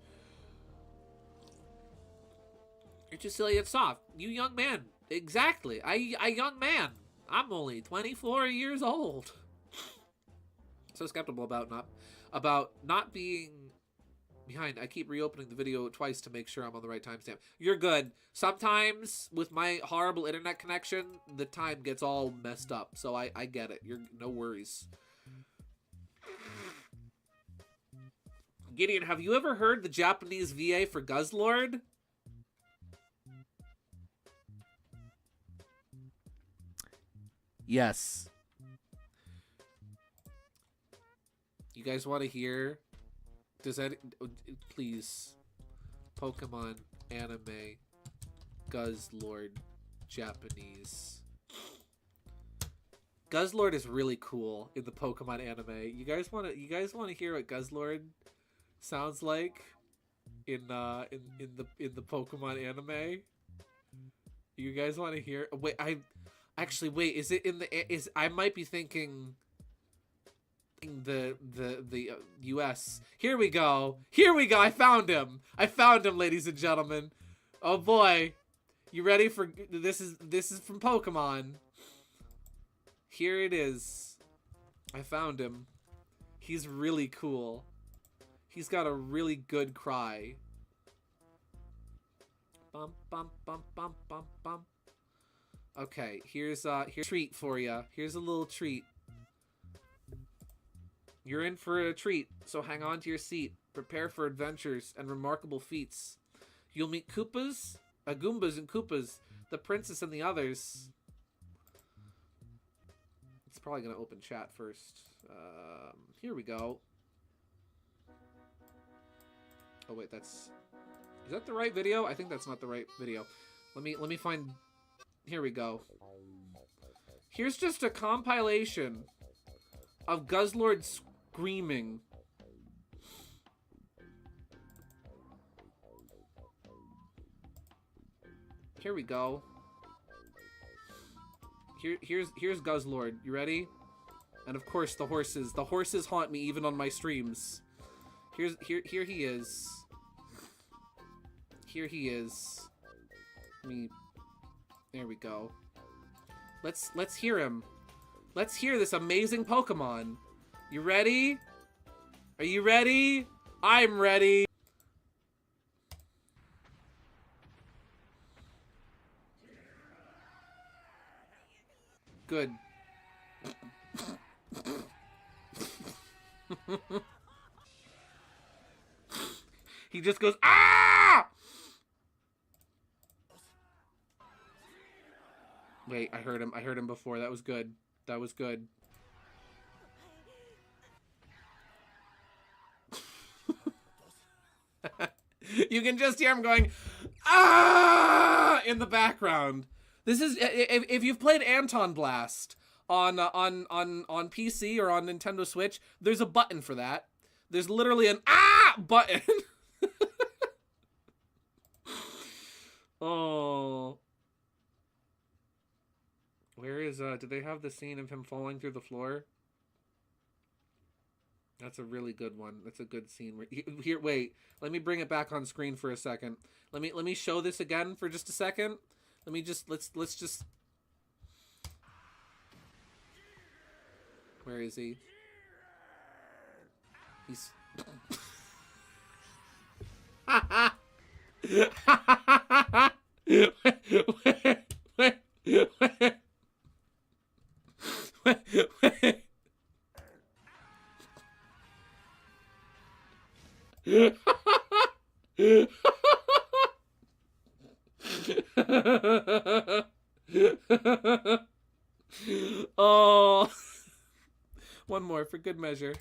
You're too silly and soft. You young man. Exactly. I young man. I'm only 24 years old. So skeptical about not being behind. I keep reopening the video twice to make sure I'm on the right timestamp. You're good. Sometimes with my horrible internet connection, the time gets all messed up. So I get it. You're no worries. Gideon, have you ever heard the Japanese VA for Guzzlord? Yes. You guys want to hear? Does that... Please. Pokemon anime Guzzlord Japanese. Guzzlord is really cool in the Pokemon anime. You guys want to hear what Guzzlord sounds like in the Pokemon anime? You guys want to hear? Wait, wait. Is it in the? I might be thinking the U.S. Here we go. Here we go. I found him, ladies and gentlemen. Oh boy, you ready for this? Is from Pokemon. Here it is. I found him. He's really cool. He's got a really good cry. Bum bum bum bum bum bum. Okay, here's a treat for you. Here's a little treat. You're in for a treat, so hang on to your seat. Prepare for adventures and remarkable feats. You'll meet Koopas, Goombas and Koopas, the princess and the others. It's probably going to open chat first. Here we go. Oh wait, is that the right video? I think that's not the right video. Let me find. Here we go. Here's just a compilation of Guzzlord screaming. Here we go. Here's Guzzlord. You ready? And of course the horses. The horses haunt me even on my streams. Here he is. Here he is. There we go. Let's hear him. Let's hear this amazing Pokemon. You ready? Are you ready? I'm ready. Good. He just goes, ah! Wait, I heard him. I heard him before. That was good. That was good. You can just hear him going, ah, in the background. This is if you've played Anton Blast on PC or on Nintendo Switch, there's a button for that. There's literally an ah button. Oh. Where is do they have the scene of him falling through the floor? That's a really good one. That's a good scene. Here, wait. Let me bring it back on screen for a second. Let me show this again for just a second. Let me just let's just. Where is he? He's. Oh, one more for good measure.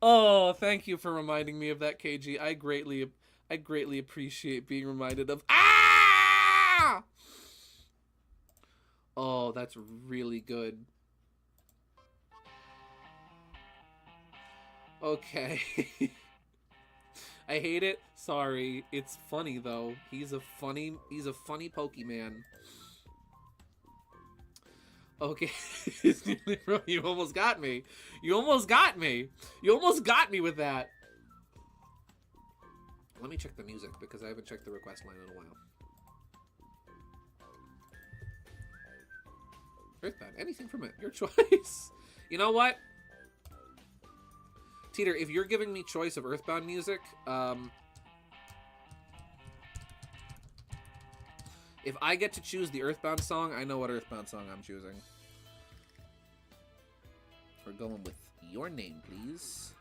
Oh, thank you for reminding me of that, KG. I greatly appreciate being reminded of. Ah! Oh, that's really good. Okay. I hate it. Sorry. It's funny though. He's a funny Pokemon. Okay. You almost got me. You almost got me. You almost got me with that. Let me check the music because I haven't checked the request line in a while. Earthbound. Anything from it. Your choice. You know what? Teeter, if you're giving me choice of Earthbound music, If I get to choose the Earthbound song, I know what Earthbound song I'm choosing. We're going with Your Name, please.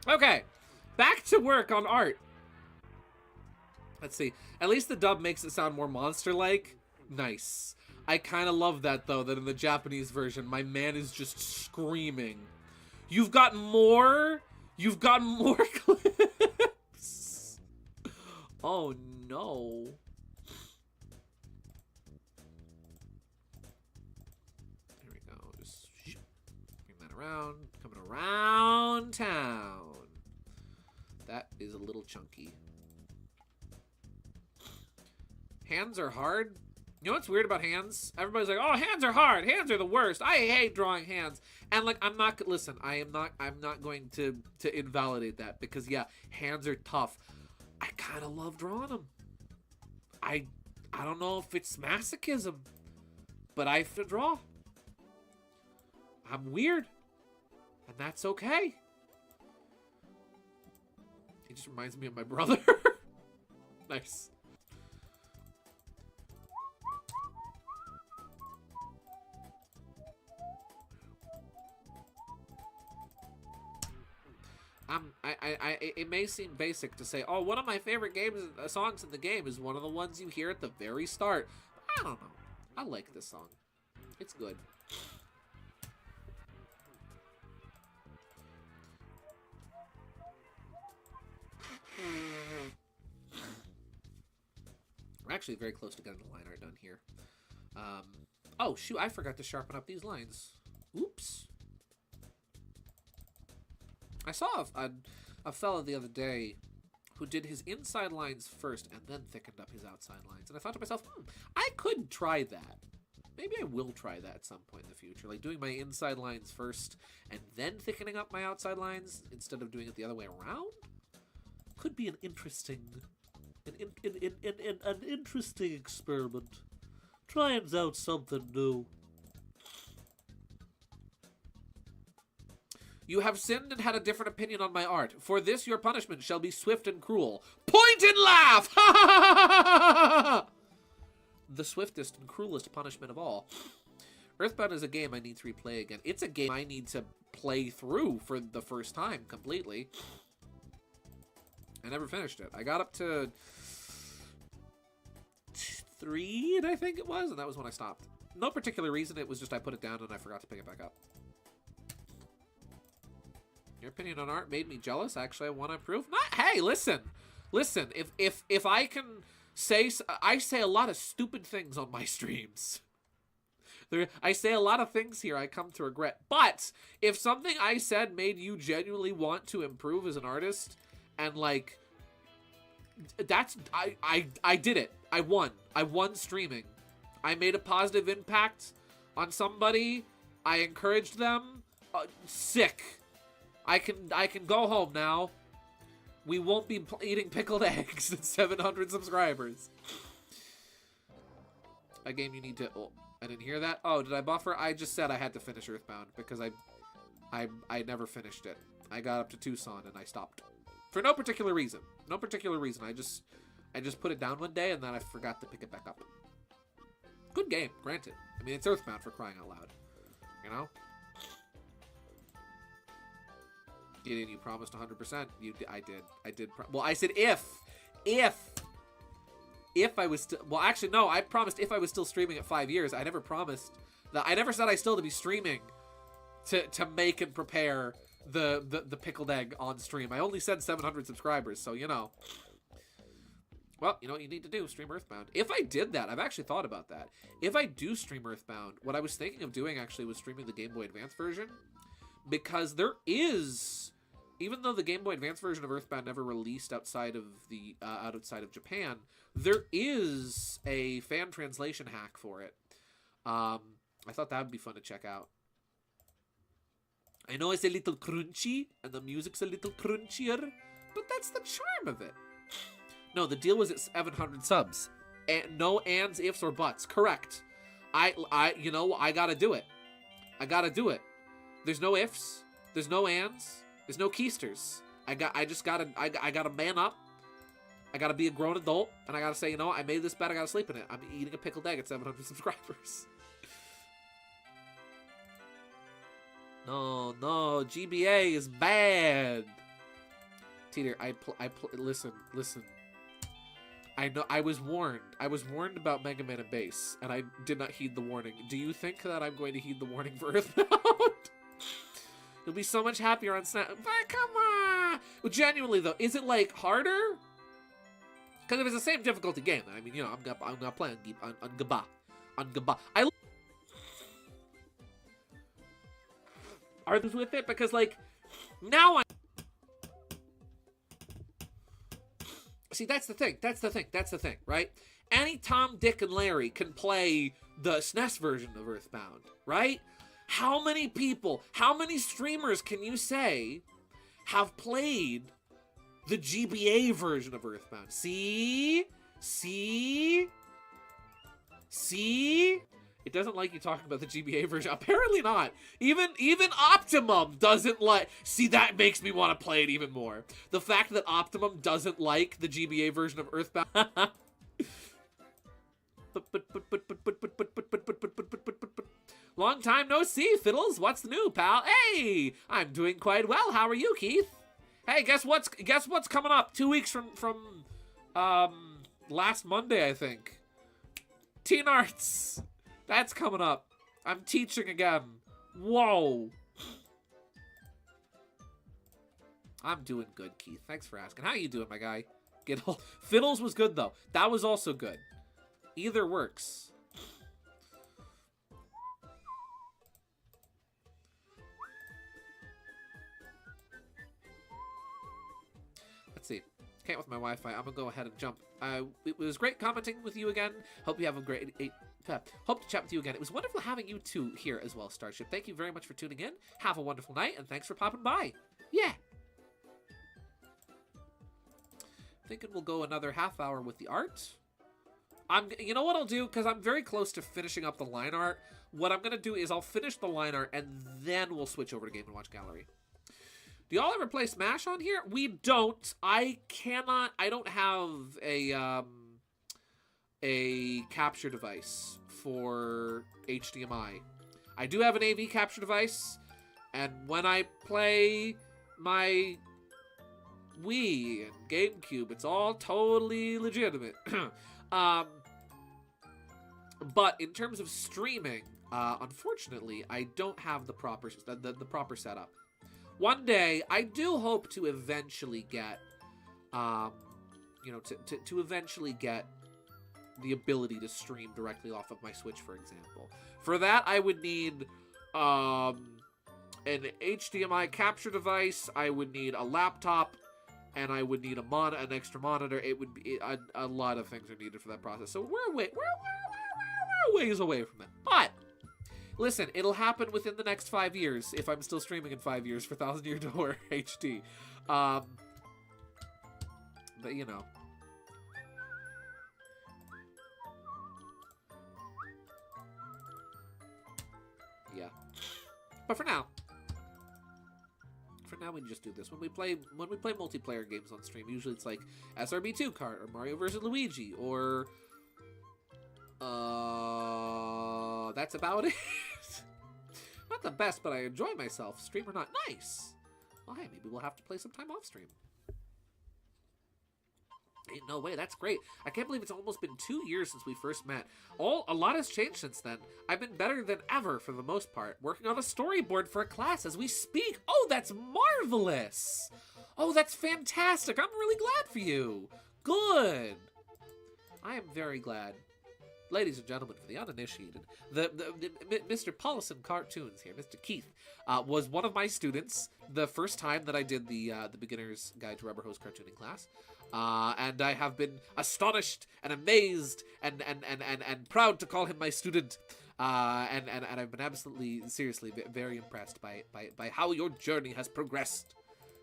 Okay, back to work on art. Let's see. At least the dub makes it sound more monster-like. Nice. I kind of love that, though, that in the Japanese version, my man is just screaming. You've got more? You've got more clips? Oh, no. There we go. Just bring that around. Coming around town. That is a little chunky. Hands are hard. You know what's weird about hands? Everybody's like, "Oh, hands are hard. Hands are the worst. I hate drawing hands." And like, I'm not going to invalidate that, because yeah, hands are tough. I kind of love drawing them. I don't know if it's masochism, but I have to draw. I'm weird, and that's okay. He just reminds me of my brother. Nice. It may seem basic to say, oh, one of my favorite songs in the game is one of the ones you hear at the very start. I don't know. I like this song. It's good. We're actually very close to getting the line art done here. Oh, shoot, I forgot to sharpen up these lines. Oops. I saw a fella the other day who did his inside lines first and then thickened up his outside lines. And I thought to myself, I could try that. Maybe I will try that at some point in the future. Like doing my inside lines first and then thickening up my outside lines instead of doing it the other way around. Could be an interesting, an interesting experiment. Trying out something new. You have sinned and had a different opinion on my art. For this, your punishment shall be swift and cruel. Point and laugh! The swiftest and cruelest punishment of all. Earthbound is a game I need to replay again. It's a game I need to play through for the first time completely. I never finished it. I got up to 3, I think it was, and that was when I stopped. No particular reason. It was just I put it down and I forgot to pick it back up. Your opinion on art made me jealous. Actually, I want to improve. Hey, listen. If I can say, I say a lot of stupid things on my streams. I say a lot of things here I come to regret. But if something I said made you genuinely want to improve as an artist, and like, that's I did it. I won. I won streaming. I made a positive impact on somebody. I encouraged them. Sick. I can go home now. We won't be eating pickled eggs at 700 subscribers. A game you need to... Oh, I didn't hear that. Oh, did I buffer? I just said I had to finish Earthbound because I never finished it. I got up to Tucson and I stopped. For no particular reason. No particular reason. I just put it down one day and then I forgot to pick it back up. Good game, granted. I mean, it's Earthbound, for crying out loud. You know? Didn't you promised 100%? I did. Well, I said if I was still. Well, actually, no. I promised if I was still streaming at 5 years. I never promised that. I never said I still to be streaming to make and prepare the pickled egg on stream. I only said 700 subscribers, so you know. Well, you know what you need to do? Stream Earthbound. If I did that, I've actually thought about that. If I do stream Earthbound, what I was thinking of doing actually was streaming the Game Boy Advance version, because there is. Even though the Game Boy Advance version of Earthbound never released outside of Japan, there is a fan translation hack for it. I thought that would be fun to check out. I know it's a little crunchy, and the music's a little crunchier, but that's the charm of it. No, the deal was at 700 subs. And no ands, ifs, or buts. Correct. You know, I gotta do it. I gotta do it. There's no ifs. There's no ands. There's no keisters. I gotta man up. I gotta be a grown adult, and I gotta say, you know what, I made this bed, I gotta sleep in it. I'm eating a pickled egg at 700 subscribers. No, GBA is bad. Teeter, listen. I know, I was warned about Mega Man and Bass, and I did not heed the warning. Do you think that I'm going to heed the warning for Earthbound? You'll be so much happier on Snap. But come on! Well, genuinely though, is it like harder? Because if it's the same difficulty game, I mean, you know, I'm gonna play on Gaba. Are those with it? Because like, now see, that's the thing, right? Any Tom, Dick, and Larry can play the SNES version of Earthbound, right? How many people, how many streamers can you say have played the GBA version of Earthbound? See? It doesn't like you talking about the GBA version. Apparently not. Even Optimum doesn't like... See, that makes me want to play it even more. The fact that Optimum doesn't like the GBA version of Earthbound... Long time no see, Fiddles. What's new, pal? Hey! I'm doing quite well. How are you, Keith? Hey, guess what's coming up? 2 weeks from last Monday, I think. Teen Arts. That's coming up. I'm teaching again. Whoa. I'm doing good, Keith. Thanks for asking. How you doing, my guy? Fiddles was good, though. That was also good. Either works. Let's see. Can't with my Wi-Fi. I'm gonna go ahead and jump. It was great commenting with you again. Hope you have a great... Hope to chat with you again. It was wonderful having you two here as well, Starship. Thank you very much for tuning in. Have a wonderful night, and thanks for popping by. Yeah. Thinking we'll go another half hour with the art. You know what I'll do? Because I'm very close to finishing up the line art. What I'm going to do is I'll finish the line art, and then we'll switch over to Game & Watch Gallery. Do y'all ever play Smash on here? We don't. I don't have a capture device for HDMI. I do have an AV capture device, and when I play my Wii and GameCube, it's all totally legitimate. But in terms of streaming, unfortunately, I don't have the proper setup. One day, I do hope to eventually get, you know, to eventually get the ability to stream directly off of my Switch, for example. For that, I would need an HDMI capture device, I would need a laptop, and I would need an extra monitor. It would be a lot of things are needed for that process. So we're ways away from it. But listen, it'll happen within the next 5 years if I'm still streaming in 5 years for 1000 Year Door HD. But you know. Yeah. But for now, we just do this. When we play multiplayer games on stream, usually it's like SRB2 Kart or Mario vs. Luigi or that's about it. Not the best, but I enjoy myself. Stream or not, nice. Well, hey, maybe we'll have to play some time off stream. Ain't no way, that's great. I can't believe it's almost been 2 years since we first met. A lot has changed since then. I've been better than ever for the most part, working on a storyboard for a class as we speak. Oh, that's marvelous. Oh, that's fantastic. I'm really glad for you. Good. I am very glad. Ladies and gentlemen, for the uninitiated, Mr. Paulson Cartoons here, Mr. Keith, was one of my students the first time that I did the Beginner's Guide to Rubber Hose Cartooning class. And I have been astonished and amazed and proud to call him my student. And I've been absolutely, seriously, very impressed by how your journey has progressed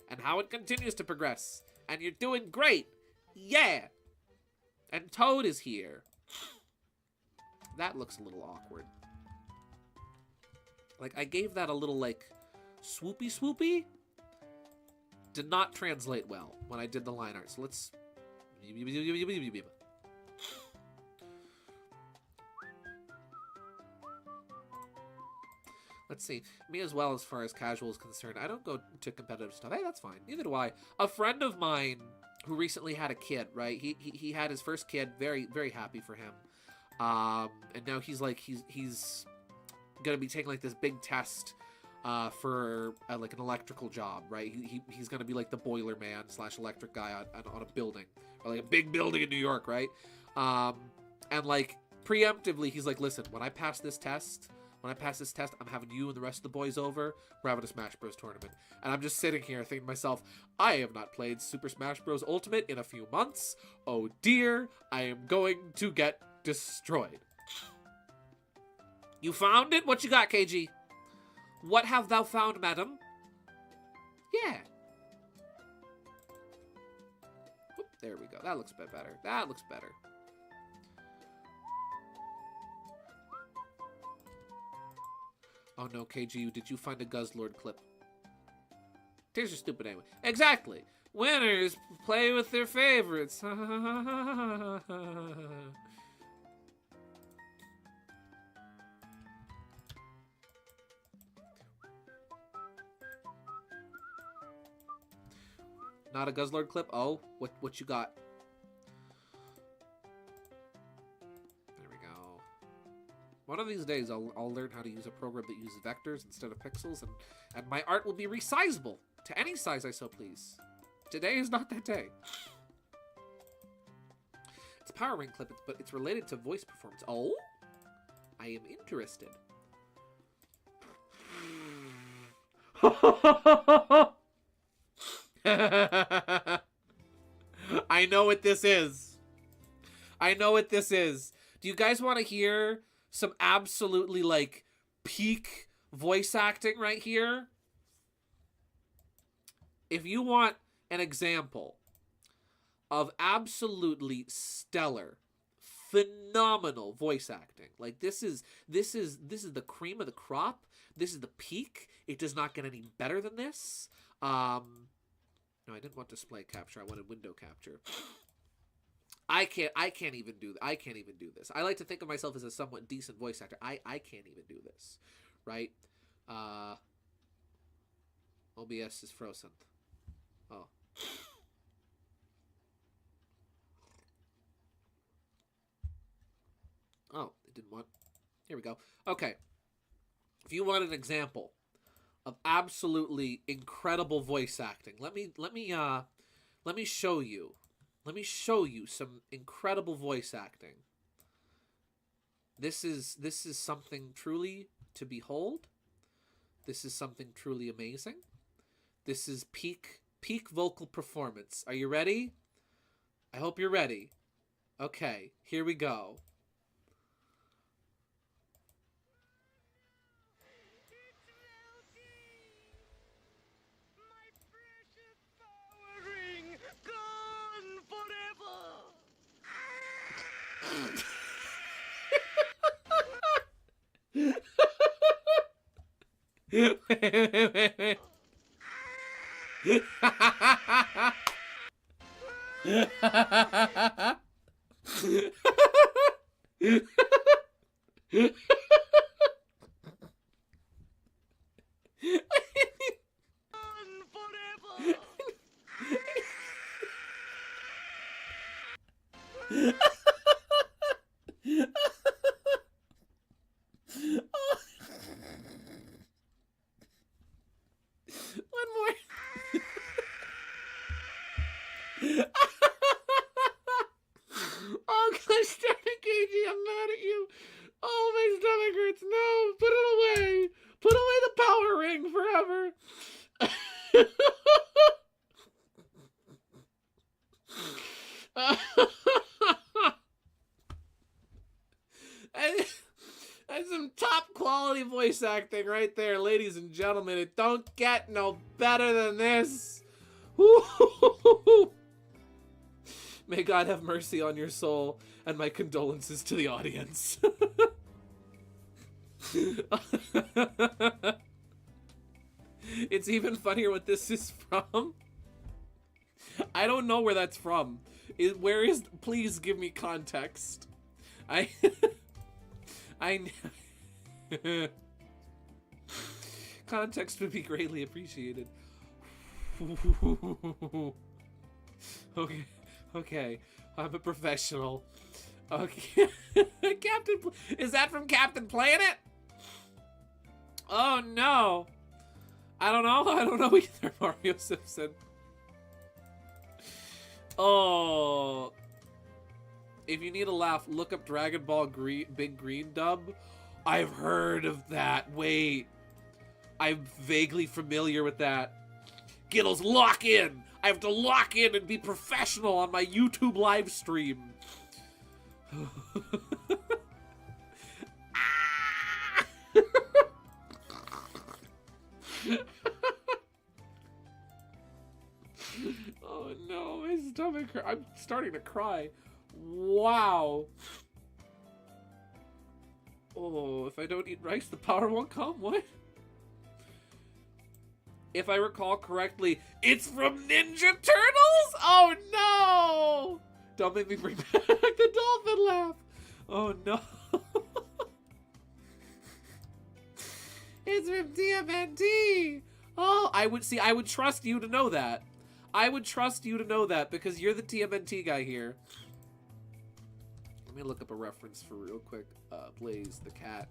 and how it continues to progress. And you're doing great. Yeah. And Toad is here. That looks a little awkward. Like, I gave that a little, like, swoopy. Did not translate well when I did the line art. So let's Let's see. Me as well, as far as casual is concerned. I don't go to competitive stuff. Hey, that's fine. Neither do I. A friend of mine who recently had a kid, right? He had his first kid. Very, very happy for him. And now he's like, he's gonna be taking like this big test for like an electrical job, right? He's gonna be like the boiler man / electric guy on a building, or like a big building in New York, right? And like preemptively, he's like, listen, when I pass this test, I'm having you and the rest of the boys over. We're having a Smash Bros. Tournament. And I'm just sitting here thinking to myself, I have not played Super Smash Bros. Ultimate in a few months. Oh dear, I am going to get destroyed. You found it? What you got, KG? What have thou found, madam? Yeah. Oop, there we go. That looks a bit better. That looks better. Oh no, KG, did you find a Guzzlord clip? Tears are stupid anyway. Exactly. Winners play with their favorites. Not a Guzzlord clip? Oh, what you got? There we go. One of these days, I'll learn how to use a program that uses vectors instead of pixels, and my art will be resizable to any size I so please. Today is not that day. It's a power ring clip, but it's related to voice performance. Oh? I am interested. I know what this is. I know what this is. Do you guys want to hear some absolutely, like, peak voice acting right here? If you want an example of absolutely stellar, phenomenal voice acting, like this is the cream of the crop. This is the peak. It does not get any better than this. No, I didn't want display capture. I wanted window capture. I can't even do this. I like to think of myself as a somewhat decent voice actor. I can't even do this, right? OBS is frozen. Oh. Oh, it didn't want. Here we go. Okay. If you want an example of absolutely incredible voice acting, let me show you. Let me show you some incredible voice acting. This is something truly to behold. This is something truly amazing. This is peak vocal performance. Are you ready? I hope you're ready. Okay, here we go. Wait. One more. Oh gosh, damn it, KG, I'm mad at you. Oh, my stomach hurts. No, put it away. Put away the power ring forever. That's some top quality voice acting right there, ladies and gentlemen. It don't get no better than this. May God have mercy on your soul, and my condolences to the audience. It's even funnier what this is from. I don't know where that's from. Where is? Please give me context. I context would be greatly appreciated. Okay, okay. I'm a professional. Okay, Captain. Is that from Captain Planet? Oh no. I don't know. I don't know either, Mario Simpson. Oh. If you need a laugh, look up Dragon Ball Big Green dub. I've heard of that. Wait. I'm vaguely familiar with that. Giddles, lock in! I have to lock in and be professional on my YouTube live stream. Ah! Oh no, my stomach hurts. I'm starting to cry. Wow. Oh, if I don't eat rice, the power won't come? What? If I recall correctly, it's from Ninja Turtles? Oh no! Don't make me bring back the dolphin laugh. Oh no. It's from TMNT. Oh, I would trust you to know that. I would trust you to know that because you're the TMNT guy here. Let me look up a reference for real quick. Blaze the cat.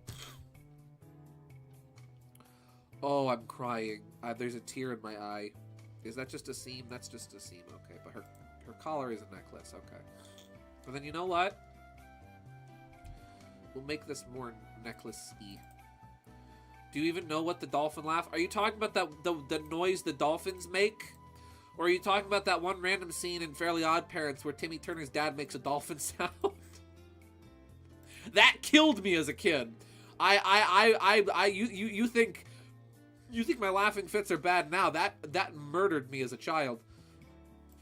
Oh, I'm crying. There's a tear in my eye. Is that just a seam? That's just a seam. Okay, but her collar is a necklace. Okay. And then you know what? We'll make this more necklace-y. Do you even know what the dolphin laugh? Are you talking about the noise the dolphins make? Or are you talking about that one random scene in Fairly Odd Parents where Timmy Turner's dad makes a dolphin sound? That killed me as a kid. You think my laughing fits are bad now? That murdered me as a child.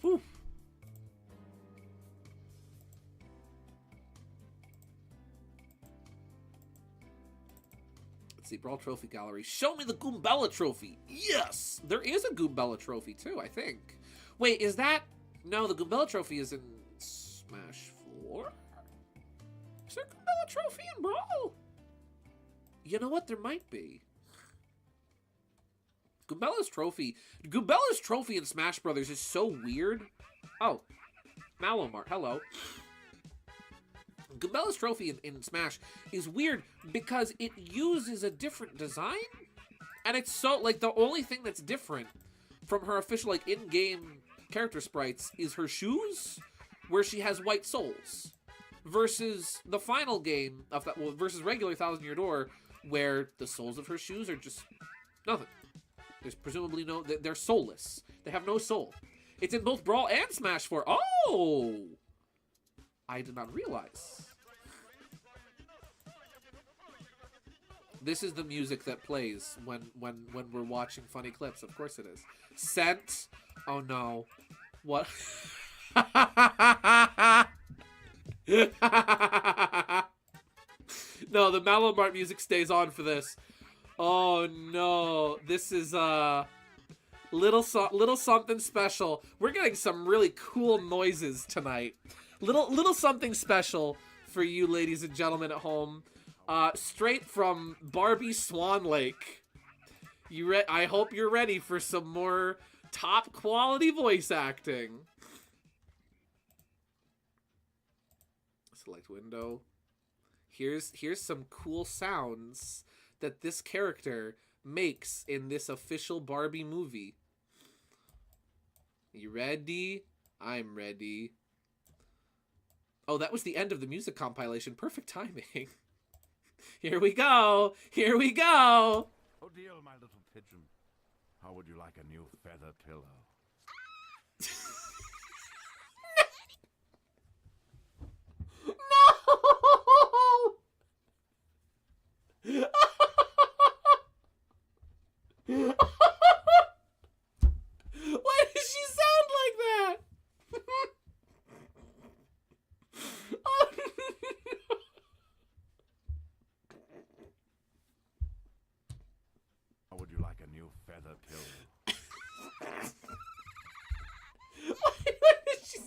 Whew. Let's see, Brawl Trophy Gallery. Show me the Goombella Trophy. Yes! There is a Goombella Trophy, too, I think. Wait, is that... No, the Goombella Trophy is in Smash 4? Is there a Goombella Trophy in Brawl? You know what? There might be. Goombella's Trophy in Smash Brothers is so weird. Oh, Malomart, hello. Goombella's Trophy in Smash is weird because it uses a different design. And it's so, like, the only thing that's different from her official, like, in-game character sprites is her shoes, where she has white soles. Versus the final game of that, well, versus regular Thousand Year Door, where the soles of her shoes are just nothing. There's presumably no, they're soulless. They have no soul. It's in both Brawl and Smash 4. Oh! I did not realize. This is the music that plays when we're watching funny clips. Of course it is. Scent. Oh no. What? No, the Malomart music stays on for this. Oh no. This is little something special. We're getting some really cool noises tonight. Little something special for you ladies and gentlemen at home. Straight from Barbie Swan Lake. I hope you're ready for some more top quality voice acting. Select window. Here's some cool sounds that this character makes in this official Barbie movie. You ready? I'm ready. Oh, that was the end of the music compilation. Perfect timing. Here we go. Here we go. Oh dear, my little pigeon. How would you like a new feather pillow? No! Why does she sound like that? Oh, no. How would you like a new feather pillow? Why did she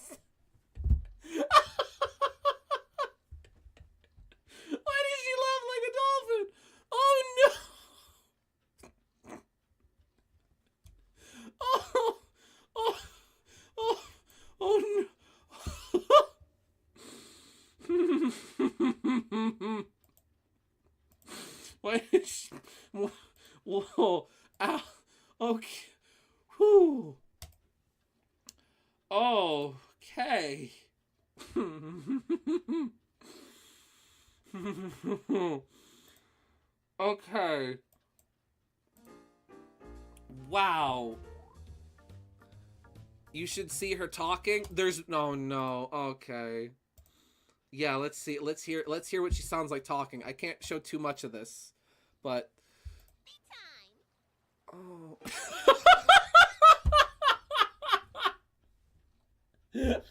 Whoa. Ow. Okay. Whew. Okay. Okay. Wow. You should see her talking. There's no. Okay. Yeah, let's see. Let's hear what she sounds like talking. I can't show too much of this, but oh. The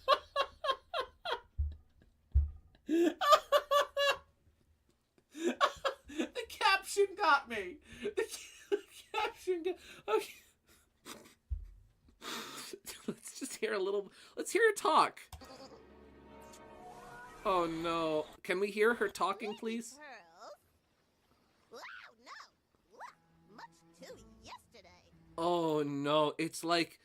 caption got me. The caption got. Okay. Let's just hear a little. Let's hear her talk. Oh no! Can we hear her talking, please? Oh no! It's like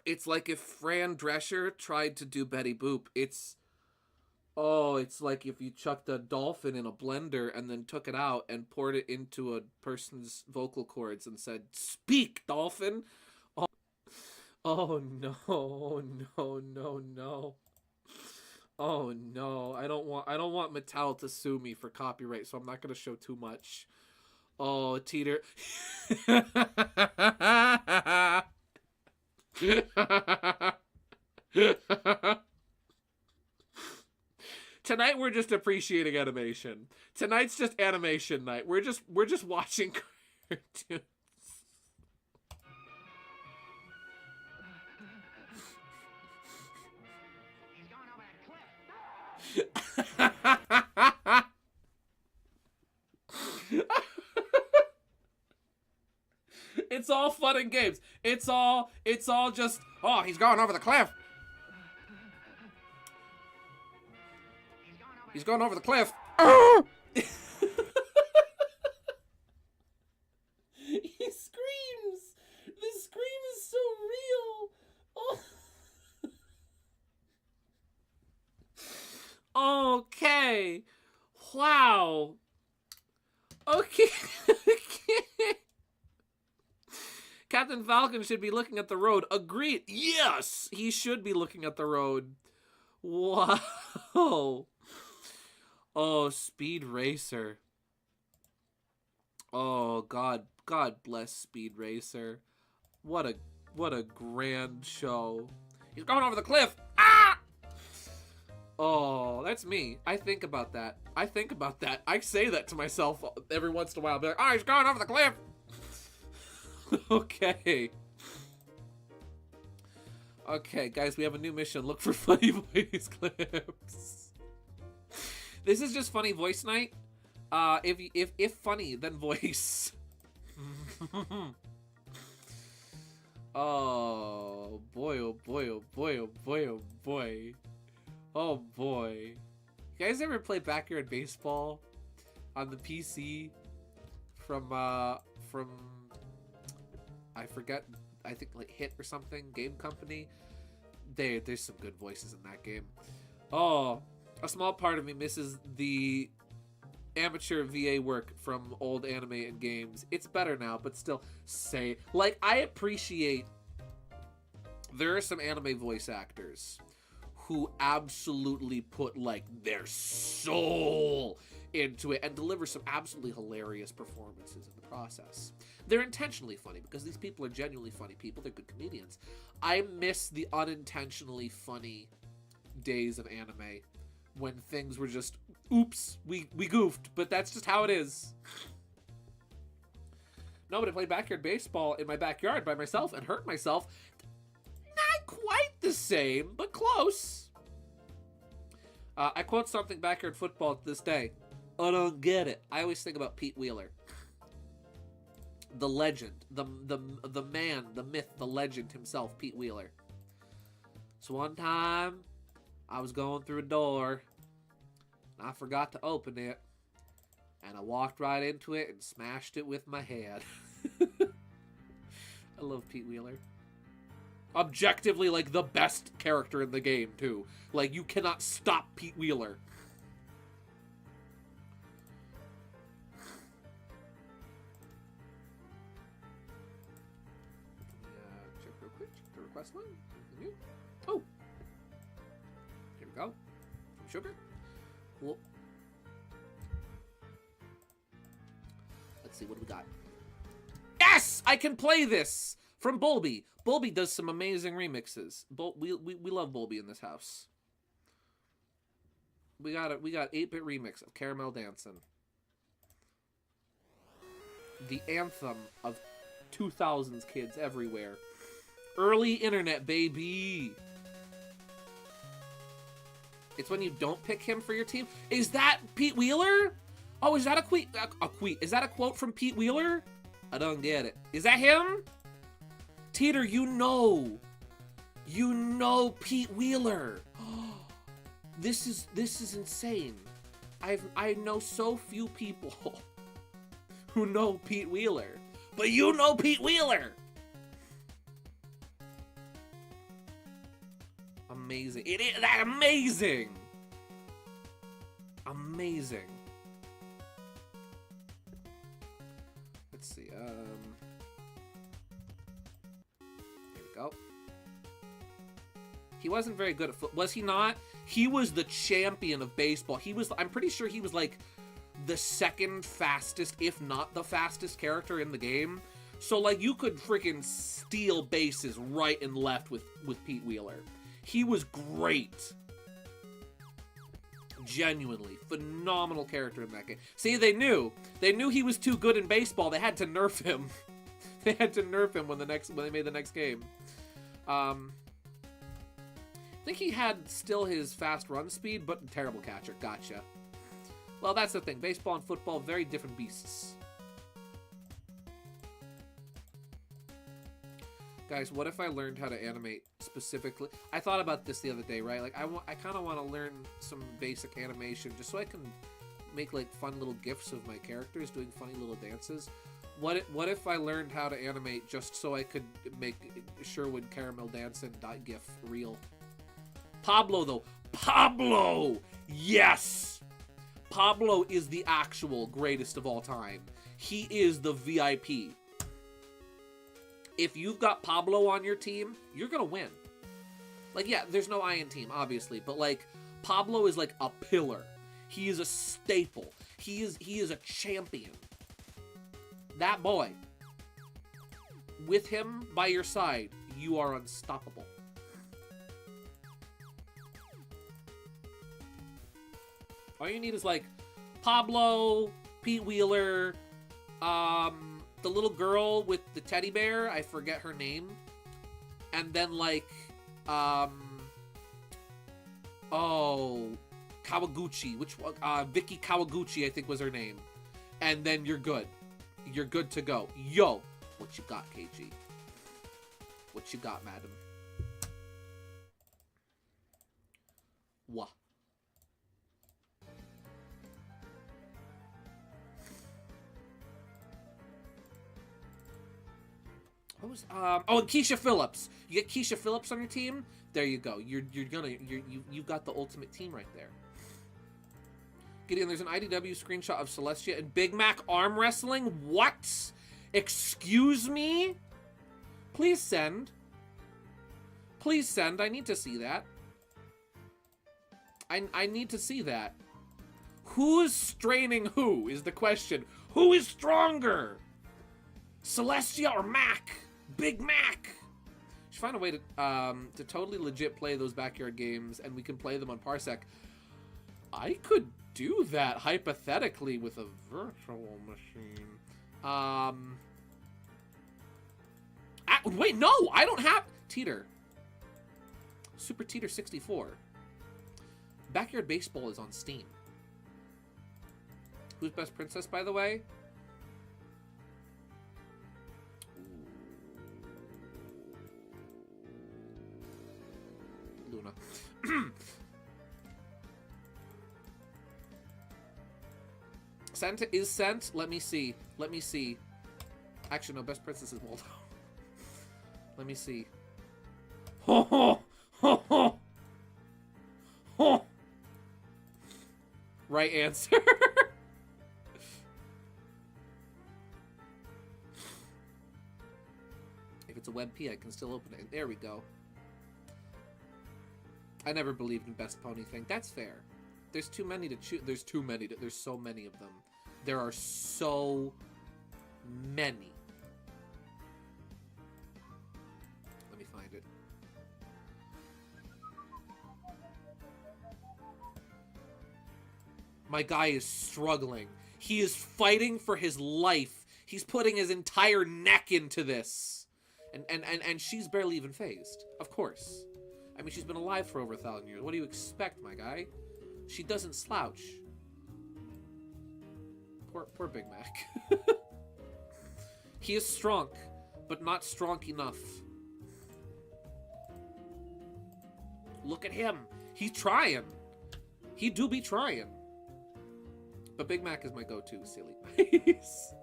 if Fran Drescher tried to do Betty Boop. It's like if you chucked a dolphin in a blender and then took it out and poured it into a person's vocal cords and said, "Speak, dolphin." Oh no! No! Oh no! I don't want Mattel to sue me for copyright, so I'm not gonna show too much. Oh, Teeter. Tonight we're just appreciating animation. Tonight's just animation night. We're just watching cartoons. It's all fun and games. It's all just, oh, he's going over the cliff. He's going over the cliff. He screams. The scream is so real. Oh. Okay. Wow. Okay. Captain Falcon should be looking at the road. Agreed. Yes, he should be looking at the road. Wow. Oh, Speed Racer. Oh, God bless Speed Racer. What a grand show. He's going over the cliff. Ah! Oh, that's me. I think about that. I say that to myself every once in a while. I'll be like, oh, he's going over the cliff. Okay. Okay, guys, we have a new mission. Look for funny voice clips. This is just funny voice night. If funny, then voice. Oh boy, oh boy, oh boy, oh boy, oh boy. Oh boy. You guys ever play Backyard Baseball on the PC from I forget, I think like Hit or something, Game Company? There's some good voices in that game. Oh, a small part of me misses the amateur VA work from old anime and games. It's better now, but still, I appreciate there are some anime voice actors who absolutely put like their soul into it and deliver some absolutely hilarious performances in the process. They're intentionally funny because these people are genuinely funny people. They're good comedians. I miss the unintentionally funny days of anime when things were just, oops, we goofed, but that's just how it is. No, but I played Backyard Baseball in my backyard by myself and hurt myself. Not quite the same, but close. I quote something Backyard Football to this day. I don't get it. I always think about Pete Wheeler. The legend, the man, the myth, the legend himself, Pete Wheeler. So one time, I was going through a door, and I forgot to open it, and I walked right into it and smashed it with my head. I love Pete Wheeler. Objectively, like, the best character in the game, too. Like, you cannot stop Pete Wheeler. request line. Continue. Oh. Here we go. From Sugar. Cool. Let's see, what do we got? Yes! I can play this! From Bulby. Bulby does some amazing remixes. We love Bulby in this house. We got 8-bit remix of Caramel Dancin'. The anthem of 2000s kids everywhere. Early internet, baby. It's when you don't pick him for your team. Is that Pete Wheeler? Oh, is that a quote? Is that a quote from Pete Wheeler? I don't get it. Is that him? Teeter, you know Pete Wheeler. This is insane. I know so few people who know Pete Wheeler, but you know Pete Wheeler. Amazing. It is that amazing. Amazing. Let's see. Here we go. He wasn't very good at football. Was he not? He was the champion of baseball. I'm pretty sure he was like the second fastest, if not the fastest character in the game. So like you could freaking steal bases right and left with Pete Wheeler. He was great. Genuinely phenomenal character in that game. See, they knew he was too good in baseball. They had to nerf him. They had to nerf him when they made the next game. I think he had still his fast run speed, but terrible catcher. Gotcha. Well, that's the thing. Baseball and football, very different beasts. Guys, what if I learned how to animate specifically? I thought about this the other day, right? Like, I kind of want to learn some basic animation just so I can make, like, fun little GIFs of my characters doing funny little dances. What if I learned how to animate just so I could make Sherwood Caramel Dancin' .gif real? Pablo, though. Pablo! Yes! Pablo is the actual greatest of all time. He is the VIP. If you've got Pablo on your team, you're gonna win. Like, yeah, there's no I in team, obviously, but, like, Pablo is, like, a pillar. He is a staple. He is a champion. That boy. With him by your side, you are unstoppable. All you need is, like, Pablo, Pete Wheeler, the little girl with the teddy bear, I forget her name. And then, like, Kawaguchi, Vicky Kawaguchi, I think was her name. And then you're good. You're good to go. Yo, what you got, KG? What you got, madam? What? What was and Keisha Phillips. You get Keisha Phillips on your team. There you go. You've got the ultimate team right there. Gideon, there's an IDW screenshot of Celestia and Big Mac arm wrestling. What? Excuse me? Please send. Please send. I need to see that. I need to see that. Who's straining who is the question. Who is stronger? Celestia or Mac? Big Mac. Should find a way to totally legit play those backyard games, and we can play them on Parsec. I could do that hypothetically with a virtual machine. Wait, no, I don't have Teeter. Super Teeter 64. Backyard Baseball is on Steam. Who's best princess, by the way? Luna. Santa is sent. Let me see. Let me see. Actually, no. Best princess is Waldo. Let me see. Ho ho ho ho ho. Right answer. If it's a WebP, I can still open it. There we go. I never believed in best pony thing. That's fair. There's too many to choose. There's so many of them. There are so many. Let me find it. My guy is struggling. He is fighting for his life. He's putting his entire neck into this. And she's barely even phased. Of course. I mean, she's been alive for over 1,000 years. What do you expect, my guy? She doesn't slouch. Poor Big Mac. He is strong, but not strong enough. Look at him. He's trying. He do be trying. But Big Mac is my go-to, silly. Nice.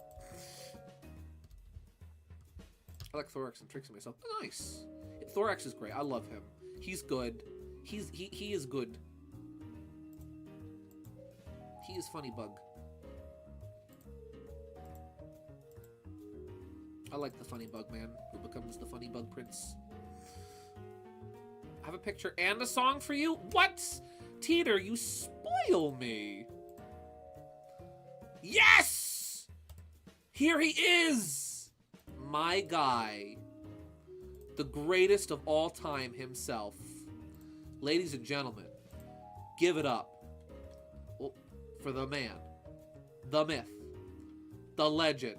I like Thorax and Trixie myself. Nice. Thorax is great. I love him. He's good. He is good. He is funny bug. I like the funny bug man who becomes the funny bug prince. I have a picture and a song for you? What? Teeter, you spoil me. Yes! Here he is! My guy. The greatest of all time himself. Ladies and gentlemen, give it up for the man, the myth, the legend,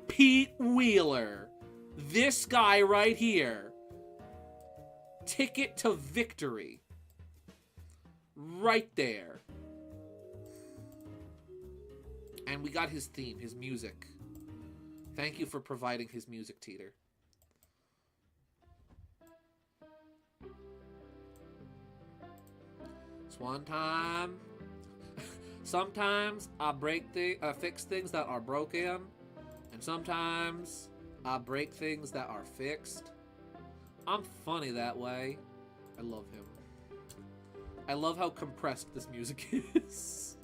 Pete Wheeler. This guy right here. Ticket to victory. Right there. And we got his theme, his music. Thank you for providing his music, Teeter. It's one time. Sometimes I fix things that are broken, and sometimes I break things that are fixed. I'm funny that way. I love him. I love how compressed this music is.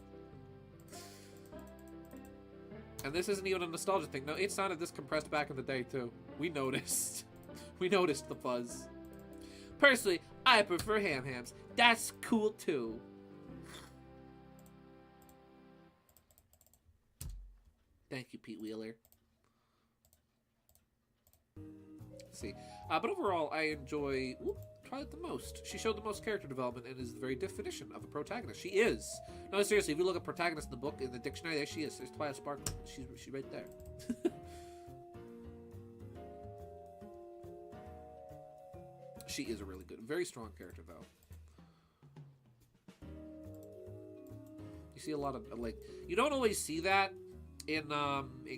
And this isn't even a nostalgia thing. No, it sounded this compressed back in the day, too. We noticed. We noticed the fuzz. Personally, I prefer ham-hams. That's cool, too. Thank you, Pete Wheeler. Let's see. But overall, I enjoy Twilight the most. She showed the most character development and is the very definition of a protagonist. She is. No, seriously, if you look at protagonist in the book, in the dictionary, there she is. There's Twilight Sparkle. She's right there. She is a really good, very strong character, though. You see a lot of, like, you don't always see that in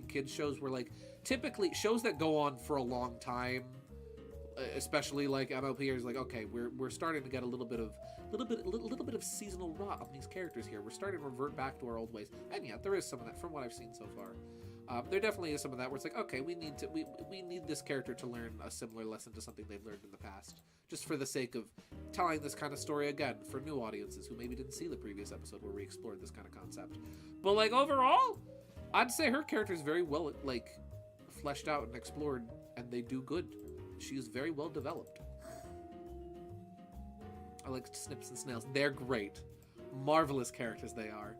kids shows where, like, typically shows that go on for a long time, especially like MLP is like, okay, we're starting to get a little bit of seasonal rot on these characters here. We're starting to revert back to our old ways, and yeah, there is some of that from what I've seen so far. There definitely is some of that where it's like, okay, we need this character to learn a similar lesson to something they've learned in the past, just for the sake of telling this kind of story again for new audiences who maybe didn't see the previous episode where we explored this kind of concept. But like overall, I'd say her character is very well like fleshed out and explored, and they do good. She is very well developed. I like Snips and Snails. They're great. Marvelous characters they are.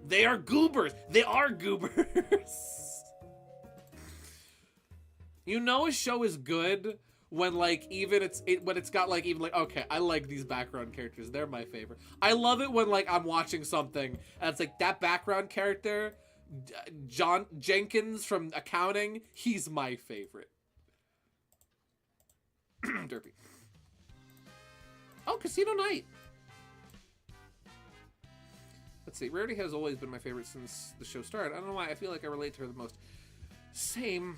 They are goobers. They are goobers. You know a show is good when like when it's got like even like, okay, I like these background characters. They're my favorite. I love it when like I'm watching something and it's like that background character, John Jenkins from accounting, he's my favorite. Derpy. Oh, Casino Night. Let's see. Rarity has always been my favorite since the show started. I don't know why. I feel like I relate to her the most. Same.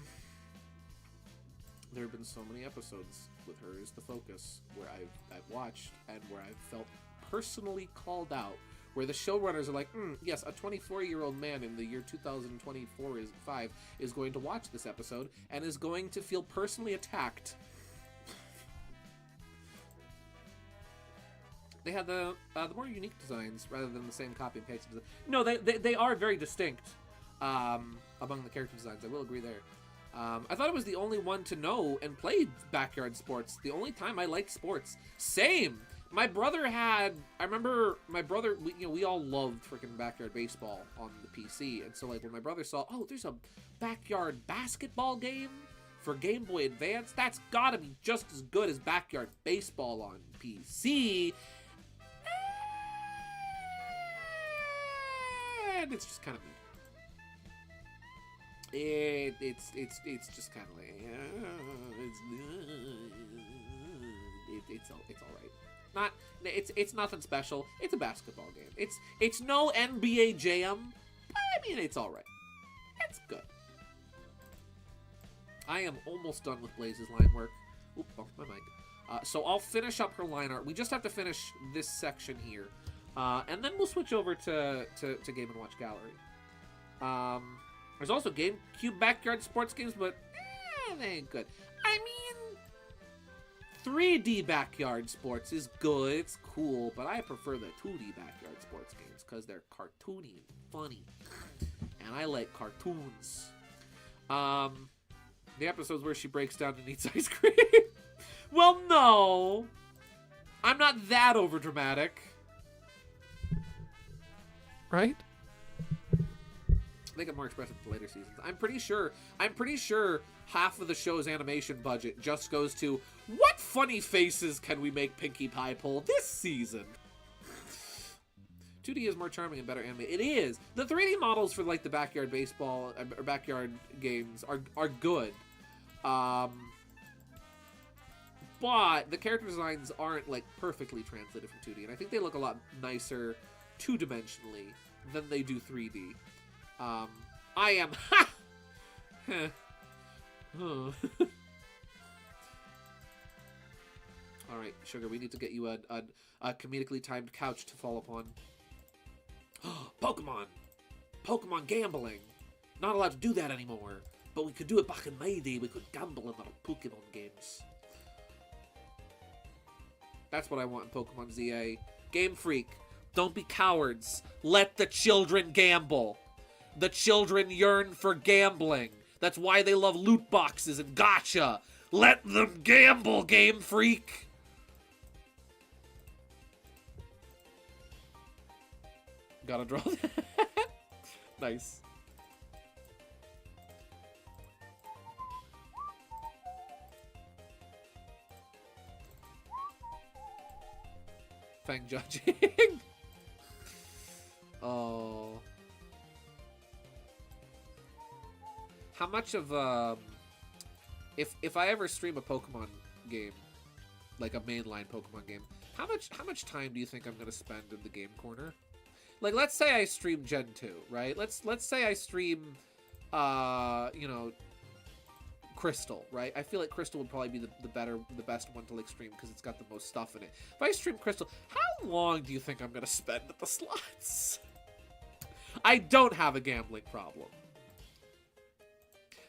There have been so many episodes with her as the focus where I've watched and where I've felt personally called out. Where the showrunners are like, yes, a 24-year-old man in the year 2024 is going to watch this episode and is going to feel personally attacked. They had the more unique designs rather than the same copy and paste design. No, they are very distinct. among the character designs. I will agree there. I thought it was the only one to know and play backyard sports. The only time I liked sports. Same. My brother had. I remember my brother. We all loved freaking backyard baseball on the PC, and so like when my brother saw, oh, there's a backyard basketball game for Game Boy Advance. That's gotta be just as good as backyard baseball on PC. And it's just kind of. It's just kind of like it's all right. It's nothing special. It's a basketball game. It's no NBA Jam. I mean, it's all right. It's good. I am almost done with Blaze's line work. Oop, bumped my mic. So I'll finish up her line art. We just have to finish this section here, and then we'll switch over to Game & Watch Gallery. There's also GameCube backyard sports games, but they ain't good. I mean, 3D backyard sports is good, it's cool, but I prefer the 2D backyard sports games because they're cartoony and funny, and I like cartoons. The episodes where she breaks down and eats ice cream. Well, no, I'm not that overdramatic, right? Make it more expressive for later seasons. I'm pretty sure half of the show's animation budget just goes to what funny faces can we make Pinkie Pie pull this season. 2D is more charming and better animated. It is. The 3D models for like the backyard baseball or backyard games are good, but the character designs aren't like perfectly translated from 2D, and I think they look a lot nicer two-dimensionally than they do 3D. I am. All right, Sugar. We need to get you a comedically timed couch to fall upon. Pokemon gambling. Not allowed to do that anymore. But we could do it back in my day. We could gamble in our Pokemon games. That's what I want in Pokemon ZA. Game Freak. Don't be cowards. Let the children gamble. The children yearn for gambling. That's why they love loot boxes and gacha. Let them gamble, Game Freak. Gotta draw that. Nice. Fang judging. Oh. How much of if I ever stream a Pokemon game, like a mainline Pokemon game, how much time do you think I'm gonna spend in the game corner? Like, let's say I stream Gen 2, right? Let's say I stream Crystal, right? I feel like Crystal would probably be the best one to like stream because it's got the most stuff in it. If I stream Crystal, how long do you think I'm gonna spend at the slots? I don't have a gambling problem.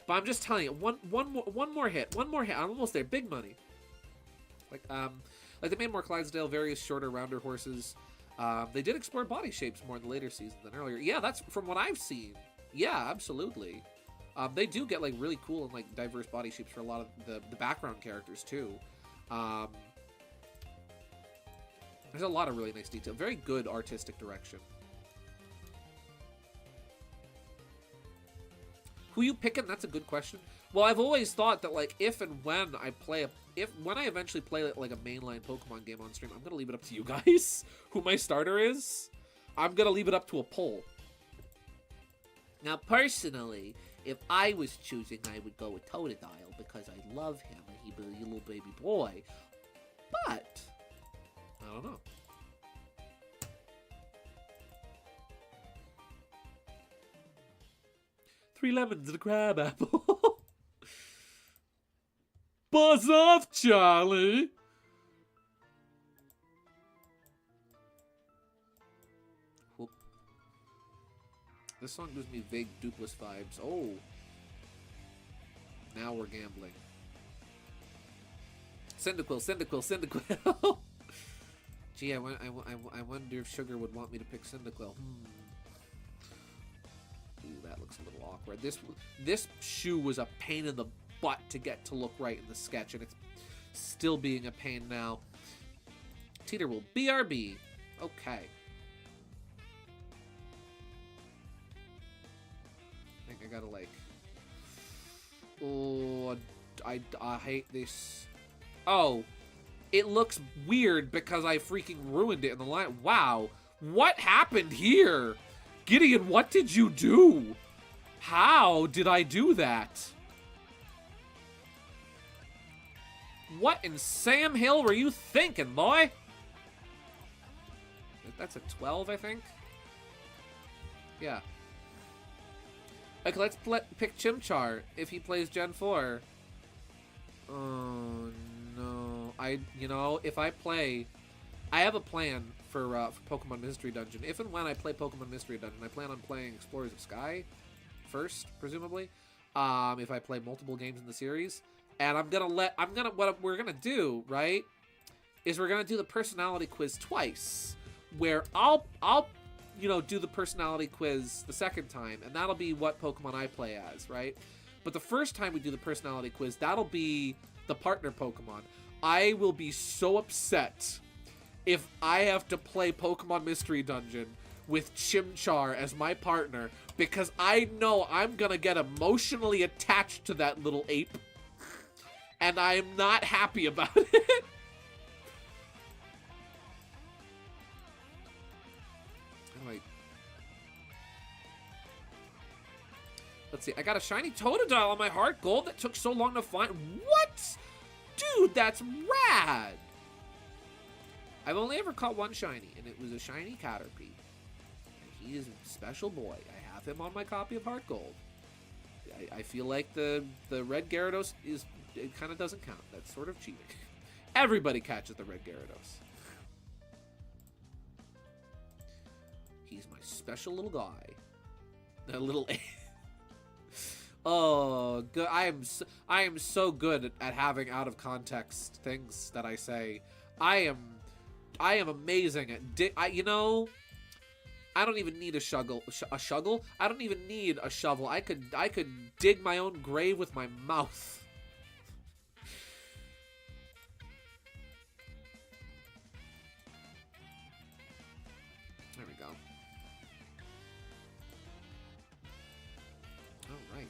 But I'm just telling you, one more hit. I'm almost there. Big money. Like they made more Clydesdale, various shorter, rounder horses. They did explore body shapes more in the later seasons than earlier. Yeah, that's from what I've seen. Yeah, absolutely. They do get like really cool and like diverse body shapes for a lot of the background characters too. There's a lot of really nice detail. Very good artistic direction. Who you picking? That's a good question. Well, I've always thought that like if and when I eventually play like a mainline Pokemon game on stream, I'm gonna leave it up to you guys. Who my starter is, I'm gonna leave it up to a poll. Now, personally, if I was choosing, I would go with Totodile because I love him and he'd be a little baby boy. But I don't know. Three lemons and a crab apple. Buzz off, Charlie. Whoop. This song gives me vague Dupless vibes. Oh. Now we're gambling. Cyndaquil. Gee, I wonder if Sugar would want me to pick Cyndaquil. Ooh, that looks a little awkward. This shoe was a pain in the butt to get to look right in the sketch, and it's still being a pain now. Teeter will BRB. Okay. I think I gotta like... Oh, I hate this. Oh, it looks weird because I freaking ruined it in the line. Wow. What happened here? Gideon, what did you do? How did I do that? What in Sam Hill were you thinking, boy? That's a 12, I think. Yeah. Okay, let's pick Chimchar if he plays Gen 4. Oh, no. You know, if I play... I have a plan for Pokemon Mystery Dungeon. If and when I play Pokemon Mystery Dungeon, I plan on playing Explorers of Sky first, presumably. If I play multiple games in the series. And what we're gonna do, right, is we're gonna do the personality quiz twice. Where I'll you know, do the personality quiz the second time, and that'll be what Pokemon I play as, right? But the first time we do the personality quiz, that'll be the partner Pokemon. I will be so upset if I have to play Pokemon Mystery Dungeon with Chimchar as my partner, because I know I'm gonna get emotionally attached to that little ape, and I am not happy about it. Let's see, I got a shiny Totodile on my heart gold that took so long to find. What? Dude, that's rad! I've only ever caught one shiny, and it was a shiny Caterpie. And he is a special boy. I have him on my copy of Heart Gold. I feel like the red Gyarados it kind of doesn't count. That's sort of cheating. Everybody catches the red Gyarados. He's my special little guy. That little... Oh, good. I am so good at having out of context things that I say. I am amazing at you know, I don't even need a shovel. I don't even need a shovel. I could dig my own grave with my mouth. There we go. All right.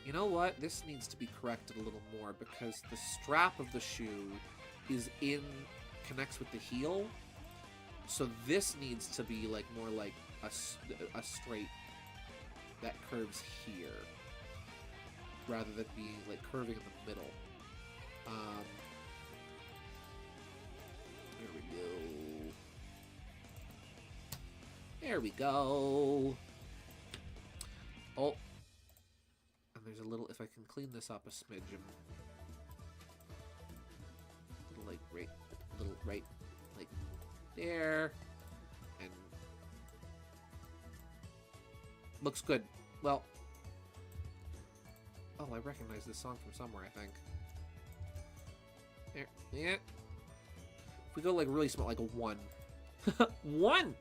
You know what? This needs to be corrected a little more because the strap of the shoe connects with the heel. So this needs to be like more like a straight that curves here rather than being like curving in the middle. There we go. There we go. Oh. There's a little, if I can clean this up a smidge, like right, like there, and looks good. Well, oh, I recognize this song from somewhere, I think. There, yeah. If we go like really small, like a 1. 1!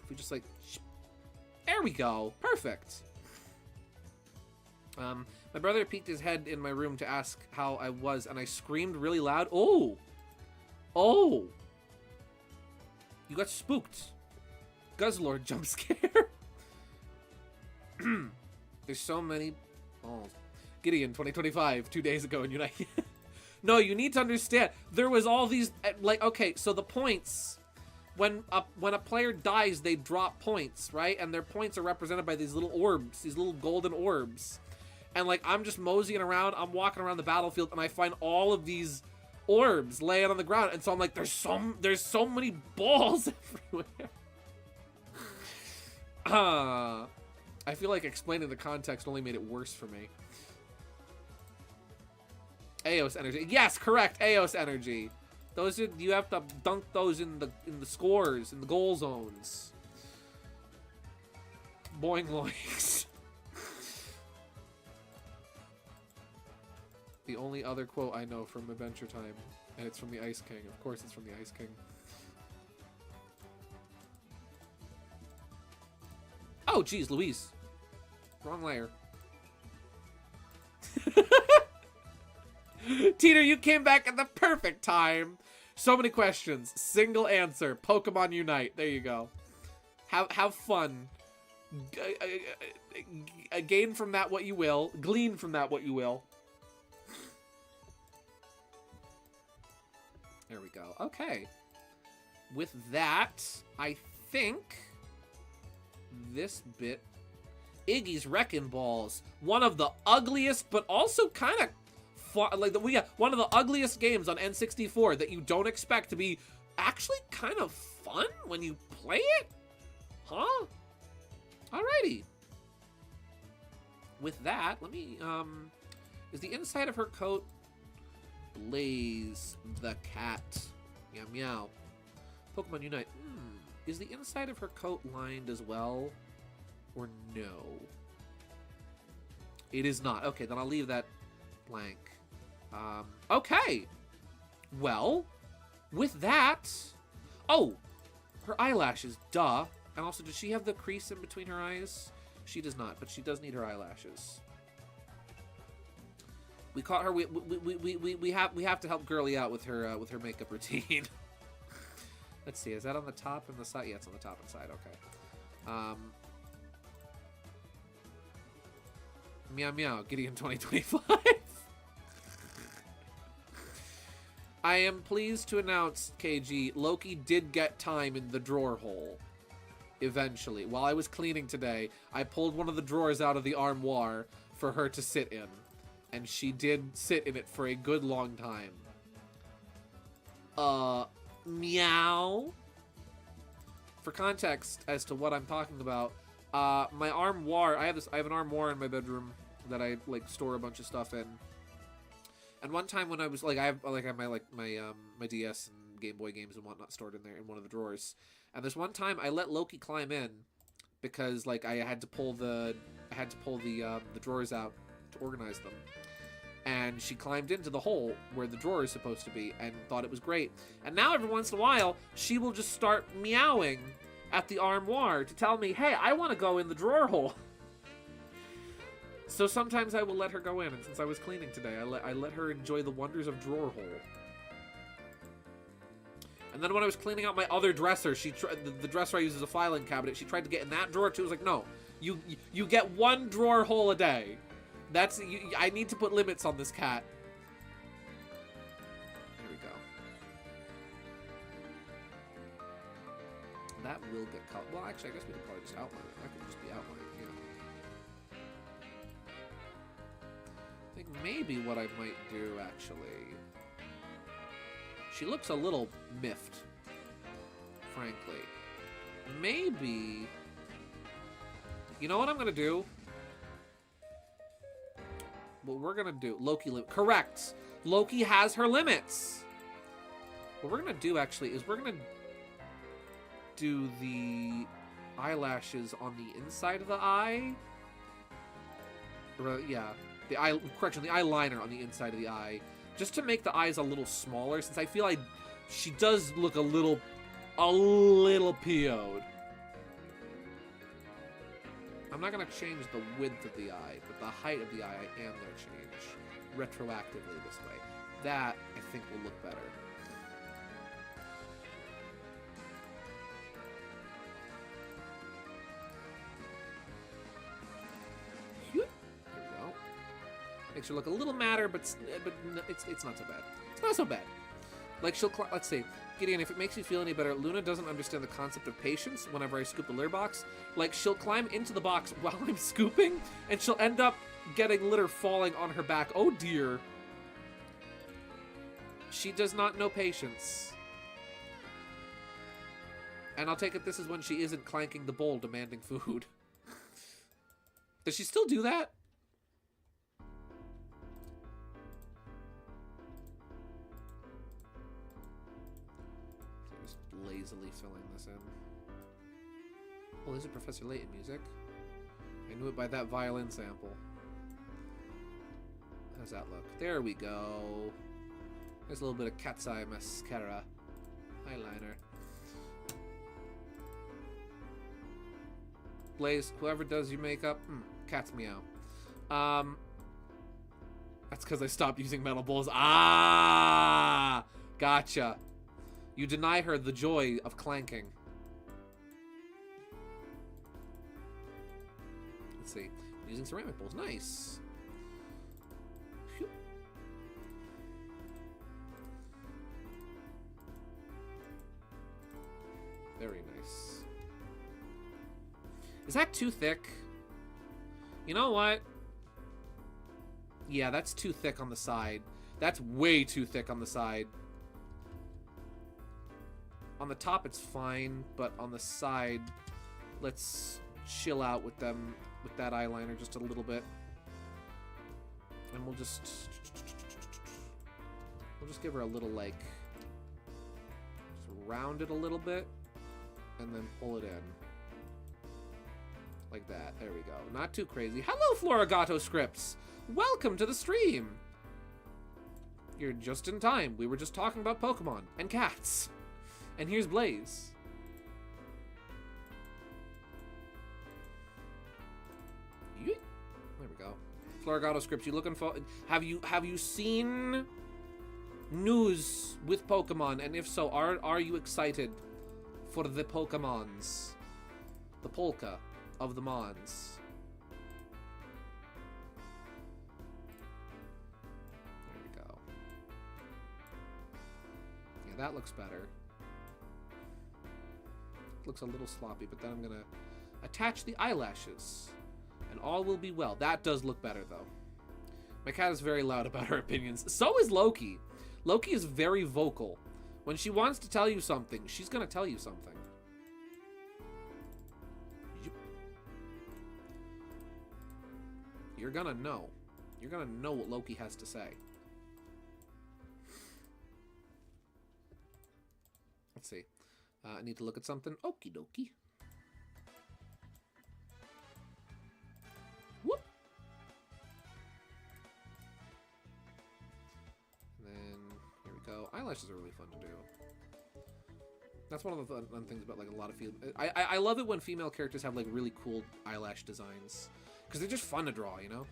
If we just like, there we go, perfect. My brother peeked his head in my room to ask how I was, and I screamed really loud. Oh! Oh! You got spooked. Guzzlord jump scare. There's so many... Oh. Gideon, 2025, 2 days ago in Unite. No, you need to understand. There was all these... Like, okay, so the points... When a player dies, they drop points, right? And their points are represented by these little orbs, these little golden orbs. And, like, I'm just moseying around. I'm walking around the battlefield, and I find all of these orbs laying on the ground. And so I'm like, there's so many balls everywhere. I feel like explaining the context only made it worse for me. Eos energy. Yes, correct. Eos energy. Those are, you have to dunk those in the scores, in the goal zones. Boing loings. The only other quote I know from Adventure Time, and it's from the Ice King. Of course it's from the Ice King. Oh, geez, Louise. Wrong layer. Teeter, you came back at the perfect time. So many questions. Single answer. Pokemon Unite. There you go. Have fun. Gain from that what you will. Glean from that what you will. There we go. Okay. With that, I think this bit... Iggy's Wrecking Balls. One of the ugliest, but also kind of fun. Like, one of the ugliest games on N64 that you don't expect to be actually kind of fun when you play it? Huh? Alrighty. With that, let me, is the inside of her coat... Blaze the cat. Meow meow. Pokemon Unite. Is the inside of her coat lined as well? Or no? It is not. Okay, then I'll leave that blank. Okay. Well, with that... Oh! Her eyelashes, duh. And also, does she have the crease in between her eyes? She does not, but she does need her eyelashes. We caught her. We have to help Girly out with her makeup routine. Let's see. Is that on the top and the side? Yeah, it's on the top and side. Okay. Meow meow. Gideon 2025. I am pleased to announce, KG, Loki did get time in the drawer hole. Eventually, while I was cleaning today, I pulled one of the drawers out of the armoire for her to sit in. And she did sit in it for a good long time. Meow. For context as to what I'm talking about, my armoire, I have an armoire in my bedroom that I like store a bunch of stuff in. And one time when I was like, I have my DS and Game Boy games and whatnot stored in there in one of the drawers. And this one time I let Loki climb in because like I had to pull the drawers out to organize them. And she climbed into the hole where the drawer is supposed to be and thought it was great. And now every once in a while, she will just start meowing at the armoire to tell me, hey, I want to go in the drawer hole. So sometimes I will let her go in. And since I was cleaning today, I let her enjoy the wonders of drawer hole. And then when I was cleaning out my other dresser, the dresser I use as a filing cabinet, she tried to get in that drawer too. I was like, no, you get one drawer hole a day. I need to put limits on this cat. There we go. That will get cut. Well, actually, I guess we could probably just outline it. That could just be outlined, yeah. I think maybe what I might do, actually... She looks a little miffed, frankly. Maybe... You know what I'm gonna do? What we're gonna do, correct. Loki has her limits. What we're gonna do actually is we're gonna do the eyelashes on the inside of the eye. Or, yeah, the eyeliner on the inside of the eye, just to make the eyes a little smaller. Since I feel like she does look a little PO'd. I'm not going to change the width of the eye, but the height of the eye I am going to change retroactively this way. That, I think, will look better. There we go. Makes her look a little madder, but it's not so bad. It's not so bad. Like, let's see. Gideon, if it makes you feel any better, Luna doesn't understand the concept of patience whenever I scoop a litter box. Like, she'll climb into the box while I'm scooping, and she'll end up getting litter falling on her back. Oh, dear. She does not know patience. And I'll take it this is when she isn't clanking the bowl demanding food. Does she still do that? Lazily filling this in. Oh, there's a Professor Layton music. I knew it by that violin sample. How's that look? There we go. There's a little bit of cat's eye mascara. Eyeliner. Blaze, whoever does your makeup, cat's meow. That's because I stopped using metal bowls. Ah! Gotcha. You deny her the joy of clanking. Let's see. I'm using ceramic bowls. Nice. Phew. Very nice. Is that too thick? You know what? Yeah, that's too thick on the side. That's way too thick on the side. On the top, it's fine, but on the side, let's chill out with them, with that eyeliner just a little bit. And we'll just give her a little, like, just round it a little bit, and then pull it in. Like that. There we go. Not too crazy. Hello, Florigato Scripts! Welcome to the stream! You're just in time. We were just talking about Pokemon and cats. And here's Blaze. Yeet. There we go. Florigato Scripts, you looking for... Have you seen news with Pokemon? And if so, are you excited for the Pokemons? The polka of the Mons. There we go. Yeah, that looks better. Looks a little sloppy, but then I'm gonna attach the eyelashes and all will be well. That does look better though. My cat is very loud about her opinions. So is Loki. Loki is very vocal. When she wants to tell you something, she's gonna tell you something. You're gonna know. You're gonna know what Loki has to say. Let's see. I need to look at something. Okie dokie. Whoop. And then here we go. Eyelashes are really fun to do. That's one of the fun things about like a lot of I love it when female characters have like really cool eyelash designs because they're just fun to draw, you know.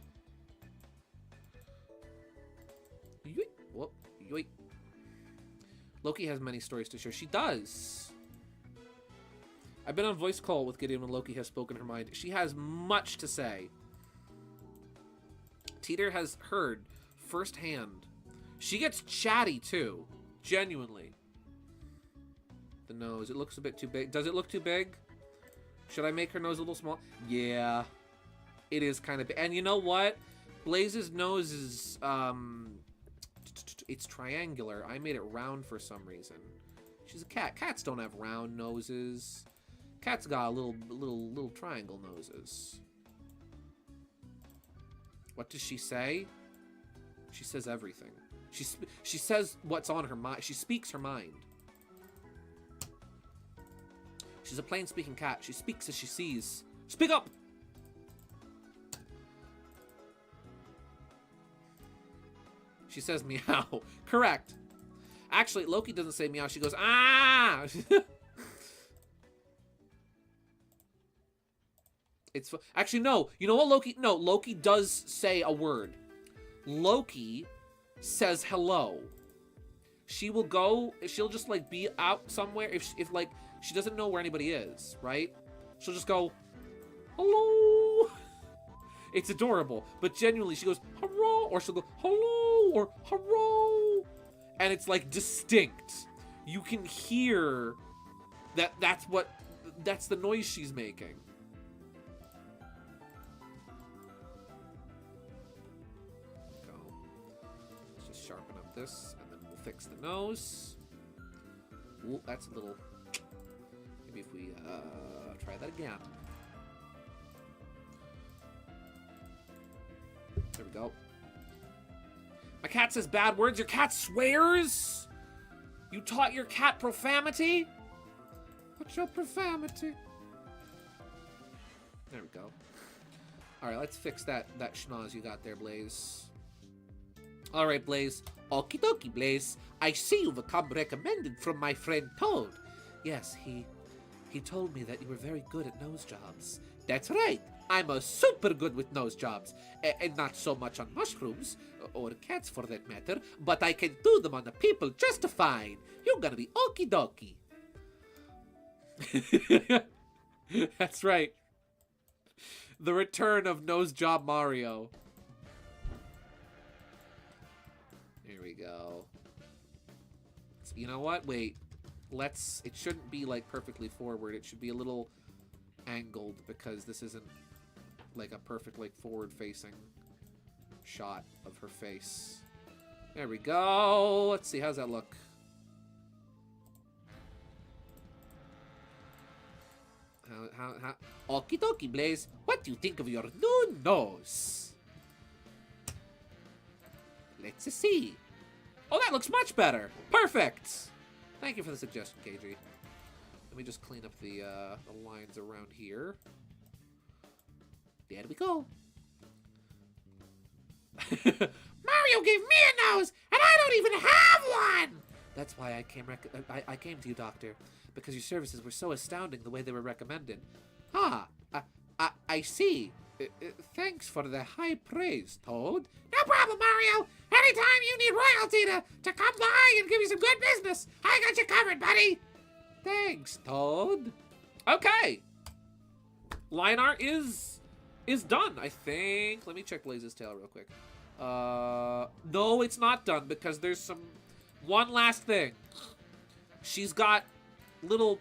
Yoink. Whoop. Yoink. Loki has many stories to share. She does. I've been on voice call with Gideon when Loki has spoken her mind. She has much to say. Teeter has heard firsthand. She gets chatty too. Genuinely. The nose. It looks a bit too big. Does it look too big? Should I make her nose a little small? Yeah. It is kind of big. And you know what? Blaze's nose is... it's triangular. I made it round for some reason. She's a cat. Cats don't have round noses. Cats got little triangle noses. What does she say? She says everything. She says what's on her mind. She speaks her mind. She's a plain-speaking cat. She speaks as she sees. Speak up! She says meow. Correct. Actually, Loki doesn't say meow. She goes, ah! It's actually, no. You know what, Loki? No, Loki does say a word. Loki says hello. She will go, she'll just like be out somewhere. If like, she doesn't know where anybody is, right? She'll just go, hello. It's adorable. But genuinely, she goes, hello. Or she'll go, hello. Or hello. And it's like distinct. You can hear that's the noise she's making. Go. Let's just sharpen up this, and then we'll fix the nose. Ooh, that's a little... Maybe if we try that again. There we go. My cat says bad words. Your cat swears? You taught your cat profanity? What's your profanity? There we go. Alright, let's fix that schnoz you got there, Blaze. All right, Blaze. Okie dokie, Blaze. I see you've come recommended from my friend Toad. Yes, he told me that you were very good at nose jobs. That's right. I'm a super good with nose jobs. And not so much on mushrooms, or cats for that matter, but I can do them on the people just fine. You're gonna be okie dokie. That's right. The return of Nose Job Mario. Here we go. So, you know what? Wait. It shouldn't be like perfectly forward. It should be a little angled because this isn't like a perfect like forward facing shot of her face. There we go. Let's see. How's that look? How? Okie dokie, Blaze. What do you think of your new nose? Let's see. Oh, that looks much better. Perfect. Thank you for the suggestion, KG. Let me just clean up the lines around here. There we go. Mario gave me a nose, and I don't even have one! That's why I came to you, Doctor, because your services were so astounding the way they were recommended. Ah, I see. Thanks for the high praise, Toad. No problem, Mario. Anytime you need royalty to come by and give you some good business, I got you covered, buddy. Thanks, Toad. Okay. Line art is done, I think. Let me check Blaze's tail real quick. No, it's not done because there's one last thing. She's got little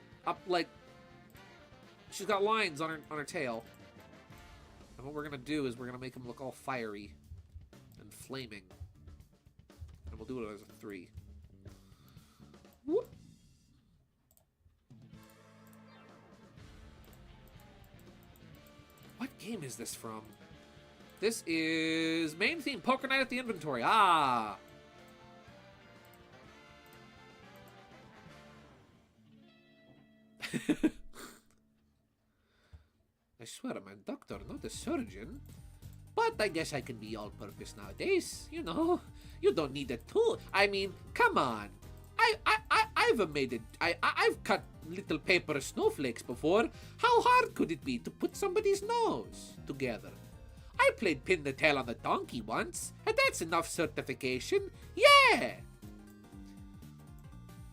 she's got lines on her tail. And what we're gonna do is we're gonna make him look all fiery and flaming. And we'll do it as a 3. Whoop. What game is this from? This is main theme, Poker Night at the Inventory. Ah! I swear I'm a doctor, not a surgeon. But I guess I can be all-purpose nowadays, you know. You don't need a tool. I mean, come on. I've cut little paper snowflakes before. How hard could it be to put somebody's nose together? I played pin the tail on the donkey once, and that's enough certification. Yeah!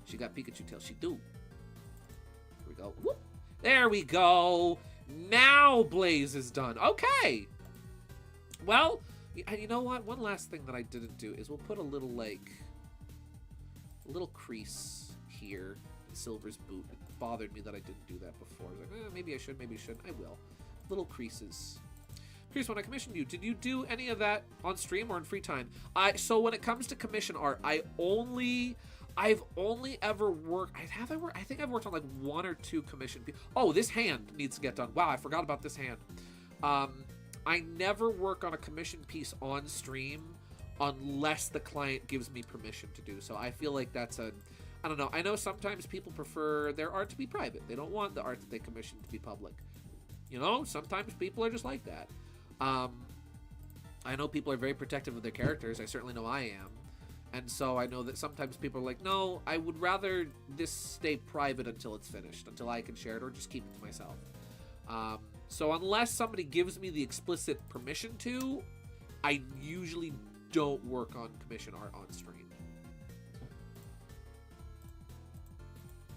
She got Pikachu tail. She do. Here we go. Whoop. There we go. Now Blaze is done. Okay. Well, you know what? One last thing that I didn't do is we'll put a little, crease here in Silver's boot. It bothered me that I didn't do that before. I was like, maybe I should, maybe I shouldn't. I will. Little creases. Chris, when I commissioned you, did you do any of that on stream or in free time? So when it comes to commission art, I've only ever worked. I think I've worked on like 1 or 2 commission. Oh, this hand needs to get done. Wow, I forgot about this hand. I never work on a commission piece on stream unless the client gives me permission to do so. I feel like that's I don't know. I know sometimes people prefer their art to be private. They don't want the art that they commission to be public. You know, sometimes people are just like that. I know people are very protective of their characters. I certainly know I am. And so I know that sometimes people are like, no, I would rather this stay private until it's finished, until I can share it, or just keep it to myself. So unless somebody gives me the explicit permission to, I usually don't work on commission art on stream.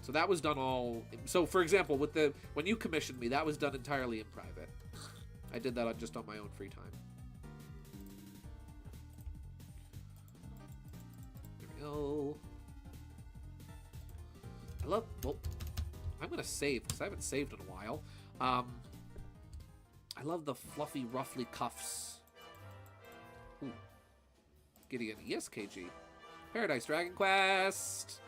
So that was done all... So for example, when you commissioned me, that was done entirely in private. I did that just on my own free time. There we go. Well, I'm going to save, because I haven't saved in a while. I love the fluffy, ruffly cuffs. Ooh. Gideon. Yes, KG. Paradise Dragon Quest.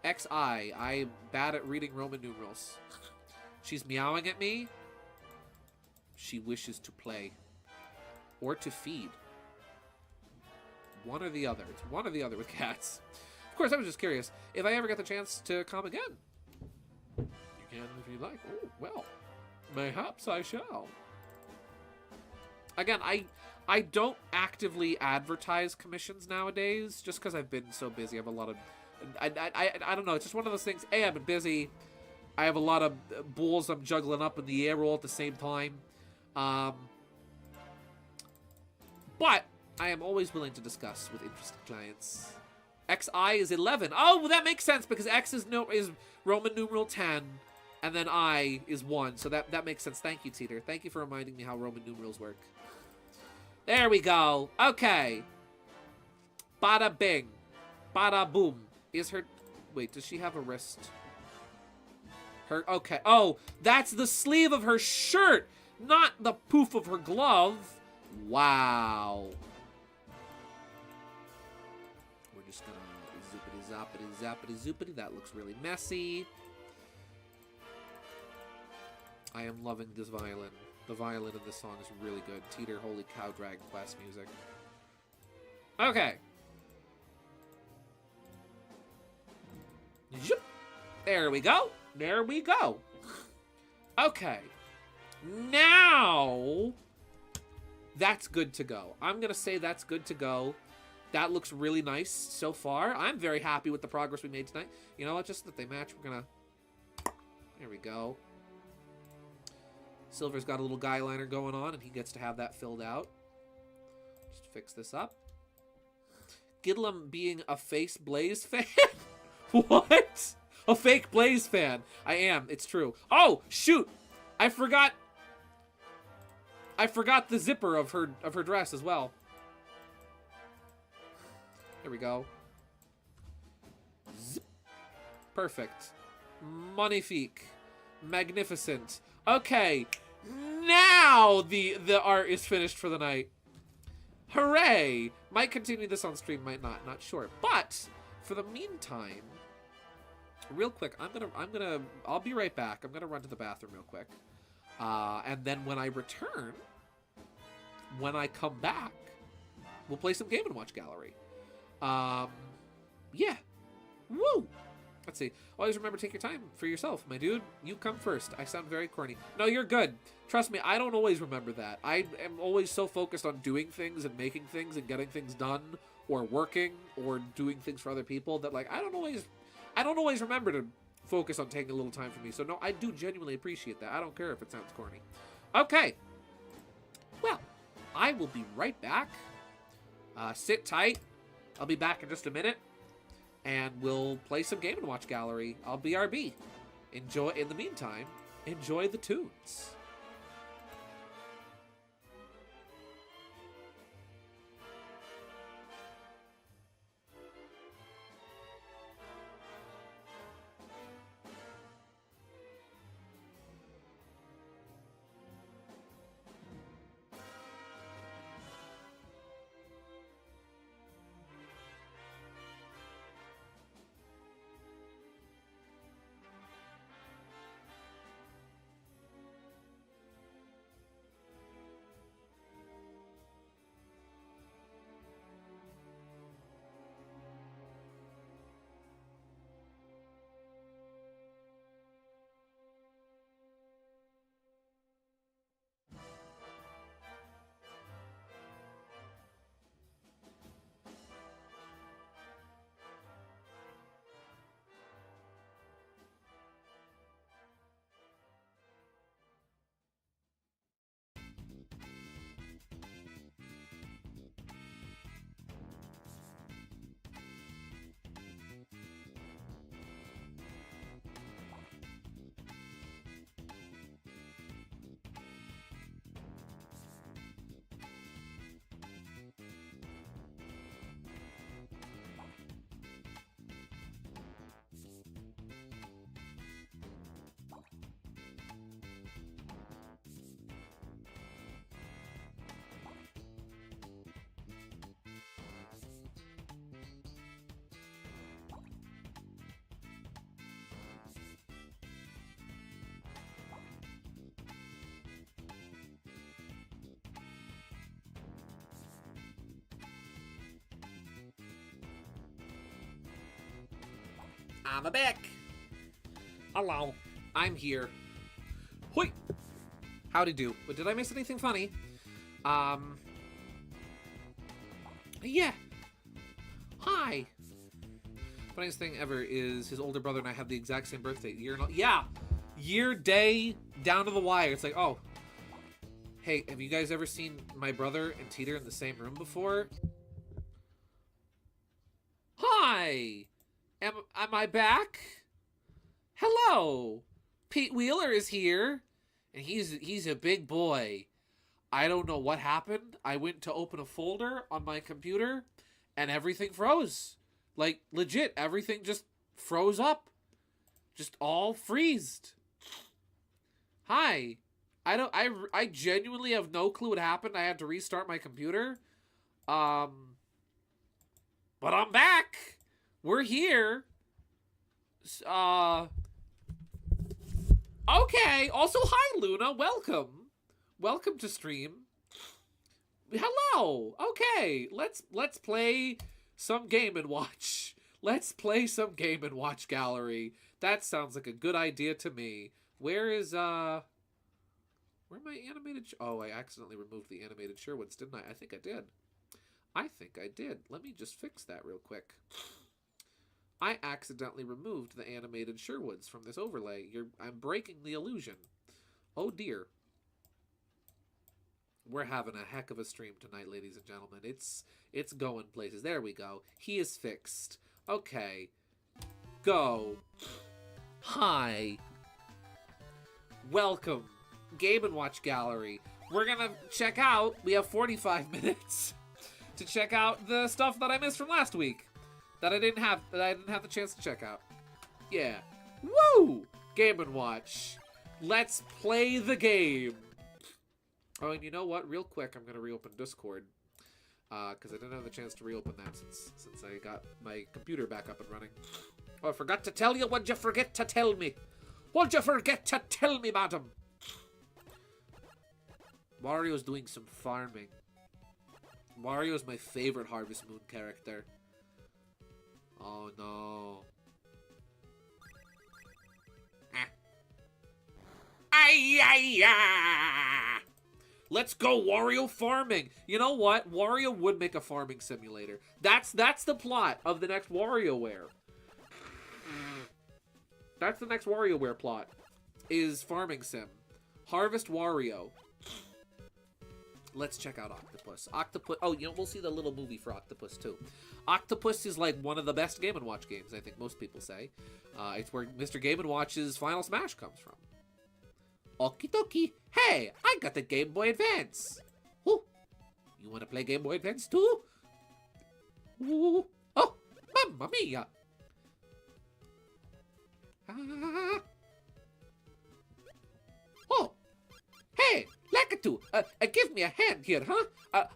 XI. I'm bad at reading Roman numerals. She's meowing at me. She wishes to play. Or to feed. One or the other. It's one or the other with cats. Of course, I was just curious. If I ever get the chance to come again. You can if you like. Oh, well. Mayhaps I shall. Again, I I don't actively advertise commissions nowadays, just because I've been so busy. I have a lot of... I don't know, it's just one of those things. A, I've been busy. I have a lot of bulls I'm juggling up in the air roll at the same time. But I am always willing to discuss with interested clients. XI is 11. Oh, well, that makes sense because X is Roman numeral 10, and then I is 1. So that makes sense. Thank you, Teeter. Thank you for reminding me how Roman numerals work. There we go. Okay. Bada bing. Bada boom. Is her... Wait, does she have a wrist? Her... Okay. Oh, that's the sleeve of her shirt, not the poof of her glove. Wow. We're just gonna zippity zoppity zappity zoopity. That looks really messy. I am loving this violin. The violin in this song is really good. Teeter, holy cow, Dragon Quest music. Okay. There we go. There we go. Okay. Now, that's good to go. I'm going to say that's good to go. That looks really nice so far. I'm very happy with the progress we made tonight. You know what? Just that they match. We're going to... There we go. Silver's got a little guy liner going on, and he gets to have that filled out. Just fix this up. Gidlam being a face Blaze fan? What? A fake Blaze fan. I am. It's true. Oh, shoot. I forgot the zipper of her dress as well. There we go. Zip. Perfect. Magnifique. Magnificent. Okay. Now the art is finished for the night. Hooray! Might continue this on stream, might not. Not sure. But for the meantime, real quick, I'll be right back. I'm gonna run to the bathroom real quick. And then when I return, when I come back, we'll play some Game & Watch Gallery. Yeah. Woo! Let's see. Always remember, take your time for yourself, my dude. You come first. I sound very corny. No, you're good. Trust me, I don't always remember that. I am always so focused on doing things and making things and getting things done, or working, or doing things for other people that, like, I don't always remember to focus on taking a little time for me. So no, I do genuinely appreciate that. I don't care if it sounds corny. Okay. Well, I will be right back. Sit tight. I'll be back in just a minute. And we'll play some Game & Watch Gallery. I'll BRB. Enjoy, in the meantime, enjoy the tunes. I'm back. Hello. I'm here. Hoi. Howdy do. But did I miss anything funny? Yeah. Hi. Funniest thing ever is his older brother and I have the exact same birthday. Yeah. Year, day, down to the wire. It's like, oh. Hey, have you guys ever seen my brother and Teeter in the same room before? Hi. Am I back? Hello. Pete Wheeler is here. And he's a big boy. I don't know what happened. I went to open a folder on my computer and everything froze. Like, legit, everything just froze up. Just all freezed. Hi. I genuinely have no clue what happened. I had to restart my computer. But I'm back. We're here. Okay. Also, hi, Luna. Welcome. Welcome to stream. Hello. Okay. Let's play some Game & Watch. Let's play some Game & Watch gallery. That sounds like a good idea to me. Where my animated... Oh, I accidentally removed the animated Sherwoods, didn't I? I think I did. Let me just fix that real quick. I accidentally removed the animated Sherwoods from this overlay. I'm breaking the illusion. Oh, dear. We're having a heck of a stream tonight, ladies and gentlemen. It's going places. There we go. He is fixed. Okay. Go. Hi. Welcome. Game & Watch Gallery. We're gonna check out... We have 45 minutes to check out the stuff that I missed from last week. That I didn't have the chance to check out. Yeah. Woo! Game & Watch. Let's play the game. Oh, and you know what? Real quick, I'm going to reopen Discord. Because I didn't have the chance to reopen that since I got my computer back up and running. Oh, I forgot to tell you. What'd you forget to tell me? What'd you forget to tell me, madam? Mario's doing some farming. Mario's my favorite Harvest Moon character. Oh, no. Ay-ya-ya! Let's go Wario farming. You know what? Wario would make a farming simulator. That's the plot of the next WarioWare. That's the next WarioWare plot. Is farming sim. Harvest Wario. Let's check out Octopus. Oh, you know, we'll see the little movie for Octopus too. Octopus is like one of the best Game & Watch games, I think most people say. It's where Mr. Game & Watch's Final Smash comes from. Okie dokie. Hey, I got the Game Boy Advance. Ooh, you want to play Game Boy Advance too? Ooh. Oh, mamma mia. Oh, hey, Lakitu, give me a hand here, huh?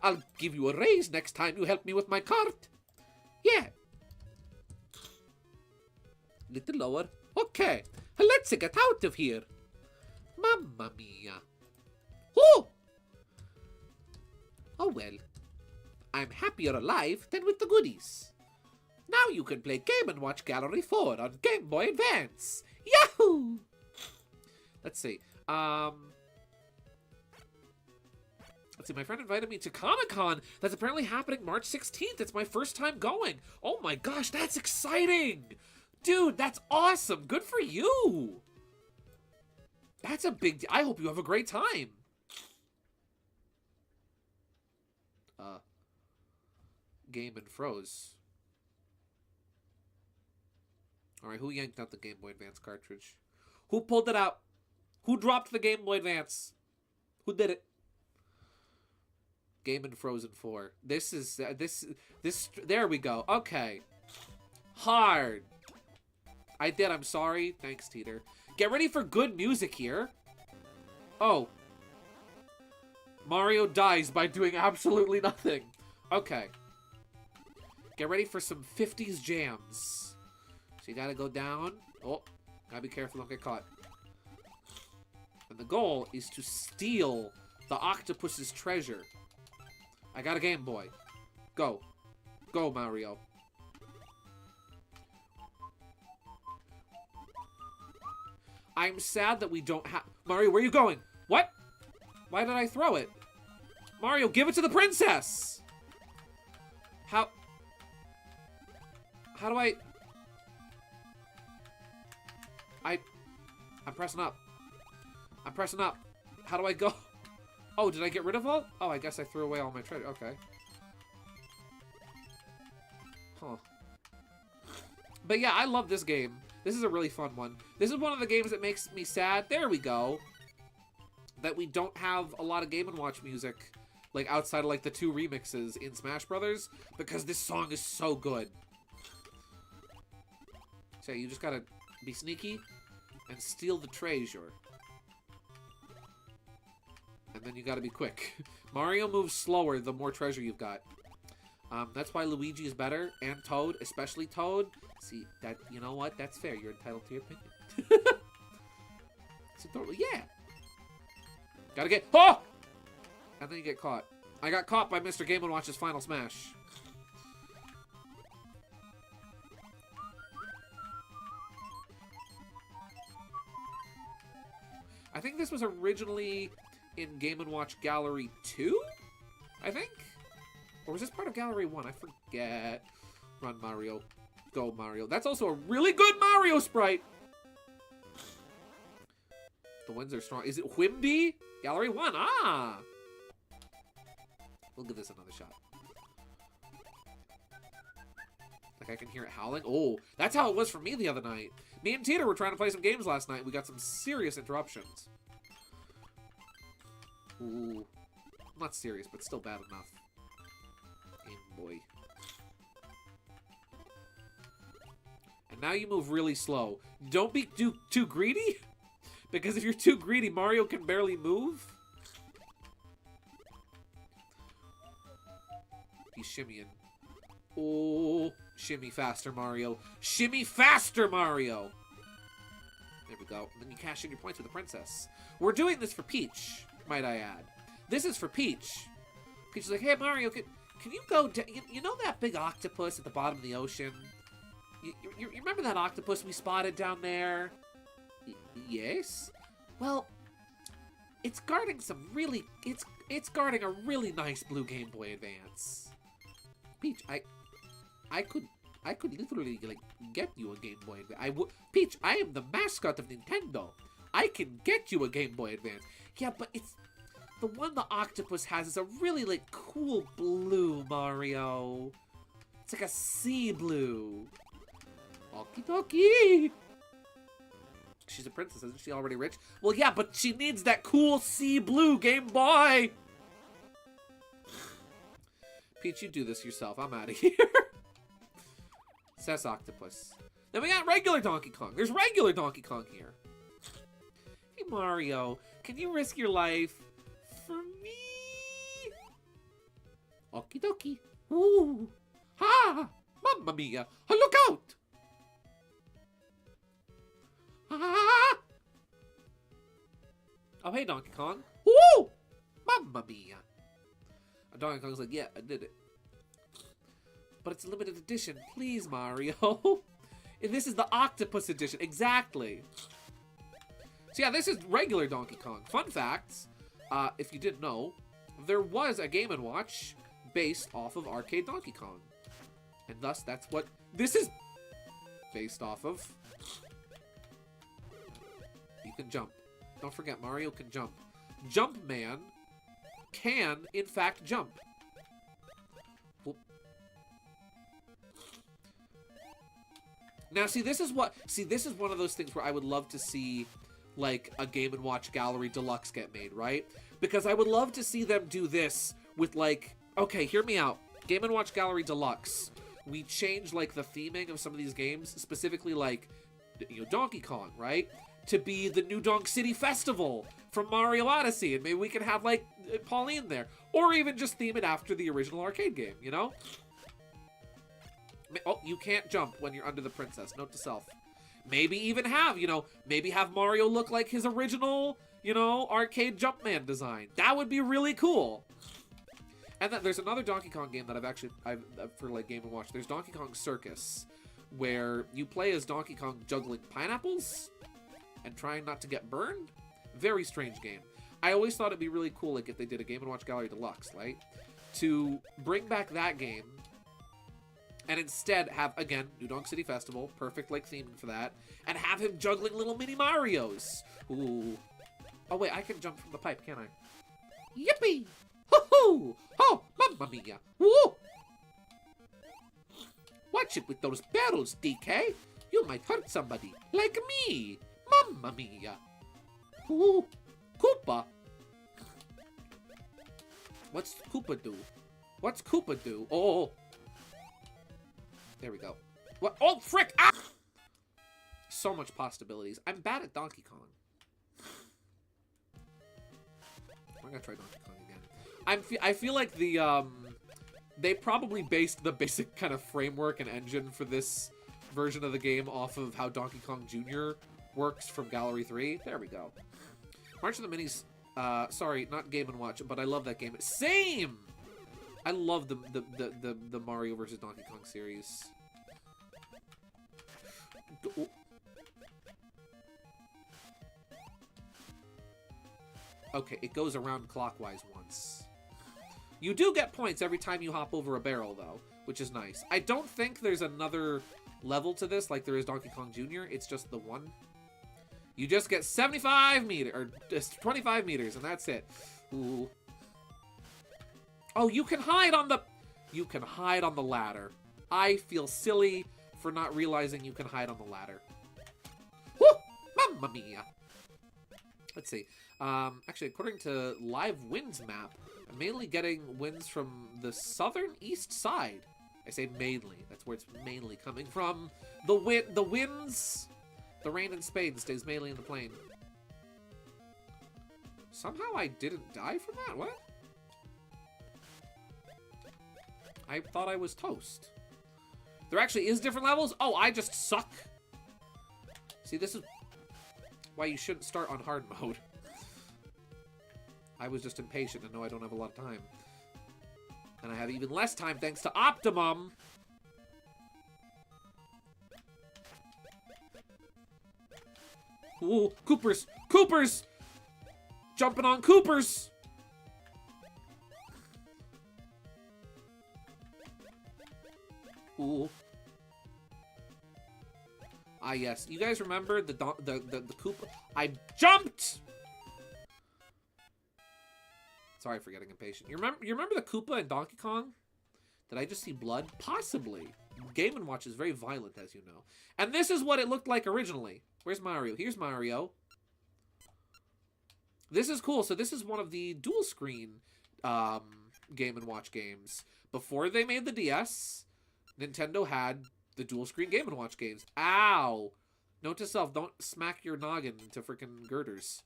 I'll give you a raise next time you help me with my cart. Yeah. Little lower. Okay, let's get out of here. Mamma mia. Oh! Oh well. I'm happier alive than with the goodies. Now you can play Game & Watch Gallery 4 on Game Boy Advance. Yahoo! Let's see. Let's see, my friend invited me to Comic-Con. That's apparently happening March 16th. It's my first time going. Oh my gosh, that's exciting! Dude, that's awesome. Good for you. That's a big deal. I hope you have a great time. Game and froze. Alright, who yanked out the Game Boy Advance cartridge? Who pulled it out? Who dropped the Game Boy Advance? Who did it? Game and Frozen 4. This is, there we go. Okay. Hard. I did, I'm sorry. Thanks, Teeter. Get ready for good music here. Oh. Mario dies by doing absolutely nothing. Okay. Get ready for some 50s jams. So you gotta go down. Oh, gotta be careful, don't get caught. And the goal is to steal the octopus's treasure. I got a Game Boy. Go. Go, Mario. I'm sad that we don't have... Mario, where are you going? What? Why did I throw it? Mario, give it to the princess! How do I'm pressing up. I'm pressing up. How do I go? Oh, did I get rid of all? Oh, I guess I threw away all my treasure. Okay. Huh. But yeah, I love this game. This is a really fun one. This is one of the games that makes me sad. There we go. That we don't have a lot of Game & Watch music, like outside of like the 2 remixes in Smash Brothers, because this song is so good. So you just gotta be sneaky and steal the treasure. And then you gotta be quick. Mario moves slower the more treasure you've got. That's why Luigi is better, and Toad, especially Toad. See, that, you know what? That's fair. You're entitled to your opinion. So, yeah. Gotta get... Oh! And then you get caught. I got caught by Mr. Game & Watch's Final Smash. I think this was originally in Game & Watch Gallery 2? I think? Or was this part of Gallery 1? I forget. Run, Mario. Go, Mario. That's also a really good Mario sprite! The winds are strong. Is it Whimby? Gallery 1. Ah! We'll give this another shot. Like I can hear it howling. Oh, that's how it was for me the other night. Me and Tina were trying to play some games last night. We got some serious interruptions. Ooh. Not serious, but still bad enough. Game Boy. And now you move really slow. Don't be too greedy. Because if you're too greedy, Mario can barely move. He's shimmying. Oh, shimmy faster, Mario. Shimmy faster, Mario. There we go. And then you cash in your points with the princess. We're doing this for Peach, might I add. This is for Peach. Peach is like, hey, Mario, can you go... You know that big octopus at the bottom of the ocean? You remember that octopus we spotted down there? Yes? Well, it's guarding some really... It's guarding a really nice blue Game Boy Advance. Peach, I could literally, like, get you a Game Boy Advance. Peach, I am the mascot of Nintendo. I can get you a Game Boy Advance. Yeah, but it's... The one the octopus has is a really, like, cool blue, Mario. It's like a sea blue. Okie dokie. She's a princess, isn't she already rich? Well, yeah, but she needs that cool sea blue Game Boy. Peach, you do this yourself. I'm out of here. Says Octopus. Then we got regular Donkey Kong. There's regular Donkey Kong here. Hey, Mario, can you risk your life for me? Okie dokie. Ooh. Ha! Mamma mia. Oh, look out! Ah! Oh, hey, Donkey Kong. Woo! Mamma mia. And Donkey Kong's like, yeah, I did it. But it's a limited edition. Please, Mario. And this is the Octopus edition. Exactly. So yeah, this is regular Donkey Kong. Fun facts, if you didn't know, there was a Game & Watch based off of arcade Donkey Kong. And thus, that's what this is based off of. You can jump. Don't forget, Mario can jump. Jumpman can, in fact, jump. Whoop. Now, this is one of those things where I would love to see, like, a Game & Watch Gallery Deluxe get made, right? Because I would love to see them do this with, like, okay, hear me out. Game & Watch Gallery Deluxe. We change, like, the theming of some of these games, specifically, like, you know, Donkey Kong, right? To be the New Donk City Festival from Mario Odyssey, and maybe we can have, like, Pauline there. Or even just theme it after the original arcade game, you know? Oh, you can't jump when you're under the princess. Note to self. Maybe even have, you know, maybe have Mario look like his original, you know, arcade Jumpman design. That would be really cool. And then there's another Donkey Kong game that I've for, like, Game & Watch. There's Donkey Kong Circus, where you play as Donkey Kong juggling pineapples and trying not to get burned. Very strange game. I always thought it'd be really cool, like, if they did a Game & Watch Gallery Deluxe, right? To bring back that game And instead have, again, New Donk City Festival, perfect like theming for that, and have him juggling little mini Marios. Ooh. Oh wait, I can jump from the pipe, can't I? Yippee! Hoo-hoo! Oh, mamma mia! Woo! Watch it with those barrels, DK. You might hurt somebody, like me. Mamma mia! Ooh, Koopa. What's Koopa do? What's Koopa do? Oh. There we go. What? Oh, frick! Ah! So much possibilities. I'm bad at Donkey Kong. I'm gonna try Donkey Kong again. I feel like the they probably based the basic kind of framework and engine for this version of the game off of how Donkey Kong Jr. works from Gallery 3. There we go. March of the Minis. Sorry, not Game & Watch, but I love that game. Same. I love the Mario vs. Donkey Kong series. Okay, it goes around clockwise once. You do get points every time you hop over a barrel, though, which is nice. I don't think there's another level to this like there is Donkey Kong Jr. It's just the one. You just get 75 meters, or just 25 meters, and that's it. Ooh. Oh, you can hide on the... You can hide on the ladder. I feel silly for not realizing you can hide on the ladder. Woo! Mamma mia! Let's see. Actually, according to Live Winds map, I'm mainly getting winds from the southern east side. I say mainly. That's where it's mainly coming from. The winds... The rain in Spain stays mainly in the plain. Somehow I didn't die from that? What? I thought I was toast. There actually is different levels? Oh, I just suck. See, this is why you shouldn't start on hard mode. I was just impatient and know I don't have a lot of time. And I have even less time thanks to Optimum. Ooh, Coopers! Coopers! Jumping on Coopers! Ooh. Ah, yes. You guys remember the Koopa? I jumped! Sorry for getting impatient. You remember the Koopa in Donkey Kong? Did I just see blood? Possibly. Game & Watch is very violent, as you know. And this is what it looked like originally. Where's Mario? Here's Mario. This is cool. So this is one of the dual screen Game & Watch games. Before they made the DS, Nintendo had the dual screen Game & Watch games. Ow! Note to self, don't smack your noggin into freaking girders.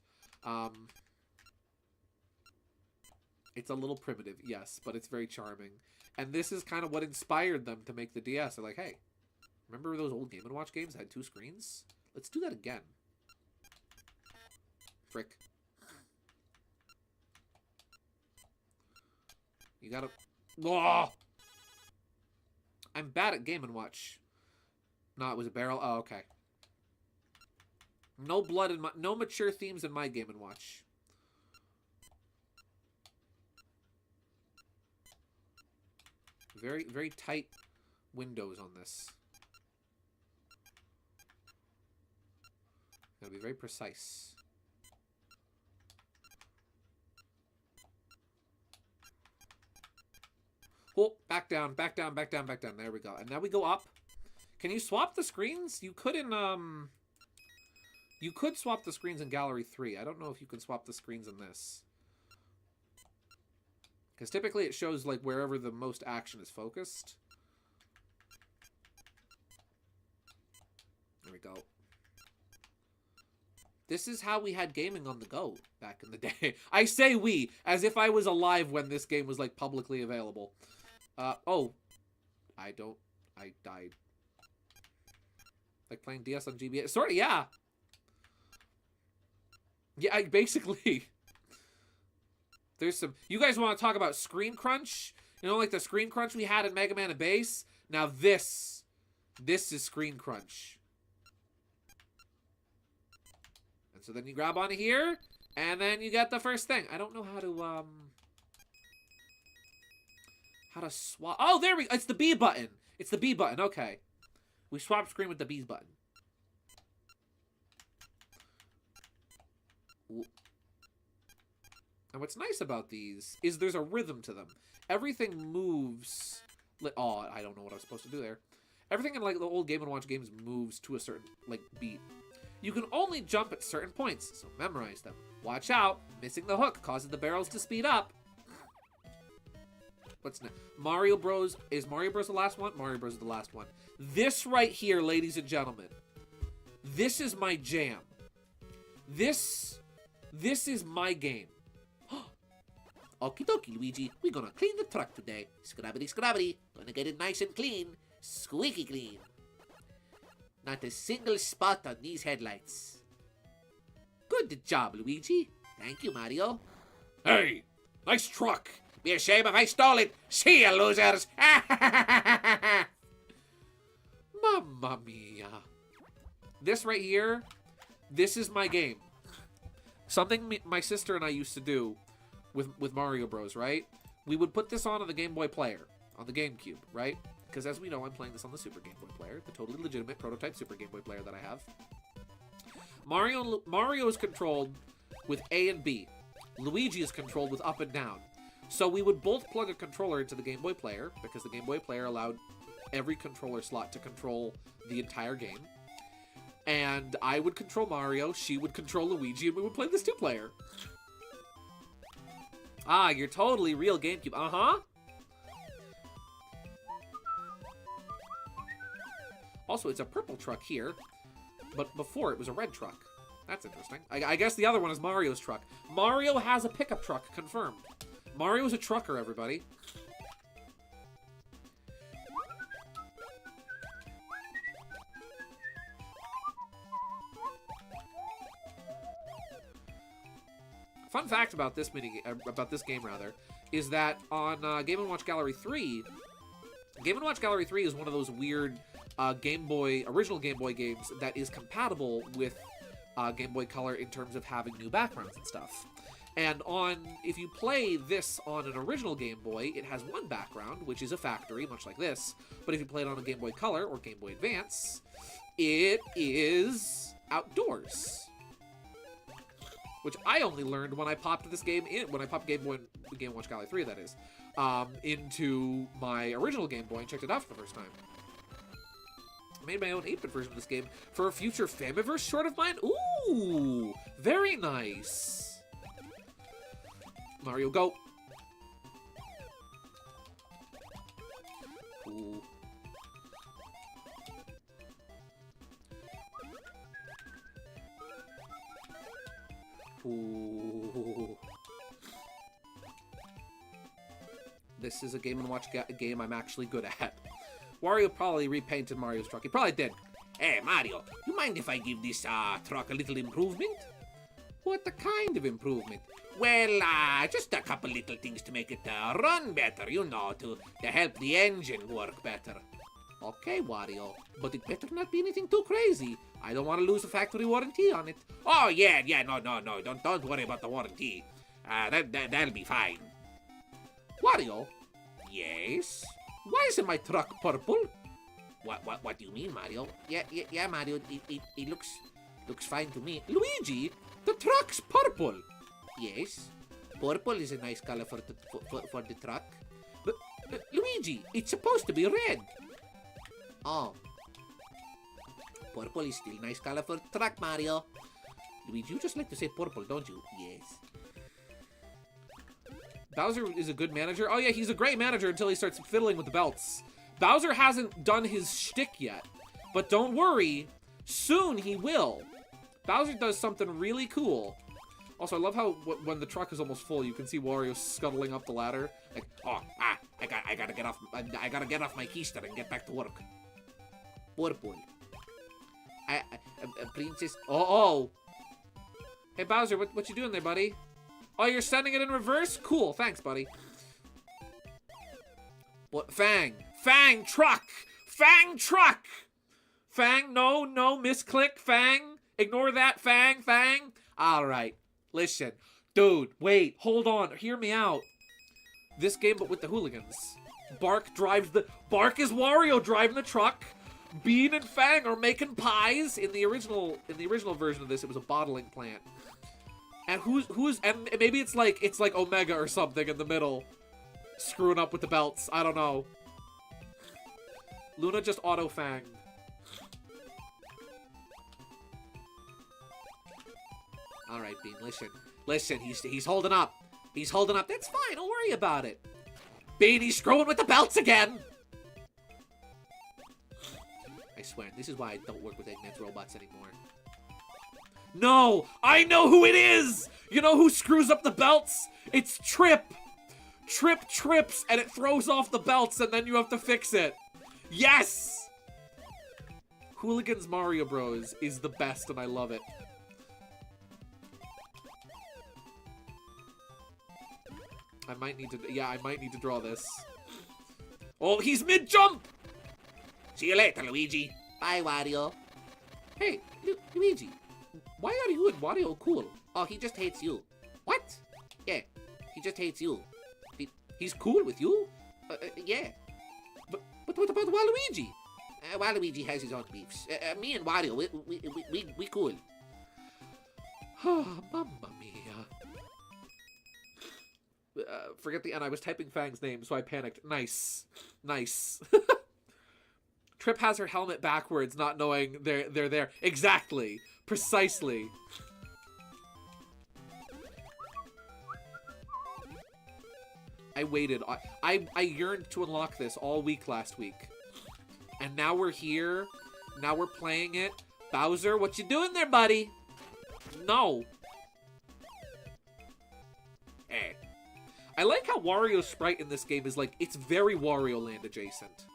It's a little primitive, yes, but it's very charming. And this is kind of what inspired them to make the DS. They're like, hey, remember those old Game & Watch games that had 2 screens? Let's do that again. Frick. You gotta... Oh! I'm bad at Game & Watch. No, it was a barrel. Oh, okay. No blood in my... No mature themes in my Game & Watch. Very, very tight windows on this. Gotta be very precise. Oh, back down, back down, back down, back down. There we go. And now we go up. Can you swap the screens? You could in, You could swap the screens in Gallery 3. I don't know if you can swap the screens in this. Because typically it shows, like, wherever the most action is focused. There we go. This is how we had gaming on the go back in the day. I say we, as if I was alive when this game was, like, publicly available. Oh. I died. Like playing DS on GBA. Sort of, yeah. Yeah, basically. There's some... You guys want to talk about screen crunch? You know, like the screen crunch we had in Mega Man and Base? Now this is screen crunch. And so then you grab onto here, and then you get the first thing. I don't know how to swap... Oh, there we go. It's the B button. It's the B button, okay. We swapped screen with the B button. And what's nice about these is there's a rhythm to them. Everything moves... Oh, I don't know what I was supposed to do there. Everything in, like, the old Game & Watch games moves to a certain, like, beat. You can only jump at certain points, so memorize them. Watch out! Missing the hook causes the barrels to speed up. What's next? Mario Bros. Is Mario Bros. The last one? Mario Bros. Is the last one. This right here, ladies and gentlemen. This is my jam. This is my game. Okie dokie, Luigi. We're gonna clean the truck today. Scrabbity, scrabbity. Gonna get it nice and clean. Squeaky clean. Not a single spot on these headlights. Good job, Luigi. Thank you, Mario. Hey, nice truck. Be a shame if I stole it. See ya, losers. Mamma mia. This right here, this is my game. Something my sister and I used to do with Mario Bros, right? We would put this on the Game Boy player, on the GameCube, right? Because as we know, I'm playing this on the Super Game Boy player, the totally legitimate prototype Super Game Boy player that I have. Mario is controlled with A and B. Luigi is controlled with up and down. So we would both plug a controller into the Game Boy player, because the Game Boy player allowed every controller slot to control the entire game. And I would control Mario, she would control Luigi, and we would play this two-player. Ah, you're totally real GameCube. Uh-huh. Also, it's a purple truck here, but before it was a red truck. That's interesting. I guess the other one is Mario's truck. Mario has a pickup truck, confirmed. Mario's a trucker, everybody. Fun fact about this game is that on Game & Watch Gallery 3, Game & Watch Gallery 3 is one of those weird original Game Boy games that is compatible with Game Boy Color in terms of having new backgrounds and stuff. And if you play this on an original Game Boy, it has one background, which is a factory, much like this. But if you play it on a Game Boy Color or Game Boy Advance, it is outdoors. Which I only learned when I popped this game in, when I popped Game & Watch Gallery 3, that is, into my original Game Boy and checked it out for the first time. I made my own 8-bit version of this game for a future Famiverse short of mine. Ooh, very nice. Mario, go. Ooh. Ooh. This is a Game & Watch game I'm actually good at. Wario probably repainted Mario's truck. He probably did. Hey, Mario, you mind if I give this truck a little improvement? What the kind of improvement? Well, just a couple little things to make it run better, you know, to help the engine work better. Okay, Wario, but it better not be anything too crazy. I don't want to lose a factory warranty on it. Oh, yeah, no, don't worry about the warranty. That'll be fine. Wario? Yes? Why isn't my truck purple? What do you mean, Mario? Yeah, Mario, it looks fine to me. Luigi, the truck's purple. Yes, purple is a nice color for the truck. But, Luigi, it's supposed to be red. Oh. Purple is still a nice color for truck, Mario. Luigi, you just like to say purple, don't you? Yes. Bowser is a good manager. Oh yeah, he's a great manager until he starts fiddling with the belts. Bowser hasn't done his shtick yet, but don't worry, soon he will. Bowser does something really cool. Also, I love how when the truck is almost full, you can see Wario scuttling up the ladder. Like, oh, I gotta get off. I gotta get off my keister and get back to work. Purple. Princess. Oh. Hey Bowser, what you doing there, buddy? Oh, you're sending it in reverse? Cool, thanks, buddy. What? Fang truck. Fang truck. Fang, no, misclick. Fang, ignore that. Fang. All right. Listen, dude, wait, hold on, hear me out. This game, but with the hooligans. Bark is Wario driving the truck. Bean and Fang are making pies. In the original version of this, it was a bottling plant. And and maybe it's like Omega or something in the middle, screwing up with the belts. I don't know. Luna just auto Fang. All right, Bean, listen. He's holding up. He's holding up. That's fine. Don't worry about it. Bean, he's screwing with the belts again. I swear, this is why I don't work with Eggman's robots anymore. No, I know who it is. You know who screws up the belts? It's Trip. Trip trips and it throws off the belts, and then you have to fix it. Yes. Hooligans Mario Bros is the best, and I love it. I might need to draw this. Oh, he's mid-jump! See you later, Luigi. Bye, Wario. Hey, Luigi, why are you and Wario cool? Oh, he just hates you. What? Yeah, he just hates you. He's cool with you? Yeah. But what about Waluigi? Waluigi has his own beefs. Me and Wario, we cool. Mamma mia. Forget the end. I was typing Fang's name, so I panicked. Nice. Trip has her helmet backwards, not knowing they're there. Exactly. Precisely. I waited. I yearned to unlock this all week last week. And now we're here. Now we're playing it. Bowser, what you doing there, buddy? No. Eh. I like how Wario's sprite in this game is like, it's very Wario Land adjacent.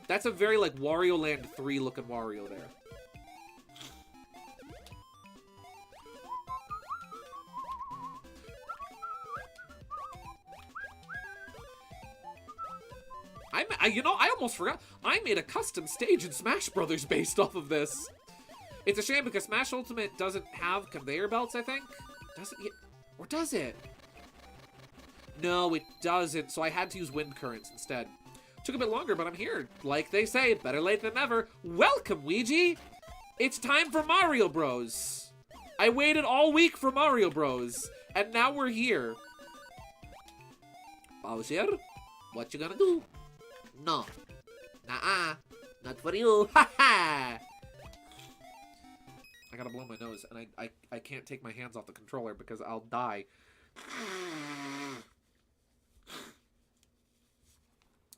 That's a very like Wario Land 3 looking Wario there. I almost forgot. I made a custom stage in Smash Brothers based off of this. It's a shame because Smash Ultimate doesn't have conveyor belts, I think. Does it? Or does it? No, it doesn't, so I had to use wind currents instead. Took a bit longer, but I'm here. Like they say, better late than never. Welcome, Ouija! It's time for Mario Bros. I waited all week for Mario Bros. And now we're here. Bowser, what you gonna do? No. Nuh-uh. Not for you. Ha-ha! I gotta blow my nose, and I can't take my hands off the controller because I'll die.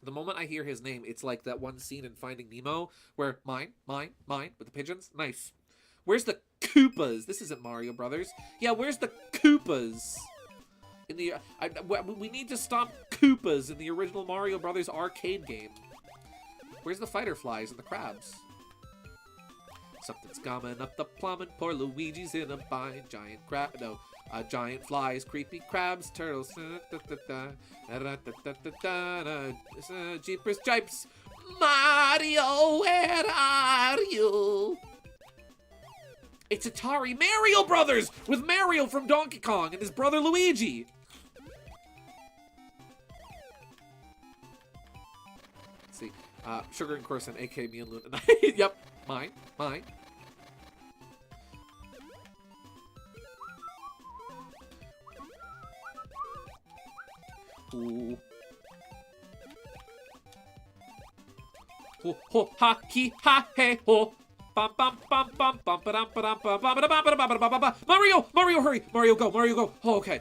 The moment I hear his name, it's like that one scene in Finding Nemo where mine, with the pigeons. Nice. Where's the Koopas? This isn't Mario Brothers. Yeah, where's the Koopas? In the we need to stop Koopas in the original Mario Brothers arcade game. Where's the fighter flies and the crabs? Something's coming up the plum and poor Luigi's in a bind. Giant crab, no, giant flies, creepy crabs, turtles. Jeepers Jipes. Mario, where are you? It's Atari Mario Brothers with Mario from Donkey Kong and his brother Luigi. Let's see. Sugar and Corson, aka me and Luna. Yep, mine. Ooh. Ho ho ha he ha hey ho. Bum bum bum bum bum ba dum ba dum ba ba ba ba ba ba ba ba ba. Mario, hurry! Mario, go! Oh, okay.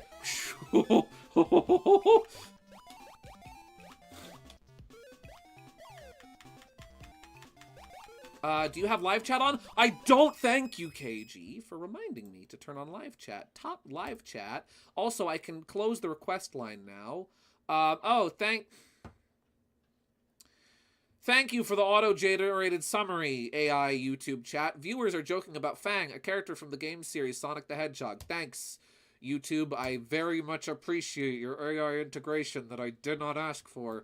Do you have live chat on? I don't. Thank you, KG, for reminding me to turn on live chat. Top live chat. Also, I can close the request line now. Thank you for the auto-generated summary, AI YouTube chat. Viewers are joking about Fang, a character from the game series Sonic the Hedgehog. Thanks, YouTube. I very much appreciate your AI integration that I did not ask for.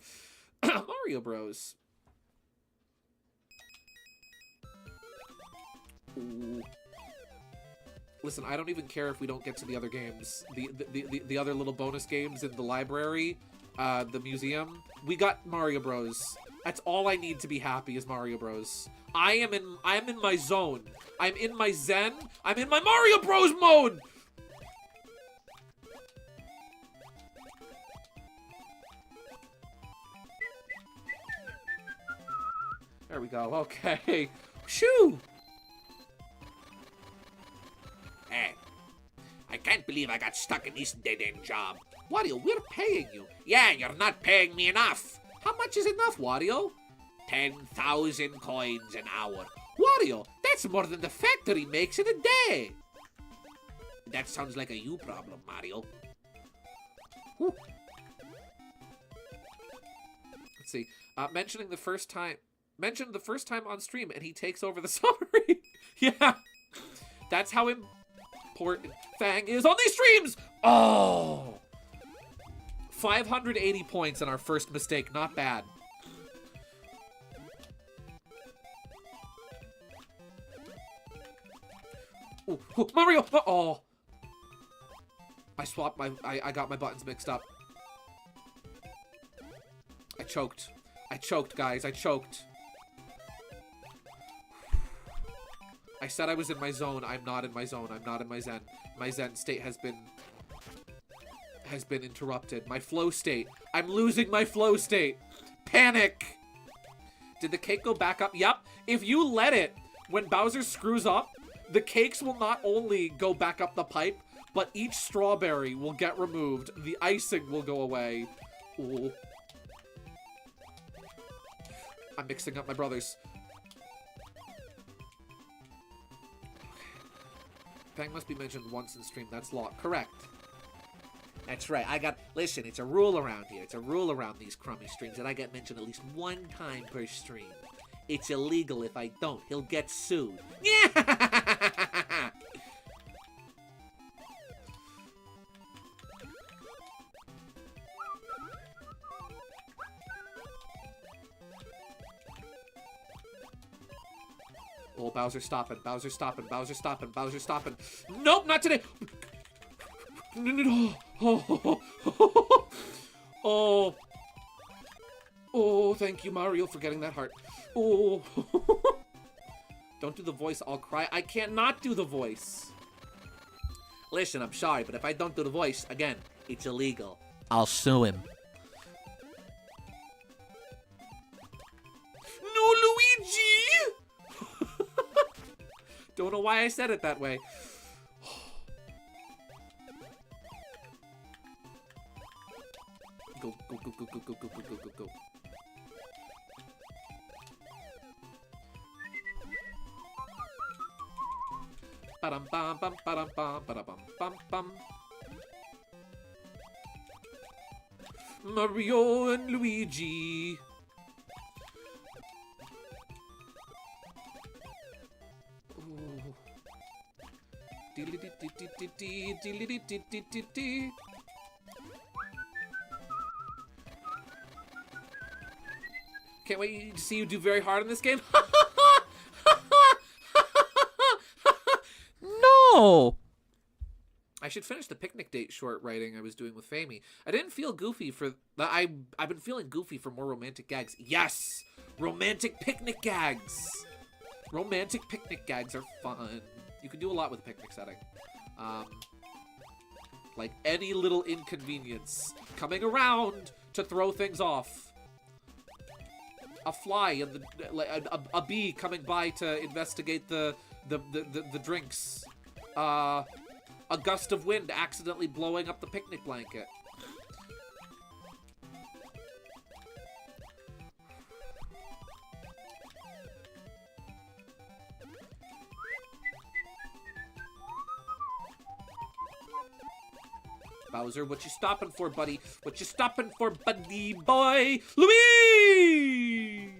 Mario Bros. Ooh. Listen, I don't even care if we don't get to the other games. The other little bonus games in the library. the museum, we got Mario Bros. That's all I need to be happy is Mario Bros. I'm in my zone. I'm in my zen. I'm in my Mario Bros mode. There we go. Okay. Shoo! Hey, I can't believe I got stuck in this dead-end job. Wario, we're paying you. Yeah, you're not paying me enough. How much is enough, Wario? 10,000 coins an hour. Wario, that's more than the factory makes in a day. That sounds like a you problem, Mario. Whew. Let's see. Mention the first time on stream, and he takes over the summary. Yeah, that's how important Fang is on these streams. Oh, 580 points on our first mistake. Not bad. Ooh, Mario! Oh, I swapped I got my buttons mixed up. I choked, guys. I choked. I said I was in my zone. I'm not in my zone. I'm not in my zen. My zen state has been interrupted. My flow state. I'm losing my flow state. Panic! Did the cake go back up? Yep. If you let it, when Bowser screws up, the cakes will not only go back up the pipe, but each strawberry will get removed. The icing will go away. Ooh. I'm mixing up my brothers. Fang must be mentioned once in stream. That's law. Correct. That's right. Listen, it's a rule around here. It's a rule around these crummy streams that I get mentioned at least one time per stream. It's illegal if I don't. He'll get sued. Yeah! Oh, Bowser stopping. Bowser stopping. Bowser stopping. Bowser stopping. Nope, not today. Oh. Oh. Oh, thank you, Mario, for getting that heart. Oh. Don't do the voice, I'll cry. I can't not do the voice. Listen, I'm sorry, but if I don't do the voice, again, it's illegal. I'll sue him. No, Luigi! Don't know why I said it that way. Go, go, go, go, go, go, go, go, go, go, go. Ba-dum bum bum ba-dum bum ba-da-bum bum bum. Mario and Luigi. Ooh. Dee-dee-dee-dee-dee-dee-dee-dee-dee-dee-dee. Can't wait to see you do very hard in this game. No! I should finish the picnic date short writing I was doing with Famey. I didn't feel goofy for... I've been feeling goofy for more romantic gags. Yes! Romantic picnic gags! Romantic picnic gags are fun. You can do a lot with a picnic setting. Like any little inconvenience coming around to throw things off. A fly and a bee coming by to investigate the drinks. A gust of wind accidentally blowing up the picnic blanket. Bowser, what you stopping for, buddy? What you stopping for, buddy boy? Louis!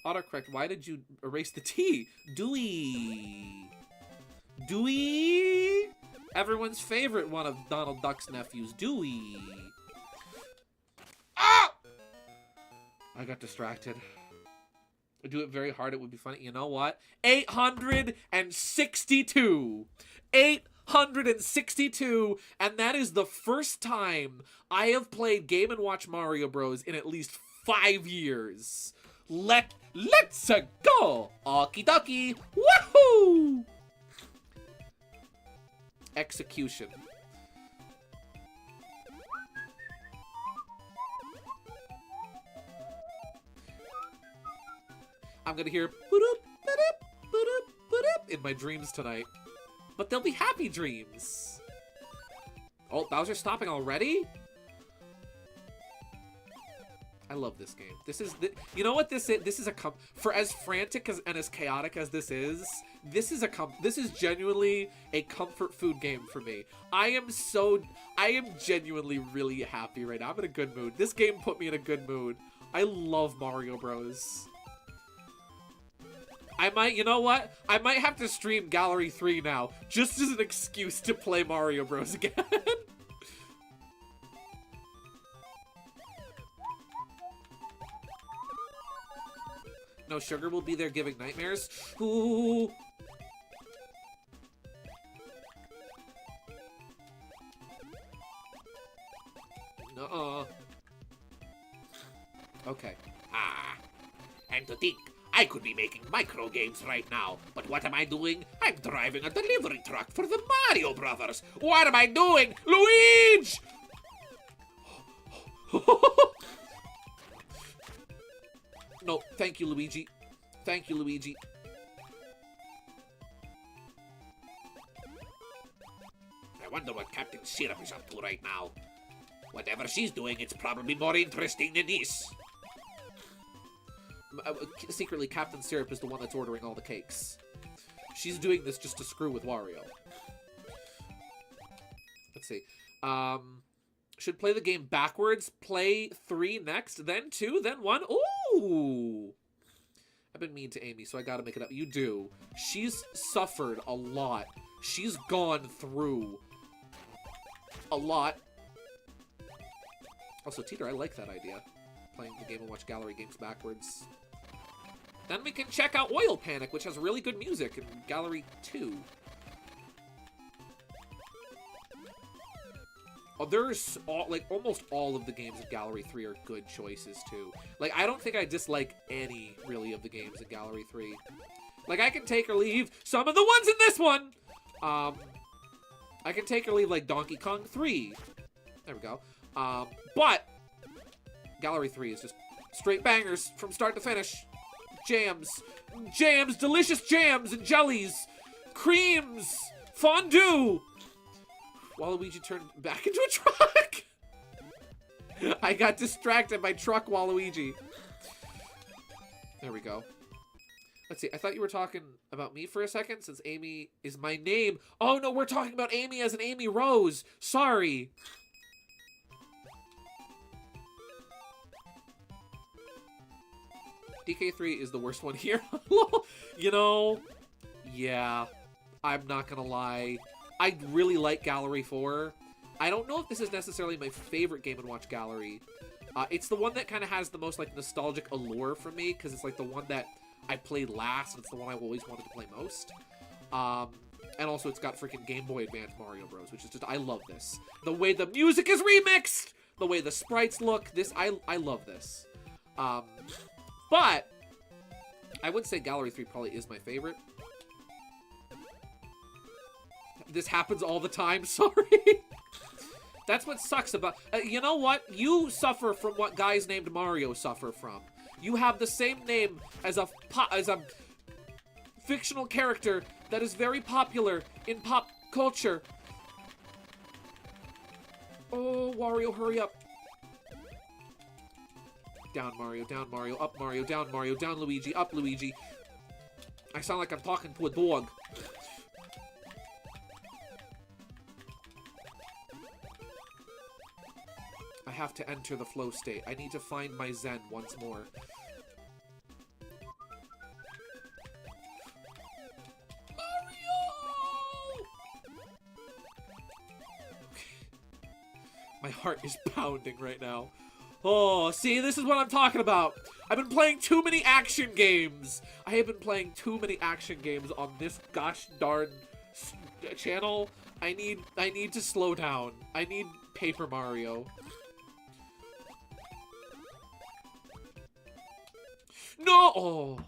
Autocorrect, why did you erase the T? Dewey. Dewey? Everyone's favorite one of Donald Duck's nephews, Dewey. Ah! I got distracted. I do it very hard, it would be funny. You know what? 862. 162, and that is the first time I have played Game & Watch Mario Bros. In at least 5 years. Let's go! Okie dokie! Woohoo! Execution. I'm gonna hear boop, boop, boop, boop in my dreams tonight. But they'll be happy dreams. Oh, Bowser's stopping already? I love this game. This is you know what this is? This is a for as frantic and as chaotic as this is genuinely a comfort food game for me. I am genuinely really happy right now. I'm in a good mood. This game put me in a good mood. I love Mario Bros. You know what? I might have to stream Gallery 3 now, just as an excuse to play Mario Bros. Again. No sugar will be there giving nightmares. Ooh. Nuh-uh. Okay. And to think, I could be making micro games right now, but what am I doing? I'm driving a delivery truck for the Mario Brothers. What am I doing? Luigi! No, thank you, Luigi. Thank you, Luigi. I wonder what Captain Syrup is up to right now. Whatever she's doing, it's probably more interesting than this. Secretly, Captain Syrup is the one that's ordering all the cakes. She's doing this just to screw with Wario. Let's see. Should play the game backwards. Play 3 next, then 2, then 1. Ooh! I've been mean to Amy, so I gotta make it up. You do. She's suffered a lot. She's gone through a lot. Also, Teeter, I like that idea. Playing the Game & Watch Gallery games backwards. Then we can check out Oil Panic, which has really good music in Gallery 2. Oh, there's almost all of the games in Gallery 3 are good choices too. Like, I don't think I dislike any really of the games in Gallery 3. Like, I can take or leave some of the ones in this one. I can take or leave like Donkey Kong 3. There we go. But Gallery 3 is just straight bangers from start to finish. Jams, delicious jams and jellies, creams, fondue. Waluigi turned back into a truck. I got distracted by Truck Waluigi. There we go. Let's see. I thought you were talking about me for a second, since Amy is my name. Oh, no, we're talking about Amy as an Amy Rose. Sorry. DK3 is the worst one here. You know, yeah, I'm not gonna lie. I really like Gallery 4. I don't know if this is necessarily my favorite Game & Watch Gallery. It's the one that kind of has the most, like, nostalgic allure for me, because it's, like, the one that I played last, and it's the one I always wanted to play most. And also, it's got freaking Game Boy Advance Mario Bros., which is just, I love this. The way the music is remixed! The way the sprites look, I love this. But I would say Gallery 3 probably is my favorite. This happens all the time, sorry. That's what sucks about... you know what? You suffer from what guys named Mario suffer from. You have the same name as a fictional character that is very popular in pop culture. Oh, Wario, hurry up. Down Mario, up Mario, down Luigi, up Luigi. I sound like I'm talking to a dog. I have to enter the flow state. I need to find my Zen once more. Mario! Okay. My heart is pounding right now. Oh, see, this is what I'm talking about. I've been playing too many action games. I have been playing too many action games on this gosh darn Channel, I need to slow down. I need Paper Mario. No! Oh.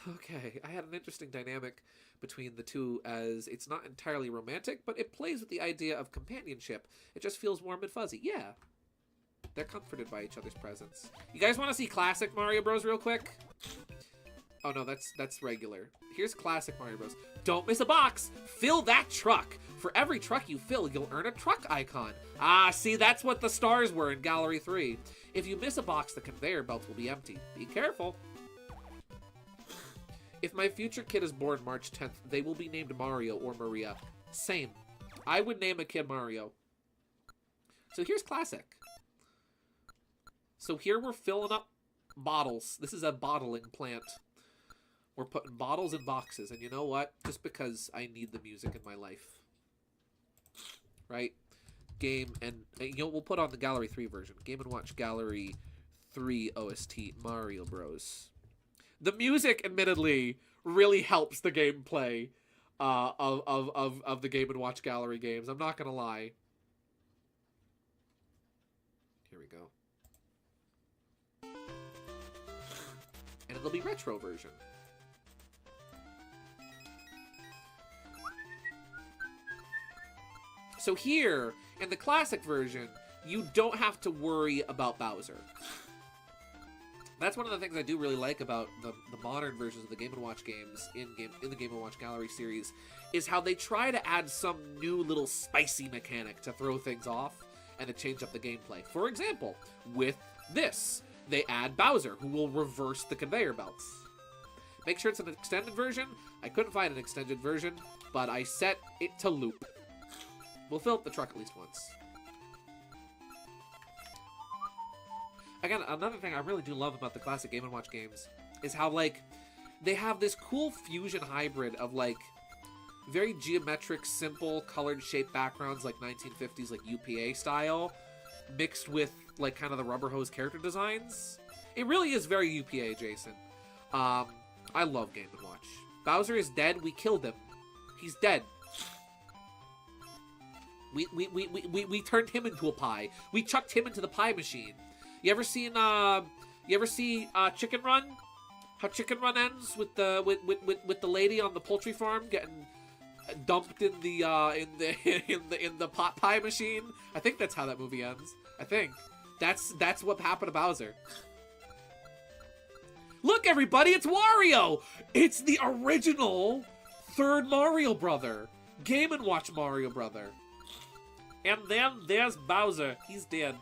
Okay, I had an interesting dynamic between the two, as it's not entirely romantic, but it plays with the idea of companionship. It just feels warm and fuzzy. Yeah. They're comforted by each other's presence. You guys want to see classic Mario Bros real quick? Oh no, that's regular. Here's classic Mario Bros. Don't miss a box! Fill that truck! For every truck you fill, you'll earn a truck icon. Ah, see, that's what the stars were in Gallery 3. If you miss a box, the conveyor belts will be empty. Be careful. If my future kid is born March 10th, they will be named Mario or Maria. Same. I would name a kid Mario. So here's classic. So here we're filling up bottles. This is a bottling plant. We're putting bottles in boxes, and you know what? Just because I need the music in my life. Right? Game, and you know, we'll put on the Gallery 3 version. Game & Watch Gallery 3 OST Mario Bros. The music, admittedly, really helps the gameplay of the Game & Watch Gallery games. I'm not gonna lie. Here we go. And it'll be retro version. So here, in the classic version, you don't have to worry about Bowser. That's one of the things I do really like about the modern versions of the Game & Watch games in the Game & Watch Gallery series, is how they try to add some new little spicy mechanic to throw things off and to change up the gameplay. For example, with this, they add Bowser, who will reverse the conveyor belts. Make sure it's an extended version. I couldn't find an extended version, but I set it to loop. We'll fill up the truck at least once. Again, another thing I really do love about the classic Game & Watch games is how, like, they have this cool fusion hybrid of, like, very geometric, simple, colored shaped backgrounds, like 1950s, like UPA style, mixed with, like, kind of the rubber hose character designs. It really is very UPA, Jason. I love Game & Watch. Bowser is dead. We killed him. He's dead. We turned him into a pie. We chucked him into the pie machine. You ever see Chicken Run? How Chicken Run ends with the lady on the poultry farm getting dumped in the pot pie machine? I think that's how that movie ends. I think that's what happened to Bowser. Look, everybody, it's Wario. It's the original third Mario brother, Game & Watch Mario brother. And then there's Bowser. He's dead.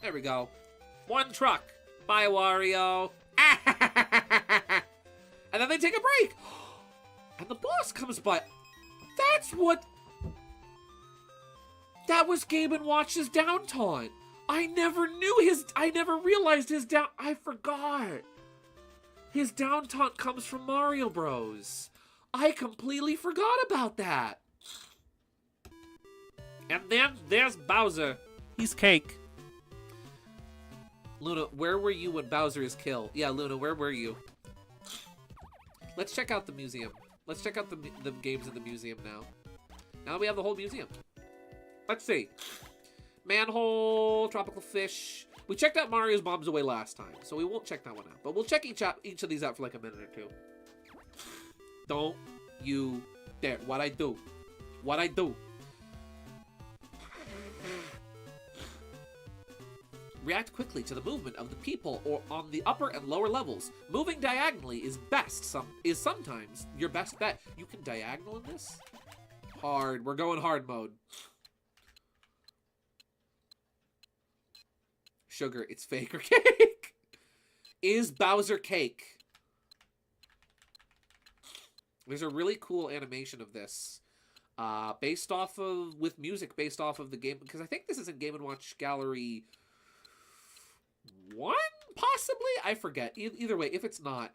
There we go. One truck. Bye, Wario. And then they take a break. And the boss comes by. That's what... That was Game & Watch's down taunt. I never realized his down... I forgot. His down taunt comes from Mario Bros. I completely forgot about that. And then there's Bowser. He's cake. Luna, where were you when Bowser is killed? Yeah, Luna, where were you? Let's check out the museum. Let's check out the games in the museum now. Now we have the whole museum. Let's see. Manhole, tropical fish. We checked out Mario's Bombs Away last time, so we won't check that one out. But we'll check each of these out for like a minute or two. Don't you dare. What I do. What I do. React quickly to the movement of the people or on the upper and lower levels. Moving diagonally is sometimes your best bet. You can diagonal in this? Hard. We're going hard mode. Sugar, it's fake or cake? Is Bowser cake? There's a really cool animation of this. With music based off of the game. Because I think this is in Game & Watch Gallery 1, possibly? I forget. Either way, if it's not,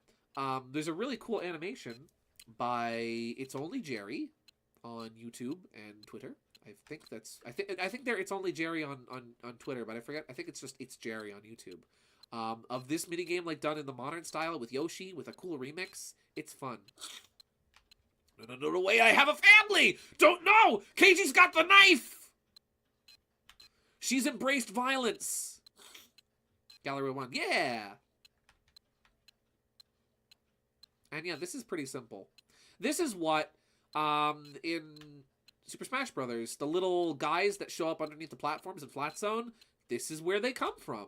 there's a really cool animation by It's Only Jerry on YouTube and Twitter. I think there It's Only Jerry on Twitter, but I forget. I think it's just It's Jerry on YouTube. Of this minigame, like, done in the modern style with Yoshi, with a cool remix. It's fun. No, way, I have a family! Don't know! Keiji's got the knife! She's embraced violence. Gallery 1, yeah! And yeah, this is pretty simple. This is what, in Super Smash Brothers, the little guys that show up underneath the platforms in Flat Zone, this is where they come from.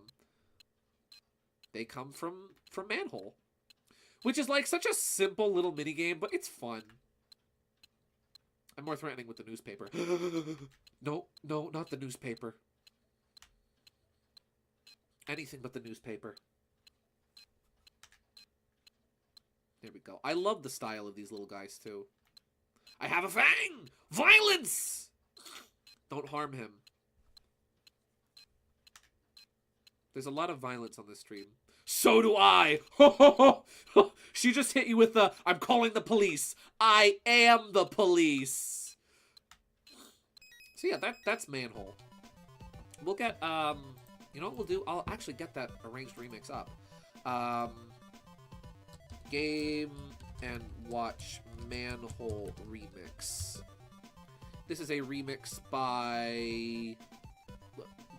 They come from Manhole. Which is like such a simple little minigame, but it's fun. I'm more threatening with the newspaper. No, not the newspaper. Anything but the newspaper. There we go. I love the style of these little guys, too. I have a fang! Violence! Don't harm him. There's a lot of violence on this stream. So do I! She just hit you with the, I'm calling the police. I am the police. So yeah, that's Manhole. We'll get, you know what we'll do? I'll actually get that arranged remix up. Game and Watch Manhole remix. This is a remix by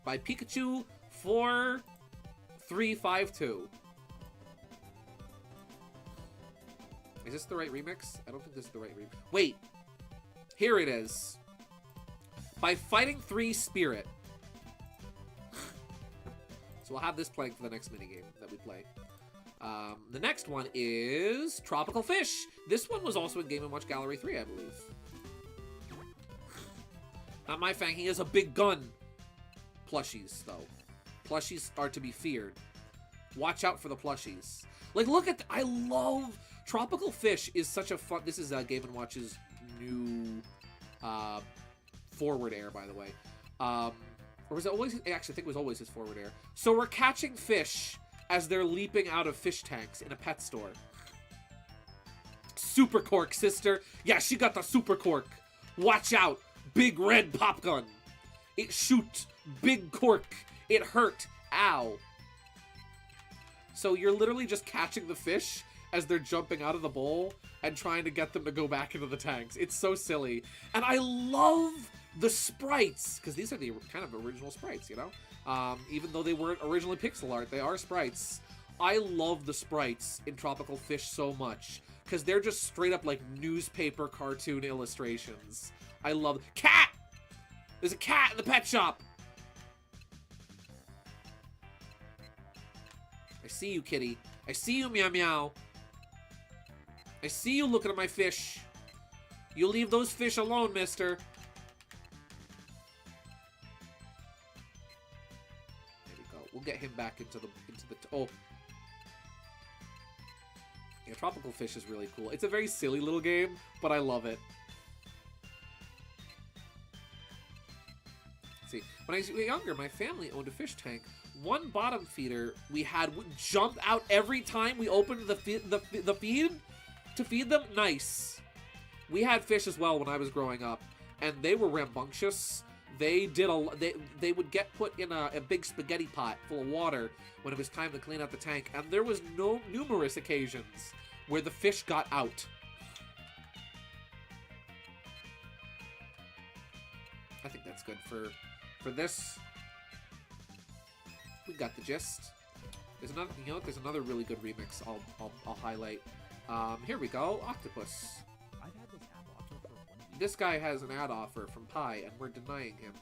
Pikachu 4352. Is this the right remix? I don't think this is the right remix. Wait. Here it is. By Fighting 3 Spirit. So we'll have this playing for the next minigame that we play. The next one is Tropical Fish. This one was also in Game & Watch Gallery 3, I believe. Not my fang, he has a big gun. Plushies, though. Plushies are to be feared. Watch out for the plushies. Like, look at... I love... Tropical Fish is such a fun... This is Game & Watch's new forward air, by the way. Or was it always... Actually, I think it was always his forward air. So we're catching fish as they're leaping out of fish tanks in a pet store. Super cork, sister. Yeah, she got the super cork. Watch out. Big red pop gun. It shoot. Big cork. It hurt. Ow. So you're literally just catching the fish as they're jumping out of the bowl and trying to get them to go back into the tanks. It's so silly. And I love the sprites, because these are the kind of original sprites, you know? Even though they weren't originally pixel art, they are sprites. I love the sprites in Tropical Fish so much, because they're just straight up like newspaper cartoon illustrations. I love... Cat! There's a cat in the pet shop! I see you, kitty. I see you, meow meow. I see you looking at my fish. You leave those fish alone, mister. There we go. We'll get him back into the oh. Yeah, Tropical Fish is really cool. It's a very silly little game, but I love it. Let's see, when I was younger, my family owned a fish tank. One bottom feeder we had would jump out every time we opened the feed to feed them. Nice. We had fish as well when I was growing up, and they were rambunctious. They did they would get put in a big spaghetti pot full of water when it was time to clean out the tank, and there was numerous occasions where the fish got out. I think that's good for this. We got the gist. There's another, you know, there's another really good remix I'll highlight. Here we go, Octopus. I've had this app offer for 1 week. This guy has an ad offer from Pi, and we're denying him.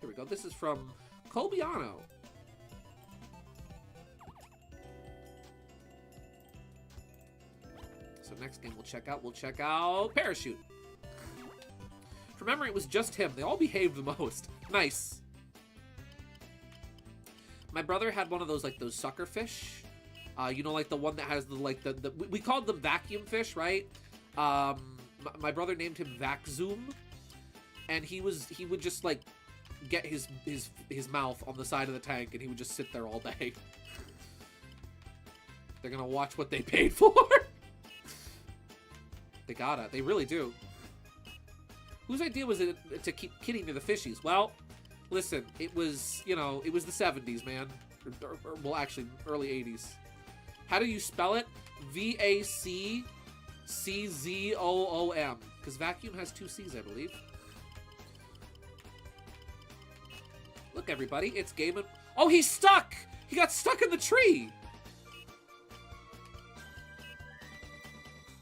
Here we go. This is from Colbiano. So next game we'll check out Parachute. From memory, it was just him. They all behaved the most. Nice. My brother had one of those, like, those sucker fish. You know, like the one that has the, like, we called them vacuum fish, right? My brother named him Vac Zoom. And he would just, like, get his mouth on the side of the tank, and he would just sit there all day. They're gonna watch what they paid for. They gotta. They really do. Whose idea was it to keep kitty near the fishies? Well, listen, it was, you know, it was the 70s, man. Well, actually, early 80s. How do you spell it? VACCZOOM. Because vacuum has 2 C's, I believe. Look, everybody, it's Game & Oh, he's stuck! He got stuck in the tree!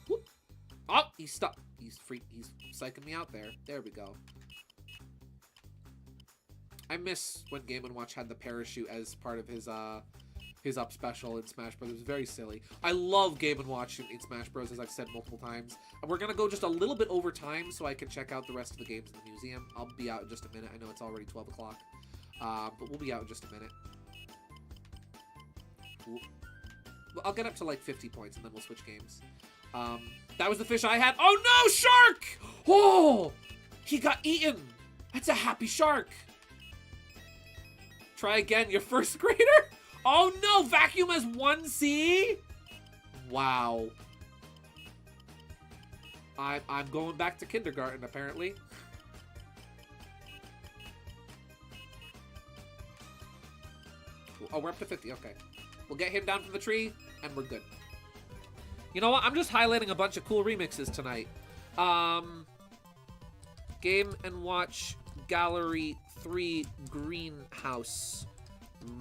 Whoop. Oh, he's stuck. He's psyching me out there. There we go. I miss when Game & Watch had the parachute as part of his up special in Smash Bros. It was very silly. I love Game & Watch in Smash Bros, as I've said multiple times. And we're gonna go just a little bit over time so I can check out the rest of the games in the museum. I'll be out in just a minute. I know it's already 12 o'clock. But we'll be out in just a minute. Well, I'll get up to like 50 points and then we'll switch games. That was the fish I had. Oh no, shark! Oh! He got eaten! That's a happy shark! Try again, your first grader? Oh no, vacuum has 1 C? Wow. I'm going back to kindergarten, apparently. Oh, we're up to 50, okay. We'll get him down from the tree, and we're good. You know what? I'm just highlighting a bunch of cool remixes tonight. Game & Watch Gallery 3 Greenhouse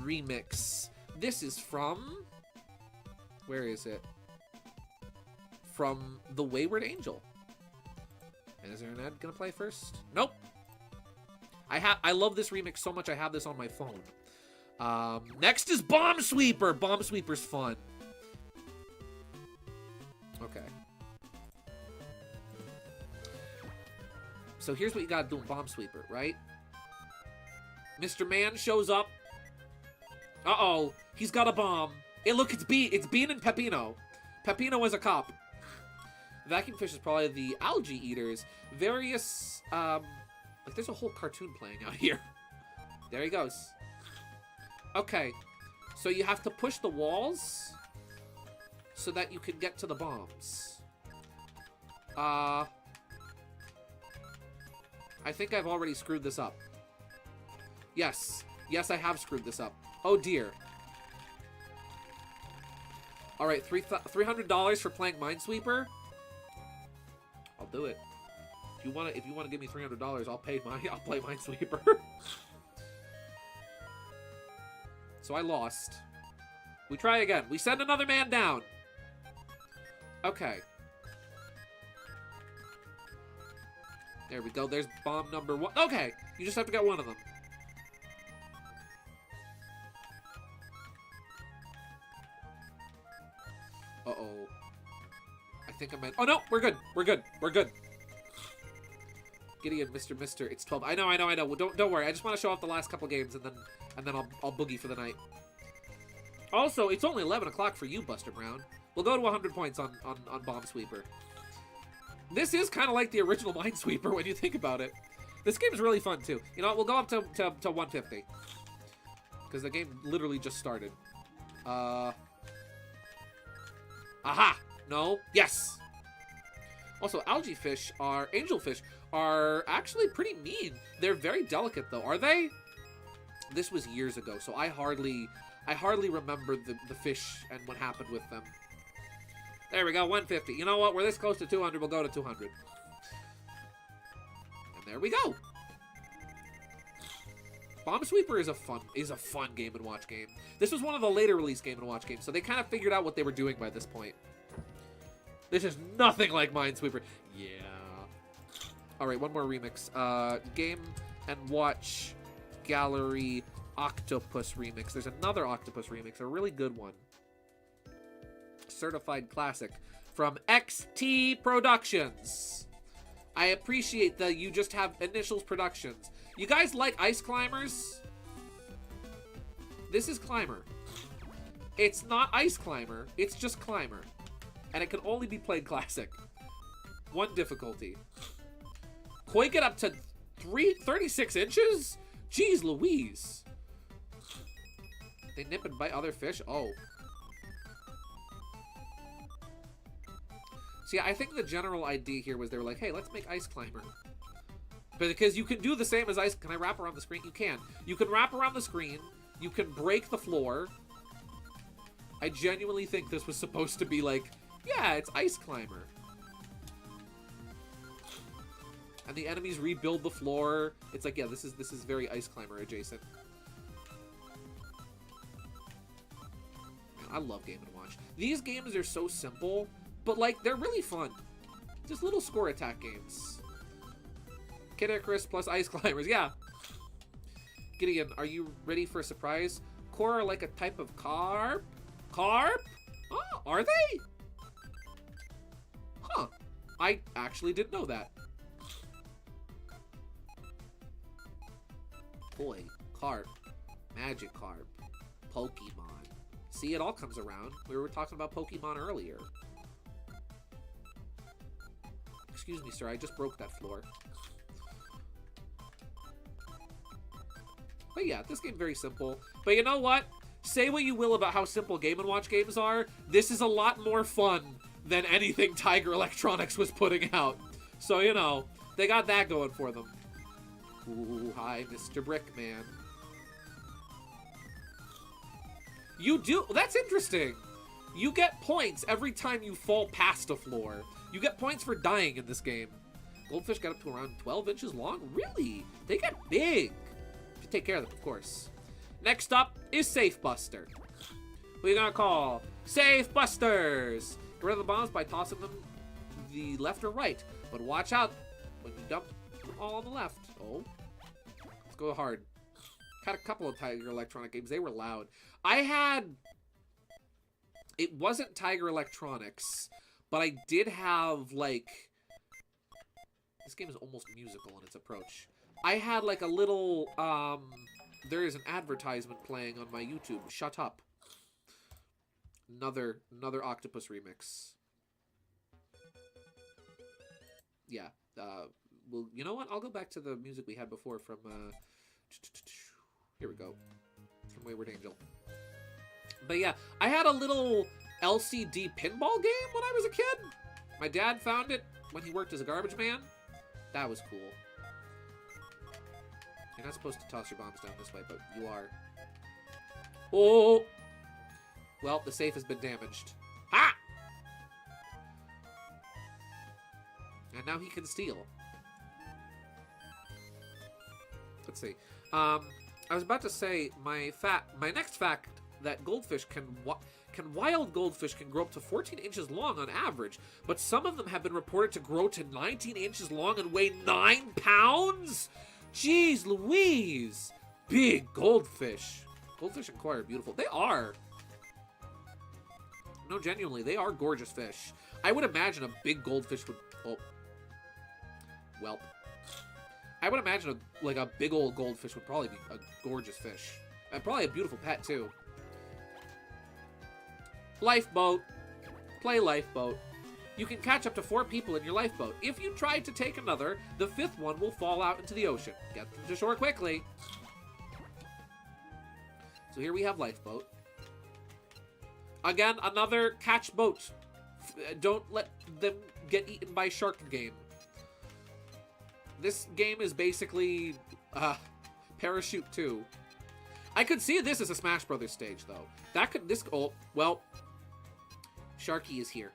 remix. This is from... Where is it? From The Wayward Angel. Is there an ad gonna play first? Nope. I love this remix so much I have this on my phone. Next is Bomb Sweeper. Bomb Sweeper's fun. Okay. So here's what you gotta do in Bomb Sweeper, right? Mr. Man shows up. Uh-oh. He's got a bomb. Hey, look, it's Bean and Peppino. Peppino is a cop. Vacuum Fish is probably the algae eaters. Various, like, there's a whole cartoon playing out here. There he goes. Okay. So you have to push the walls so that you can get to the bombs. I think I've already screwed this up. Yes. Yes, I have screwed this up. Oh, dear. All right, $300 for playing Minesweeper. I'll do it. If you want to give me $300, I'll play Minesweeper. So I lost. We try again. We send another man down. Okay. There we go. There's bomb number 1. Okay, you just have to get one of them. Uh-oh. I think I might... Oh, no! We're good. We're good. We're good. Gideon, Mr. It's 12. I know. Well, don't worry. I just want to show off the last couple games, and then I'll boogie for the night. Also, it's only 11 o'clock for you, Buster Brown. We'll go to 100 points on Bomb Sweeper. This is kind of like the original Minesweeper when you think about it. This game is really fun, too. You know what? We'll go up to 150. Because the game literally just started. Aha! No. Yes! Also, angelfish are actually pretty mean. They're very delicate, though. Are they? This was years ago, so I hardly remember the fish and what happened with them. There we go, 150. You know what? We're this close to 200. We'll go to 200. And there we go. Bomb Sweeper is a fun Game & Watch game. This was one of the later release Game & Watch games, so they kind of figured out what they were doing by this point. This is nothing like Minesweeper. Yeah. All right, one more remix. Game & Watch Gallery Octopus remix. There's another Octopus remix, a really good one. Certified classic from GSVProductions. I appreciate that you just have initials productions. You guys like Ice Climbers? This is Climber. It's not Ice Climber, it's just Climber. And it can only be played classic. 1 difficulty. Quake it up to 36 inches? Jeez Louise. They nip and bite other fish? Oh. See, I think the general idea here was they were like, hey, let's make Ice Climber. But because you can do the same as Ice... Can I wrap around the screen? You can. You can wrap around the screen. You can break the floor. I genuinely think this was supposed to be like, yeah, it's Ice Climber. And the enemies rebuild the floor. It's like, yeah, this is very Ice Climber adjacent. Man, I love Game & Watch. These games are so simple, but like they're really fun. Just little score attack games. Kid Icarus plus Ice Climbers, yeah. Gideon, are you ready for a surprise? Core are like a type of carp? Carp? Oh, are they? Huh. I actually didn't know that. Toy, carp, magic carp, Pokemon. See, it all comes around. We were talking about Pokemon earlier. Excuse me, sir, I just broke that floor. But yeah, this game very simple. But you know what? Say what you will about how simple Game & Watch games are, this is a lot more fun than anything Tiger Electronics was putting out. So, you know, they got that going for them. Ooh, hi, Mr. Brickman. You do... That's interesting. You get points every time you fall past a floor. You get points for dying in this game. Goldfish got up to around 12 inches long? Really? They get big. You take care of them, of course. Next up is Safe Buster. What are you gonna call? Safe Busters! Get rid of the bombs by tossing them the left or right. But watch out when you dump them all on the left. Oh. Let's go hard. Had a couple of Tiger Electronic games. They were loud. I had... It wasn't Tiger Electronics, but I did have, like... This game is almost musical in its approach. I had, like, a little, there is an advertisement playing on my YouTube. Shut up. Another Octopus remix. Yeah. Well, you know what? I'll go back to the music we had before from, here we go. From Wayward Angel. But yeah, I had a little LCD pinball game when I was a kid. My dad found it when he worked as a garbage man. That was cool. You're not supposed to toss your bombs down this way, but you are. Oh! Well, the safe has been damaged. Ha! And now he can steal. Let's see. I was about to say my next fact that goldfish wild goldfish can grow up to 14 inches long on average, but some of them have been reported to grow to 19 inches long and weigh 9 pounds? Jeez Louise! Big goldfish. Goldfish and koi are beautiful. They are. No, genuinely, they are gorgeous fish. I would imagine a big goldfish would... Oh. Welp. I would imagine a big old goldfish would probably be a gorgeous fish. And probably a beautiful pet, too. Lifeboat. Play lifeboat. You can catch up to 4 people in your lifeboat. If you try to take another, the 5th one will fall out into the ocean. Get them to shore quickly. So here we have lifeboat. Again, another catch boat. Don't let them get eaten by shark game. This game is basically Parachute 2. I could see this as a Smash Brothers stage, though. Oh, well, Sharky is here.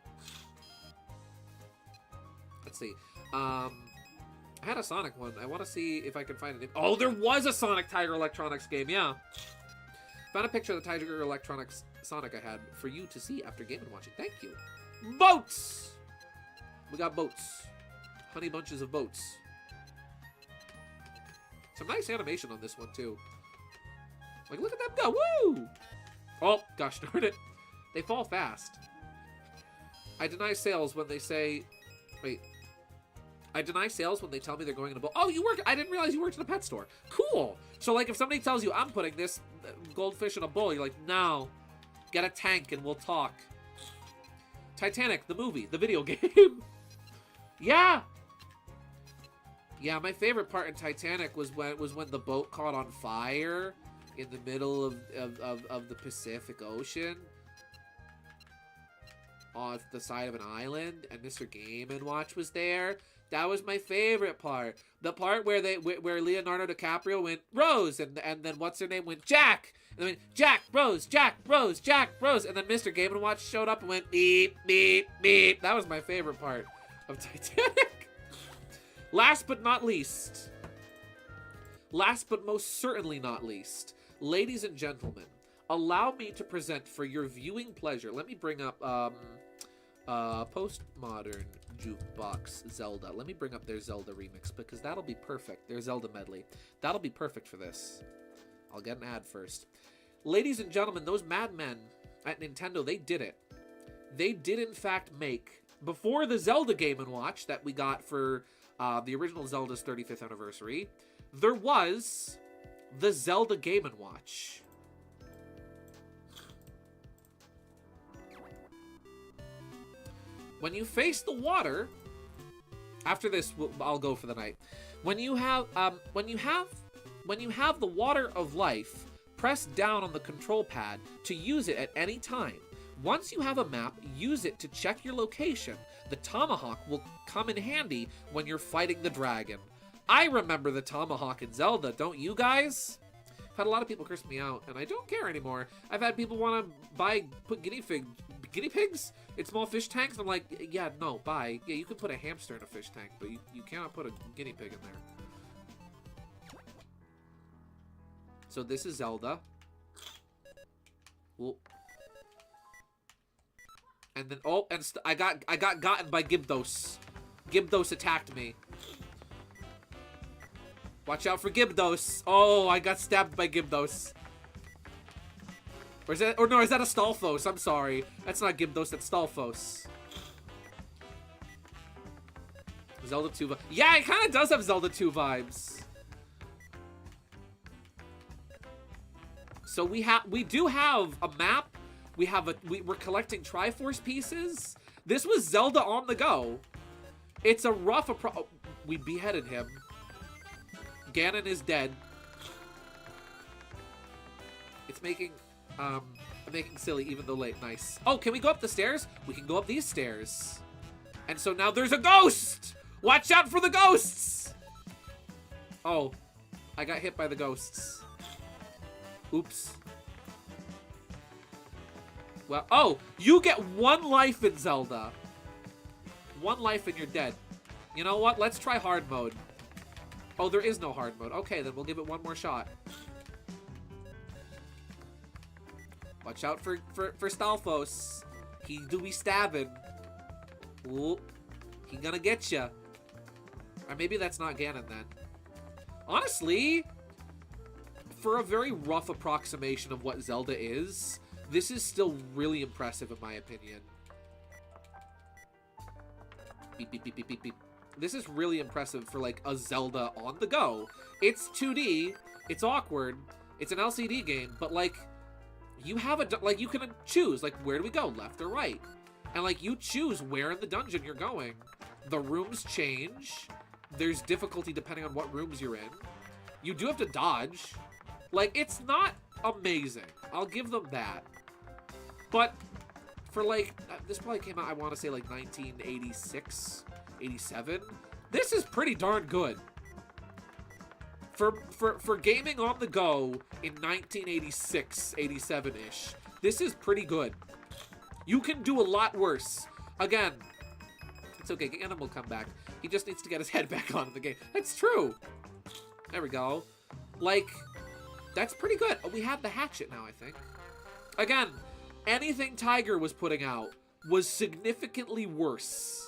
Let's see. I had a Sonic one. I want to see if I can find it. Oh, there was a Sonic Tiger Electronics game, yeah. Found a picture of the Tiger Electronics Sonic I had for you to see after Game & Watching. Thank you. Boats! We got boats. Honey bunches of boats. Some nice animation on this one, too. Like, look at them go. Woo! Oh, gosh darn it. They fall fast. I deny sales when they say... Wait. I deny sales when they tell me they're going in a boat. Oh, you work... I didn't realize you worked in a pet store. Cool. So, like, if somebody tells you, I'm putting this goldfish in a bowl, you're like, no. Get a tank and we'll talk. Titanic, the movie, the video game. Yeah. Yeah, my favorite part in Titanic was when the boat caught on fire in the middle of the Pacific Ocean off the side of an island, and Mr. Game & Watch was there. That was my favorite part. The part where where Leonardo DiCaprio went Rose, and then what's her name went Jack, and then went Jack Rose, Jack Rose, Jack Rose, and then Mr. Game & Watch showed up and went beep beep beep. That was my favorite part of Titanic. Last but not least, last but most certainly not least, ladies and gentlemen, allow me to present for your viewing pleasure. Let me bring up Postmodern Jukebox Zelda. Let me bring up their Zelda remix, because that'll be perfect. Their Zelda medley. That'll be perfect for this. I'll get an ad first. Ladies and gentlemen, those madmen at Nintendo, they did it. They did in fact make, before the Zelda Game & Watch that we got for the original Zelda's 35th anniversary, there was the Zelda Game & Watch. When you face the water, after this, I'll go for the night. When you have the water of life, press down on the control pad to use it at any time. Once you have a map, use it to check your location. The tomahawk will come in handy when you're fighting the dragon. I remember the tomahawk in Zelda, don't you guys? I've had a lot of people curse me out, and I don't care anymore. I've had people want to put guinea pigs in small fish tanks. I'm like, yeah, no, bye. Yeah, you can put a hamster in a fish tank, but you cannot put a guinea pig in there. So this is Zelda. Well, and then I got gotten by Gibdos. Gibdos attacked me. Watch out for Gibdos. Oh, I got stabbed by Gibdos. Or is that? Or no, is that a Stalfos? I'm sorry. That's not Gibdos. That's Stalfos. Zelda 2 vibes. Yeah, it kind of does have Zelda 2 vibes. So we do have a map. We're collecting Triforce pieces. This was Zelda on the go. It's a rough approach. We beheaded him. Ganon is dead. It's making silly, even though late. Nice. Oh, can we go up the stairs? We can go up these stairs. And so now there's a ghost. Watch out for the ghosts. Oh, I got hit by the ghosts. Oops. Well, oh, you get 1 life in Zelda. 1 life and you're dead. You know what? Let's try hard mode. Oh, there is no hard mode. Okay, then we'll give it 1 more shot. Watch out for Stalfos. He do be stabbing. Ooh, he gonna get ya. Or maybe that's not Ganon then. Honestly, for a very rough approximation of what Zelda is, this is still really impressive in my opinion. Beep, beep, beep, beep, beep, beep. This is really impressive for like a Zelda on the go. It's 2D, it's awkward, it's an LCD game, but like you have you can choose like where do we go, left or right, and like you choose where in the dungeon you're going. The rooms change. There's difficulty depending on what rooms you're in. You do have to dodge. Like it's not amazing. I'll give them that. But for like this probably came out I want to say like 1986. 87. This is pretty darn good. For gaming on the go in 1986, 87-ish, this is pretty good. You can do a lot worse. Again, it's okay. Ganon will come back. He just needs to get his head back on in the game. That's true. There we go. Like, that's pretty good. Oh, we have the hatchet now, I think. Again, anything Tiger was putting out was significantly worse.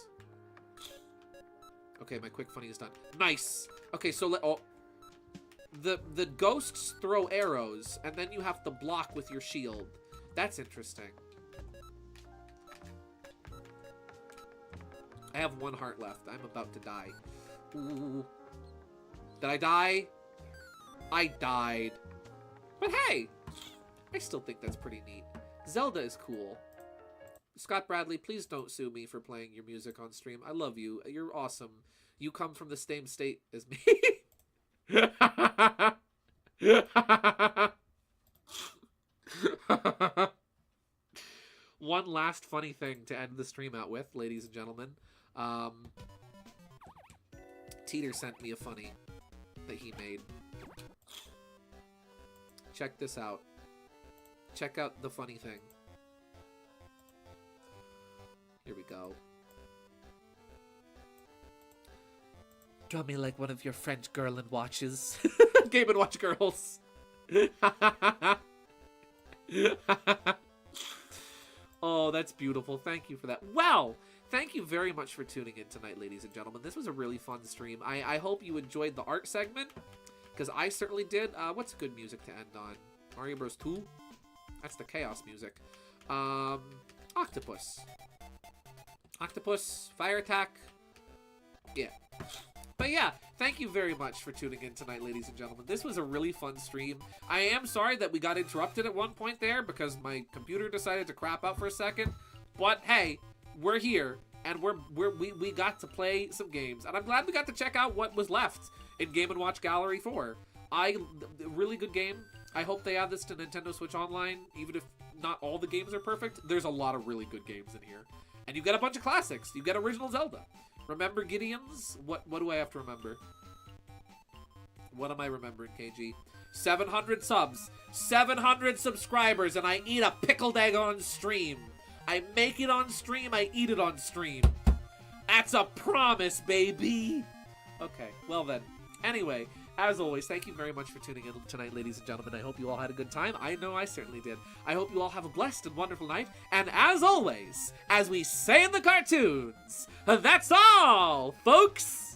Okay, my quick funny is done. Nice. Okay, so the ghosts throw arrows, and then you have to block with your shield. That's interesting. I have 1 heart left. I'm about to die. Ooh. Did I die? I died. But hey, I still think that's pretty neat. Zelda is cool. Scott Bradley, please don't sue me for playing your music on stream. I love you. You're awesome. You come from the same state as me. One last funny thing to end the stream out with, ladies and gentlemen. Teeter sent me a funny that he made. Check this out. Check out the funny thing. Here we go. Draw me like one of your French girl and watches. Game and Watch girls. Oh, that's beautiful. Thank you for that. Well, thank you very much for tuning in tonight, ladies and gentlemen. This was a really fun stream. I hope you enjoyed the art segment, because I certainly did. What's good music to end on? Mario Bros. 2? That's the chaos music. Octopus. Octopus, fire attack. Yeah. But yeah, thank you very much for tuning in tonight, ladies and gentlemen. This was a really fun stream. I am sorry that we got interrupted at one point there because my computer decided to crap out for a second. But hey, we're here and we got to play some games, and I'm glad we got to check out what was left in Game & Watch Gallery 4. Really good game. I hope they add this to Nintendo Switch Online, even if not all the games are perfect. There's a lot of really good games in here. And you get a bunch of classics. You get original Zelda. Remember Gideon's? What do I have to remember? What am I remembering, KG? 700 subs. 700 subscribers, and I eat a pickled egg on stream. I make it on stream, I eat it on stream. That's a promise, baby. Okay, well then. Anyway, as always, thank you very much for tuning in tonight, ladies and gentlemen. I hope you all had a good time. I know I certainly did. I hope you all have a blessed and wonderful night. And as always, as we say in the cartoons, that's all, folks!